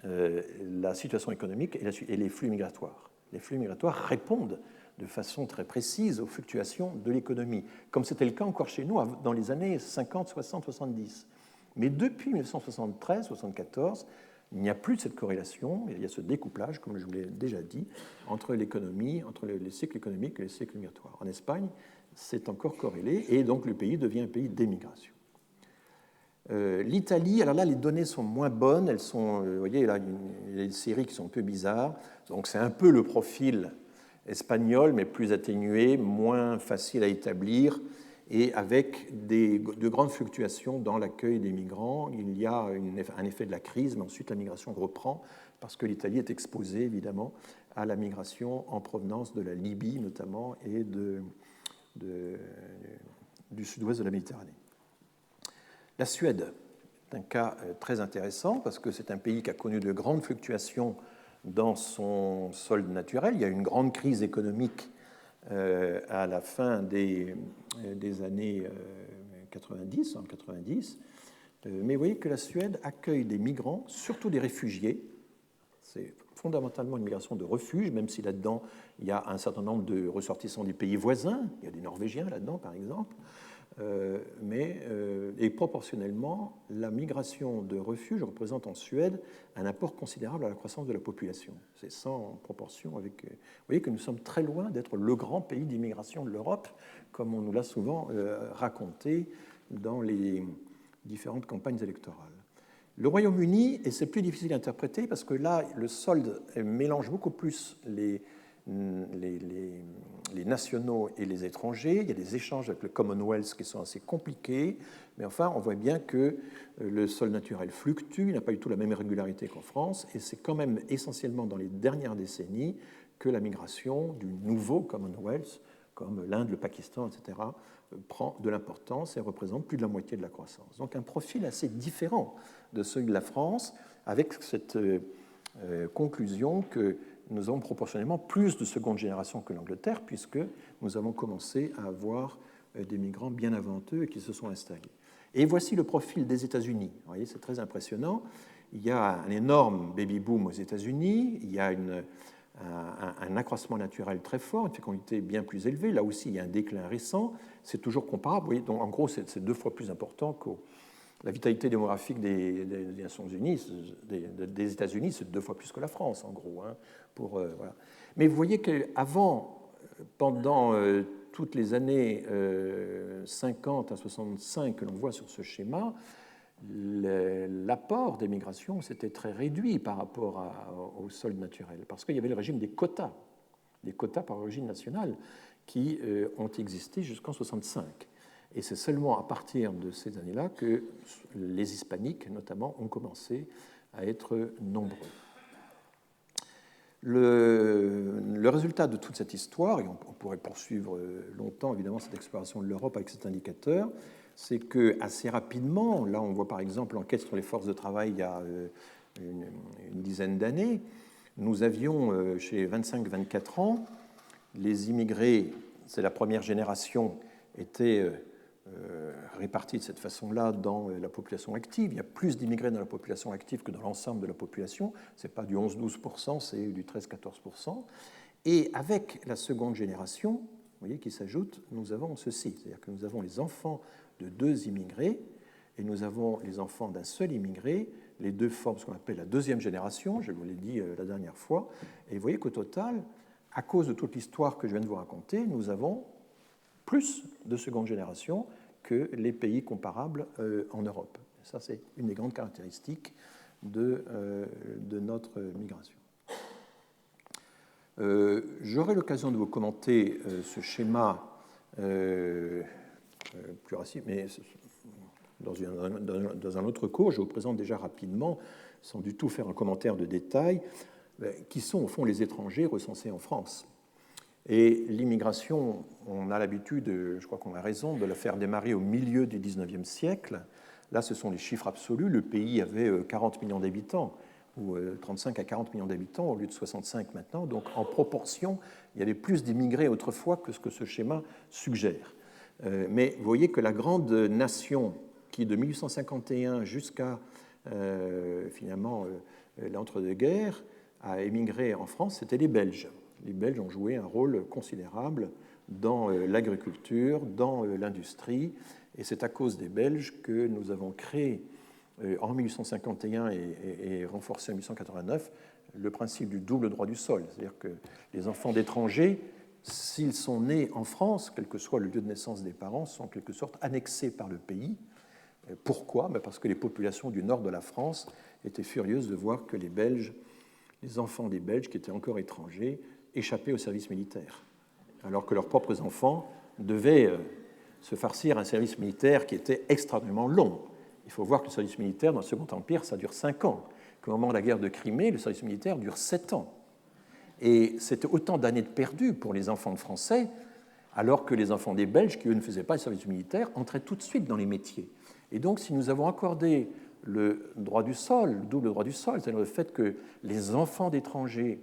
la situation économique et les flux migratoires. Les flux migratoires répondent de façon très précise aux fluctuations de l'économie, comme c'était le cas encore chez nous dans les années 50, 60, 70. Mais depuis 1973-74, il n'y a plus de cette corrélation, il y a ce découplage, comme je vous l'ai déjà dit, entre l'économie, entre les cycles économiques et les cycles migratoires. En Espagne, c'est encore corrélé, et donc le pays devient un pays d'émigration. L'Italie, alors là, les données sont moins bonnes, elles sont, vous voyez, là, il y a des séries qui sont un peu bizarres, donc c'est un peu le profil espagnol, mais plus atténué, moins facile à établir, et avec de grandes fluctuations dans l'accueil des migrants. Il y a un effet de la crise, mais ensuite la migration reprend, parce que l'Italie est exposée, évidemment, à la migration en provenance de la Libye, notamment, et du sud-ouest de la Méditerranée. La Suède est un cas très intéressant parce que c'est un pays qui a connu de grandes fluctuations dans son solde naturel. Il y a eu une grande crise économique à la fin des années 90, en 90. Mais vous voyez que la Suède accueille des migrants, surtout des réfugiés. C'est fondamentalement une migration de refuge, même si là-dedans, il y a un certain nombre de ressortissants des pays voisins. Il y a des Norvégiens là-dedans, par exemple. Et proportionnellement, la migration de refuge représente en Suède un apport considérable à la croissance de la population. C'est sans proportion avec... Vous voyez que nous sommes très loin d'être le grand pays d'immigration de l'Europe, comme on nous l'a souvent raconté dans les différentes campagnes électorales. Le Royaume-Uni, et c'est plus difficile à interpréter parce que là, le solde mélange beaucoup plus les nationaux et les étrangers. Il y a des échanges avec le Commonwealth qui sont assez compliqués, mais enfin, on voit bien que le solde naturel fluctue, il n'a pas du tout la même régularité qu'en France, et c'est quand même essentiellement dans les dernières décennies que la migration du nouveau Commonwealth, comme l'Inde, le Pakistan, etc., prend de l'importance et représente plus de la moitié de la croissance. Donc un profil assez différent de celui de la France, avec cette conclusion que nous avons proportionnellement plus de seconde génération que l'Angleterre, puisque nous avons commencé à avoir des migrants bien avant eux et qui se sont installés. Et voici le profil des États-Unis. Vous voyez, c'est très impressionnant. Il y a un énorme baby-boom aux États-Unis, il y a un accroissement naturel très fort, une fécondité bien plus élevée. Là aussi, il y a un déclin récent. C'est toujours comparable. Vous voyez, donc, en gros, c'est 2 fois plus important que la vitalité démographique des Nations Unies, des États-Unis, c'est 2 fois plus que la France, en gros. Hein, voilà. Mais vous voyez qu'avant, pendant toutes les années 50 à 65 que l'on voit sur ce schéma, l'apport des migrations s'était très réduit par rapport au sol naturel, parce qu'il y avait le régime des quotas par origine nationale, qui ont existé jusqu'en 65. Et c'est seulement à partir de ces années-là que les hispaniques, notamment, ont commencé à être nombreux. Le résultat de toute cette histoire, et on pourrait poursuivre longtemps évidemment cette exploration de l'Europe avec cet indicateur, c'est que assez rapidement, là on voit par exemple l'enquête sur les forces de travail il y a une dizaine d'années, nous avions chez 25-24 ans, les immigrés, c'est la première génération, étaient répartis de cette façon-là dans la population active. Il y a plus d'immigrés dans la population active que dans l'ensemble de la population. Ce n'est pas du 11-12%, c'est du 13-14%. Et avec la seconde génération, vous voyez, qui s'ajoute, nous avons ceci. C'est-à-dire que nous avons les enfants de 2 immigrés et nous avons les enfants d'un seul immigré. Les deux forment ce qu'on appelle la deuxième génération, je vous l'ai dit la dernière fois. Et vous voyez qu'au total, à cause de toute l'histoire que je viens de vous raconter, nous avons plus de seconde génération que les pays comparables en Europe. Et ça, c'est une des grandes caractéristiques de notre migration. J'aurai l'occasion de vous commenter ce schéma plus raciste, mais dans un autre cours. Je vous présente déjà rapidement, sans du tout faire un commentaire de détail, qui sont au fond les étrangers recensés en France. Et l'immigration, on a l'habitude, je crois qu'on a raison, de la faire démarrer au milieu du XIXe siècle. Là, ce sont les chiffres absolus. Le pays avait 40 millions d'habitants, ou 35 à 40 millions d'habitants, au lieu de 65 maintenant. Donc, en proportion, il y avait plus d'immigrés autrefois que ce que ce schéma suggère. Mais vous voyez que la grande nation qui, de 1851 jusqu'à finalement l'entre-deux-guerres, a émigré en France, c'était les Belges. Les Belges ont joué un rôle considérable dans l'agriculture, dans l'industrie, et c'est à cause des Belges que nous avons créé en 1851 et renforcé en 1889 le principe du double droit du sol. C'est-à-dire que les enfants d'étrangers, s'ils sont nés en France, quel que soit le lieu de naissance des parents, sont en quelque sorte annexés par le pays. Pourquoi ? Parce que les populations du nord de la France étaient furieuses de voir que les enfants des Belges qui étaient encore étrangers échappaient au service militaire, alors que leurs propres enfants devaient se farcir un service militaire qui était extrêmement long. Il faut voir que le service militaire dans le Second Empire, ça dure 5 ans, qu'au moment de la guerre de Crimée, le service militaire dure 7 ans. Et c'était autant d'années de perdues pour les enfants de Français, alors que les enfants des Belges, qui eux ne faisaient pas le service militaire, entraient tout de suite dans les métiers. Et donc, si nous avons accordé le droit du sol, le double droit du sol, c'est-à-dire le fait que les enfants d'étrangers,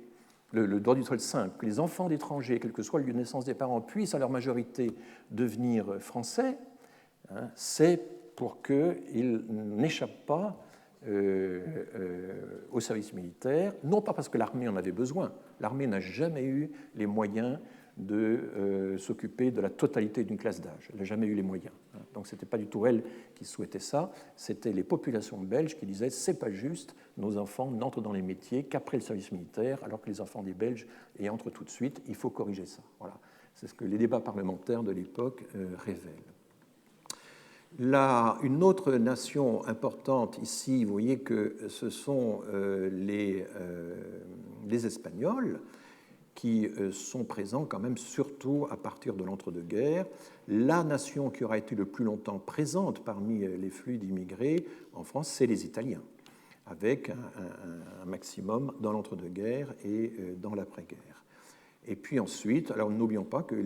le droit du sol simple, que les enfants d'étrangers, quel que soit le lieu de naissance des parents, puissent à leur majorité devenir français, hein, c'est pour qu'ils n'échappent pas au service militaire, non pas parce que l'armée en avait besoin. L'armée n'a jamais eu les moyens de s'occuper de la totalité d'une classe d'âge. Elle n'a jamais eu les moyens. Donc ce n'était pas du tout elle qui souhaitait ça, c'était les populations belges qui disaient c'est pas juste, nos enfants n'entrent dans les métiers qu'après le service militaire, alors que les enfants des Belges y entrent tout de suite, il faut corriger ça. Voilà. C'est ce que les débats parlementaires de l'époque révèlent. Là, une autre nation importante ici, vous voyez que ce sont les Espagnols, qui sont présents quand même surtout à partir de l'entre-deux-guerres. La nation qui aura été le plus longtemps présente parmi les flux d'immigrés en France, c'est les Italiens, avec un maximum dans l'entre-deux-guerres et dans l'après-guerre. Et puis ensuite, alors n'oublions pas que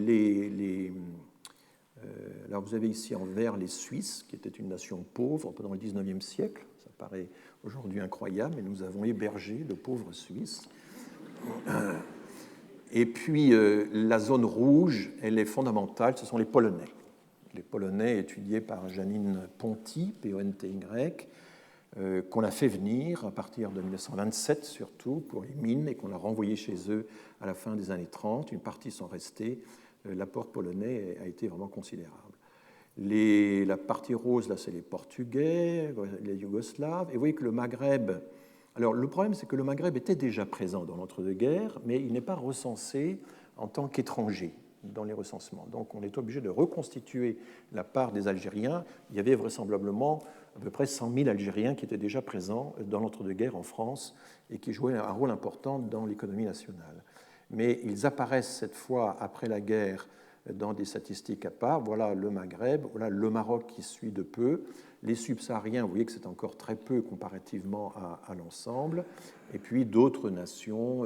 alors vous avez ici en vert les Suisses, qui étaient une nation pauvre pendant le XIXe siècle. Ça paraît aujourd'hui incroyable, mais nous avons hébergé de pauvres Suisses. Et puis la zone rouge, elle est fondamentale, ce sont les Polonais. Les Polonais étudiés par Janine Ponty, P-O-N-T-Y, qu'on a fait venir à partir de 1927 surtout pour les mines et qu'on a renvoyés chez eux à la fin des années 30. Une partie sont restés. L'apport polonais a été vraiment considérable. La partie rose, là, c'est les Portugais, les Yougoslaves. Et vous voyez que le Maghreb... Alors, le problème, c'est que le Maghreb était déjà présent dans l'entre-deux-guerres, mais il n'est pas recensé en tant qu'étranger. dans les recensements. Donc on est obligé de reconstituer la part des Algériens. Il y avait vraisemblablement à peu près 100 000 Algériens qui étaient déjà présents dans l'entre-deux-guerres en France et qui jouaient un rôle important dans l'économie nationale. Mais ils apparaissent cette fois après la guerre dans des statistiques à part. Voilà le Maghreb, voilà le Maroc qui suit de peu. Les subsahariens, vous voyez que c'est encore très peu comparativement à l'ensemble. Et puis d'autres nations,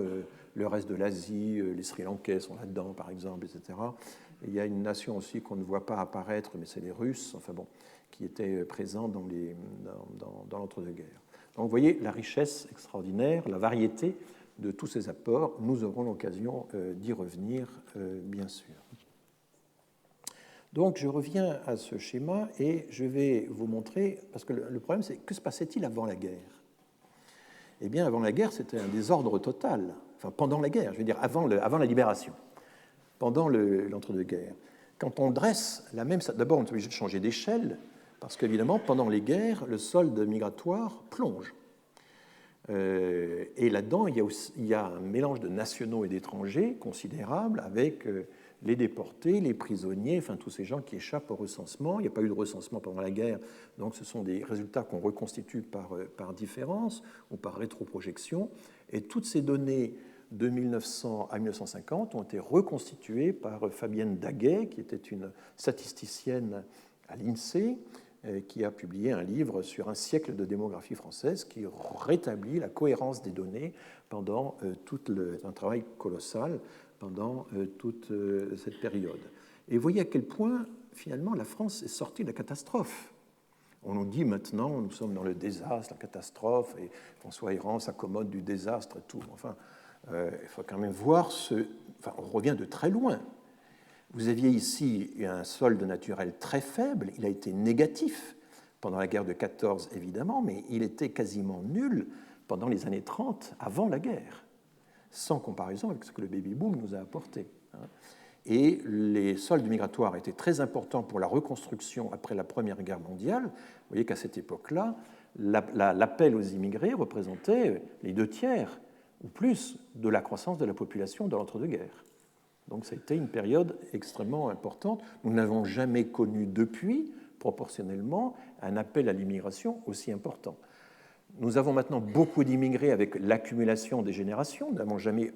le reste de l'Asie, les Sri Lankais sont là-dedans par exemple, etc. Et il y a une nation aussi qu'on ne voit pas apparaître, mais c'est les Russes, enfin bon, qui étaient présents dans l'entre-deux-guerres. Donc vous voyez la richesse extraordinaire, la variété de tous ces apports. Nous aurons l'occasion d'y revenir, bien sûr. Donc je reviens à ce schéma et je vais vous montrer, parce que le problème c'est que se passait-il avant la guerre? Eh bien avant la guerre c'était un désordre total, enfin pendant la guerre, je veux dire avant la libération, pendant l'entre-deux-guerres. Quand on dresse la même... D'abord on est obligé de changer d'échelle, parce qu'évidemment pendant les guerres le solde migratoire plonge. Et là-dedans il y a un mélange de nationaux et d'étrangers considérable avec... les déportés, les prisonniers, enfin tous ces gens qui échappent au recensement. Il n'y a pas eu de recensement pendant la guerre, donc ce sont des résultats qu'on reconstitue par différence ou par rétroprojection. Et toutes ces données de 1900 à 1950 ont été reconstituées par Fabienne Daguet, qui était une statisticienne à l'INSEE, qui a publié un livre sur un siècle de démographie française qui rétablit la cohérence des données pendant un travail colossal pendant toute cette période. Et vous voyez à quel point, finalement, la France est sortie de la catastrophe. On nous dit maintenant, nous sommes dans le désastre, la catastrophe, et François Héran s'accommode du désastre et tout. Enfin, il faut quand même voir Enfin, on revient de très loin. Vous aviez ici un solde naturel très faible, il a été négatif pendant la guerre de 14, évidemment, mais il était quasiment nul pendant les années 30, avant la guerre, sans comparaison avec ce que le baby-boom nous a apporté. Et les soldes migratoires étaient très importants pour la reconstruction après la Première Guerre mondiale. Vous voyez qu'à cette époque-là, l'appel aux immigrés représentait les 2/3 ou plus de la croissance de la population dans l'entre-deux-guerres. Donc ça a été une période extrêmement importante. Nous n'avons jamais connu depuis, proportionnellement, un appel à l'immigration aussi important. Nous avons maintenant beaucoup d'immigrés avec l'accumulation des générations. Nous n'avons jamais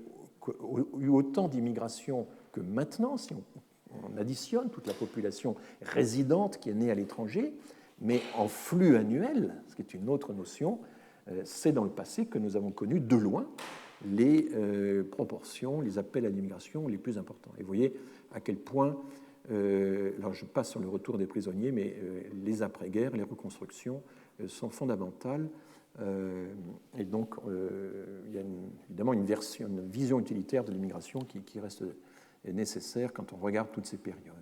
eu autant d'immigration que maintenant, si on additionne toute la population résidente qui est née à l'étranger. Mais en flux annuel, ce qui est une autre notion, c'est dans le passé que nous avons connu de loin les proportions, les appels à l'immigration les plus importants. Et vous voyez à quel point, alors je passe sur le retour des prisonniers, mais les après-guerres, les reconstructions sont fondamentales. Et donc, il y a évidemment une vision utilitaire de l'immigration qui reste nécessaire quand on regarde toutes ces périodes.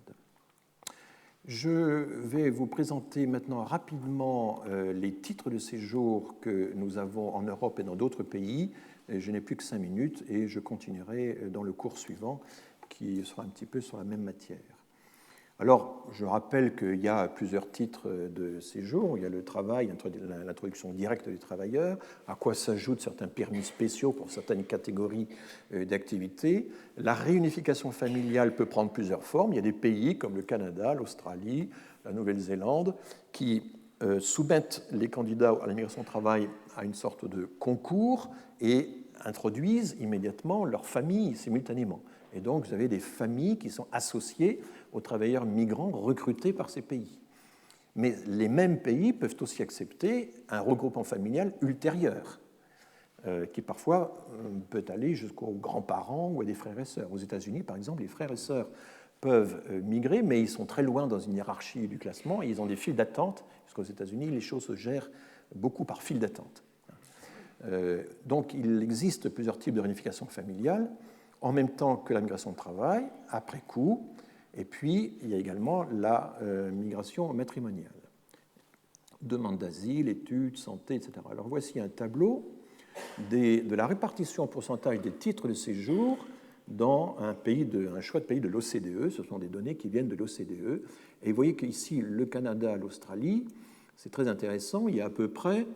Je vais vous présenter maintenant rapidement les titres de séjour que nous avons en Europe et dans d'autres pays. Je n'ai plus que 5 minutes et je continuerai dans le cours suivant qui sera un petit peu sur la même matière. Alors, je rappelle qu'il y a plusieurs titres de séjour. Il y a le travail, l'introduction directe des travailleurs, à quoi s'ajoutent certains permis spéciaux pour certaines catégories d'activités. La réunification familiale peut prendre plusieurs formes. Il y a des pays comme le Canada, l'Australie, la Nouvelle-Zélande qui soumettent les candidats à l'immigration au travail à une sorte de concours et introduisent immédiatement leur famille simultanément. Et donc, vous avez des familles qui sont associées aux travailleurs migrants recrutés par ces pays. Mais les mêmes pays peuvent aussi accepter un regroupement familial ultérieur, qui parfois peut aller jusqu'aux grands-parents ou à des frères et sœurs. Aux États-Unis, par exemple, les frères et sœurs peuvent migrer, mais ils sont très loin dans une hiérarchie du classement et ils ont des files d'attente, puisqu'aux États-Unis, les choses se gèrent beaucoup par file d'attente. Donc, il existe plusieurs types de réunification familiale, en même temps que la migration de travail, après coup, et puis il y a également la migration matrimoniale. Demande d'asile, études, santé, etc. Alors voici un tableau de la répartition en pourcentage des titres de séjour dans un choix de pays de l'OCDE. Ce sont des données qui viennent de l'OCDE. Et vous voyez qu'ici, le Canada, l'Australie, c'est très intéressant, il y a à peu près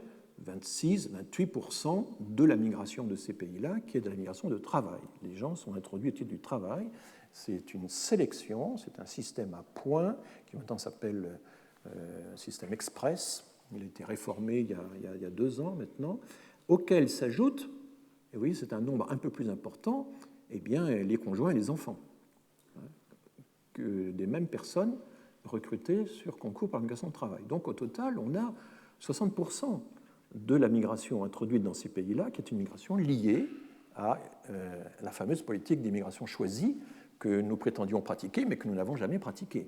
26-28% de la migration de ces pays-là, qui est de la migration de travail. Les gens sont introduits au titre du travail. C'est une sélection, c'est un système à points qui maintenant s'appelle système express. Il a été réformé il y a 2 ans maintenant, auquel s'ajoute, et vous voyez, c'est un nombre un peu plus important, eh bien, les conjoints et les enfants, que des mêmes personnes recrutées sur concours par migration de travail. Donc au total, on a 60% de la migration introduite dans ces pays-là qui est une migration liée à la fameuse politique d'immigration choisie que nous prétendions pratiquer, mais que nous n'avons jamais pratiquée.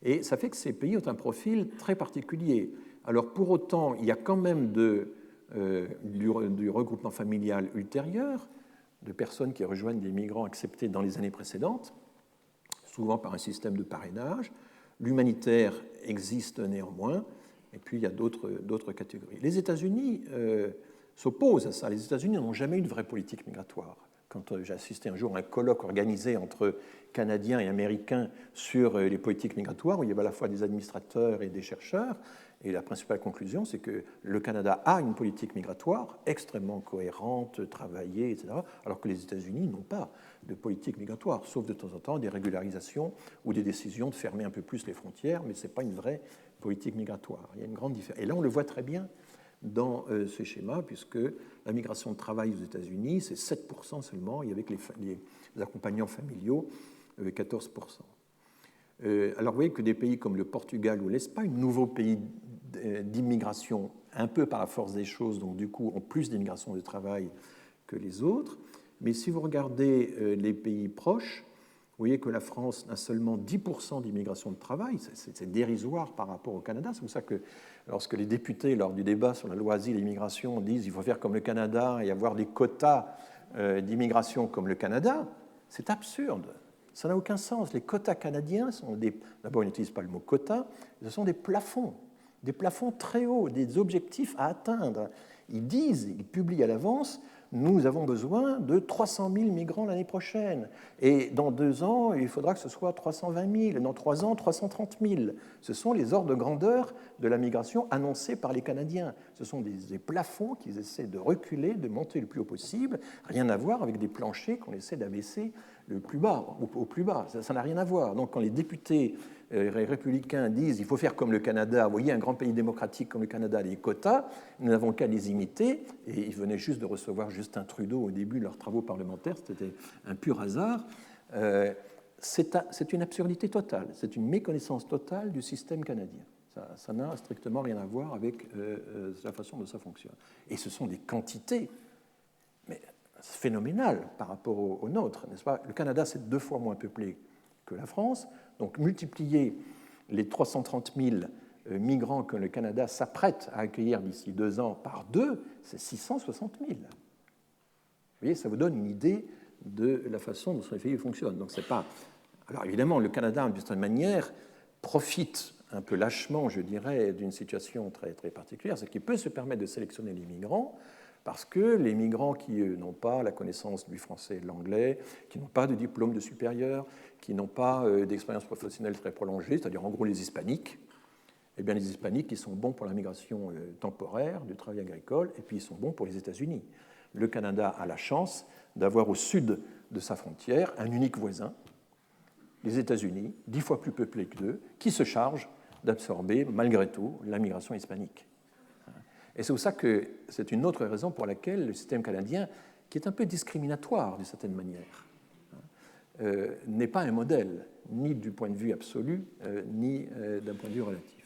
Et ça fait que ces pays ont un profil très particulier. Alors pour autant, il y a quand même du regroupement familial ultérieur, de personnes qui rejoignent des migrants acceptés dans les années précédentes, souvent par un système de parrainage. L'humanitaire existe néanmoins, et puis il y a d'autres catégories. Les États-Unis s'opposent à ça. Les États-Unis n'ont jamais eu de vraie politique migratoire. Quand j'ai assisté un jour à un colloque organisé entre Canadiens et Américains sur les politiques migratoires, où il y avait à la fois des administrateurs et des chercheurs, et la principale conclusion, c'est que le Canada a une politique migratoire extrêmement cohérente, travaillée, etc., alors que les États-Unis n'ont pas de politique migratoire, sauf de temps en temps des régularisations ou des décisions de fermer un peu plus les frontières, mais ce n'est pas une vraie politique migratoire. Il y a une grande différence. Et là, on le voit très bien dans ce schéma, puisque la migration de travail aux États-Unis, c'est 7% seulement, et avec les accompagnants familiaux, 14%. Alors vous voyez que des pays comme le Portugal ou l'Espagne, nouveaux pays d'immigration, un peu par la force des choses, donc du coup ont plus d'immigration de travail que les autres. Mais si vous regardez les pays proches, vous voyez que la France a seulement 10% d'immigration de travail, c'est dérisoire par rapport au Canada. C'est pour ça que lorsque les députés, lors du débat sur la loi asile et immigration, disent qu'il faut faire comme le Canada et avoir des quotas d'immigration comme le Canada, c'est absurde. Ça n'a aucun sens. Les quotas canadiens sont des... D'abord, ils n'utilisent pas le mot quota, ce sont des plafonds très hauts, des objectifs à atteindre. Ils publient à l'avance, nous avons besoin de 300 000 migrants l'année prochaine. Et dans 2 ans, il faudra que ce soit 320 000. Dans 3 ans, 330 000. Ce sont les ordres de grandeur de la migration annoncés par les Canadiens. Ce sont des plafonds qu'ils essaient de reculer, de monter le plus haut possible. Rien à voir avec des planchers qu'on essaie d'abaisser le plus bas, au plus bas. Ça n'a rien à voir. Donc quand les députés républicains disent il faut faire comme le Canada, vous voyez un grand pays démocratique comme le Canada, les quotas, nous n'avons qu'à les imiter, et ils venaient juste de recevoir Justin Trudeau au début de leurs travaux parlementaires, c'était un pur hasard, c'est une absurdité totale, c'est une méconnaissance totale du système canadien. Ça n'a strictement rien à voir avec la façon dont ça fonctionne. Et ce sont des quantités, mais phénoménales par rapport aux nôtres, n'est-ce pas? Le Canada, c'est 2 fois moins peuplé que la France, donc multiplier les 330 000 migrants que le Canada s'apprête à accueillir d'ici 2 ans par 2, c'est 660 000. Vous voyez, ça vous donne une idée de la façon dont ce pays fonctionne. Donc c'est pas... Alors évidemment, le Canada, d'une certaine manière, profite un peu lâchement, je dirais, d'une situation très, très particulière, c'est qu'il peut se permettre de sélectionner les migrants, parce que les migrants qui n'ont pas la connaissance du français et de l'anglais, qui n'ont pas de diplôme de supérieur, qui n'ont pas d'expérience professionnelle très prolongée, c'est-à-dire en gros les hispaniques, eh bien les hispaniques, ils sont bons pour la migration temporaire, du travail agricole, et puis ils sont bons pour les États-Unis. Le Canada a la chance d'avoir au sud de sa frontière un unique voisin, les États-Unis, 10 fois plus peuplés que d'eux, qui se chargent d'absorber, malgré tout, la migration hispanique. Et c'est pour ça que c'est une autre raison pour laquelle le système canadien, qui est un peu discriminatoire d'une certaine manière, n'est pas un modèle, ni du point de vue absolu, ni d'un point de vue relatif.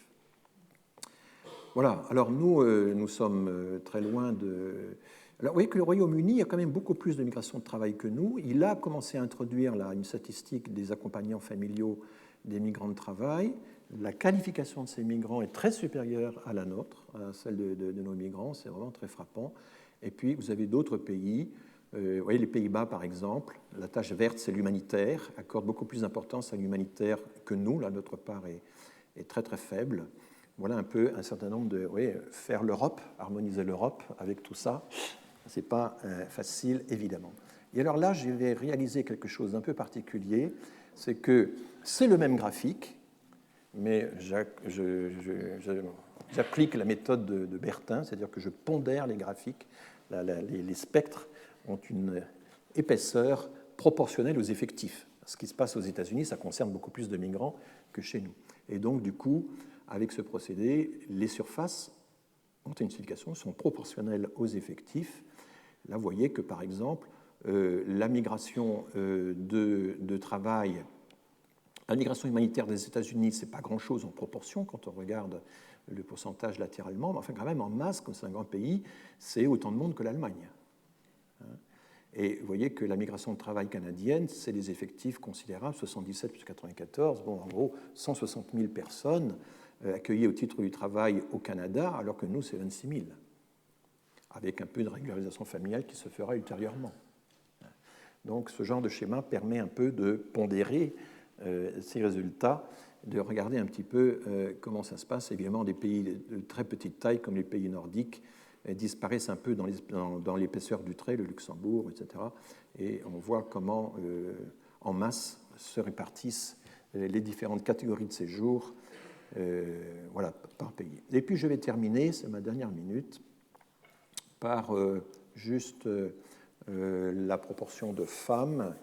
Voilà, alors nous sommes très loin de... Alors vous voyez que le Royaume-Uni a quand même beaucoup plus de migration de travail que nous. Il a commencé à introduire là, une statistique des accompagnants familiaux des migrants de travail. La qualification de ces migrants est très supérieure à la nôtre, à celle de nos migrants, c'est vraiment très frappant. Et puis vous avez d'autres pays, vous voyez les Pays-Bas par exemple, la tâche verte c'est l'humanitaire, accorde beaucoup plus d'importance à l'humanitaire que nous, là notre part est très très faible. Voilà un peu un certain nombre de... Oui, faire l'Europe, harmoniser l'Europe avec tout ça, ce n'est pas facile évidemment. Et alors là, je vais réaliser quelque chose d'un peu particulier, c'est que c'est le même graphique, mais j'applique la méthode de Bertin, c'est-à-dire que je pondère les graphiques. Les spectres ont une épaisseur proportionnelle aux effectifs. Ce qui se passe aux États-Unis, ça concerne beaucoup plus de migrants que chez nous. Et donc, du coup, avec ce procédé, les surfaces ont une signification, sont proportionnelles aux effectifs. Là, vous voyez que, par exemple, la migration de travail, la migration humanitaire des États-Unis, ce n'est pas grand-chose en proportion quand on regarde le pourcentage latéralement, mais enfin, quand même, en masse, comme c'est un grand pays, c'est autant de monde que l'Allemagne. Et vous voyez que la migration de travail canadienne, c'est des effectifs considérables, 77 plus 94, bon, en gros, 160 000 personnes accueillies au titre du travail au Canada, alors que nous, c'est 26 000, avec un peu de régularisation familiale qui se fera ultérieurement. Donc, ce genre de schéma permet un peu de pondérer ces résultats, de regarder un petit peu comment ça se passe. Évidemment, des pays de très petite taille, comme les pays nordiques, disparaissent un peu dans l'épaisseur du trait, le Luxembourg, etc. Et on voit comment, en masse, se répartissent les différentes catégories de séjour voilà, par pays. Et puis, je vais terminer, c'est ma dernière minute, par juste la proportion de femmes.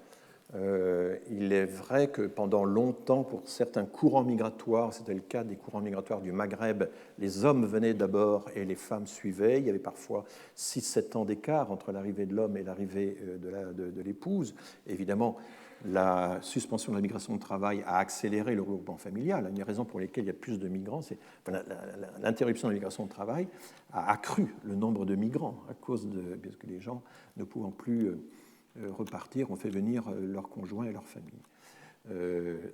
Il est vrai que pendant longtemps, pour certains courants migratoires, c'était le cas des courants migratoires du Maghreb, les hommes venaient d'abord et les femmes suivaient. Il y avait parfois 6-7 ans d'écart entre l'arrivée de l'homme et l'arrivée de l'épouse. Évidemment, la suspension de la migration de travail a accéléré le regroupement familial. Une des raisons pour lesquelles il y a plus de migrants, c'est l'interruption de la migration de travail a accru le nombre de migrants à cause parce que les gens ne pouvant plus repartir, ont fait venir leurs conjoints et leurs familles.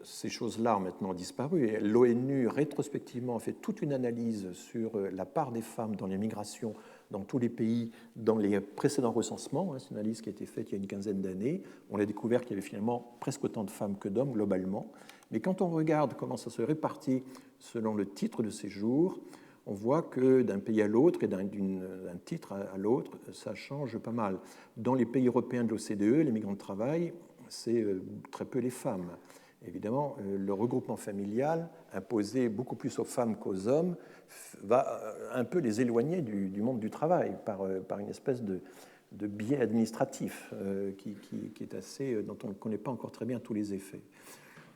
Ces choses-là ont maintenant disparu. L'ONU, rétrospectivement, a fait toute une analyse sur la part des femmes dans les migrations dans tous les pays dans les précédents recensements. C'est une analyse qui a été faite il y a une quinzaine d'années. On a découvert qu'il y avait finalement presque autant de femmes que d'hommes globalement. Mais quand on regarde comment ça se répartit selon le titre de séjour, on voit que d'un pays à l'autre et d'un titre à l'autre, ça change pas mal. Dans les pays européens de l'OCDE, les migrants de travail, c'est très peu les femmes. Évidemment, le regroupement familial, imposé beaucoup plus aux femmes qu'aux hommes, va un peu les éloigner du monde du travail par une espèce de biais administratif qui est assez, dont on ne connaît pas encore très bien tous les effets.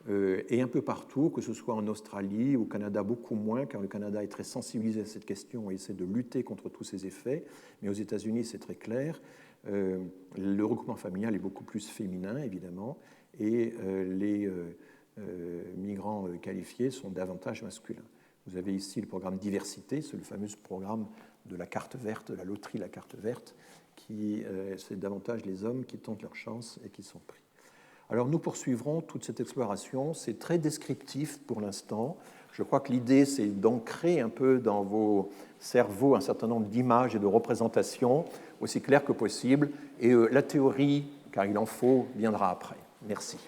Et un peu partout, que ce soit en Australie, au Canada beaucoup moins, car le Canada est très sensibilisé à cette question et essaie de lutter contre tous ces effets, mais aux États-Unis c'est très clair. Le regroupement familial est beaucoup plus féminin, évidemment, et les migrants qualifiés sont davantage masculins. Vous avez ici le programme diversité, c'est le fameux programme de la carte verte, de la loterie la carte verte, qui c'est davantage les hommes qui tentent leur chance et qui sont pris. Alors nous poursuivrons toute cette exploration, c'est très descriptif pour l'instant. Je crois que l'idée c'est d'ancrer un peu dans vos cerveaux un certain nombre d'images et de représentations aussi claires que possible, et la théorie, car il en faut, viendra après. Merci.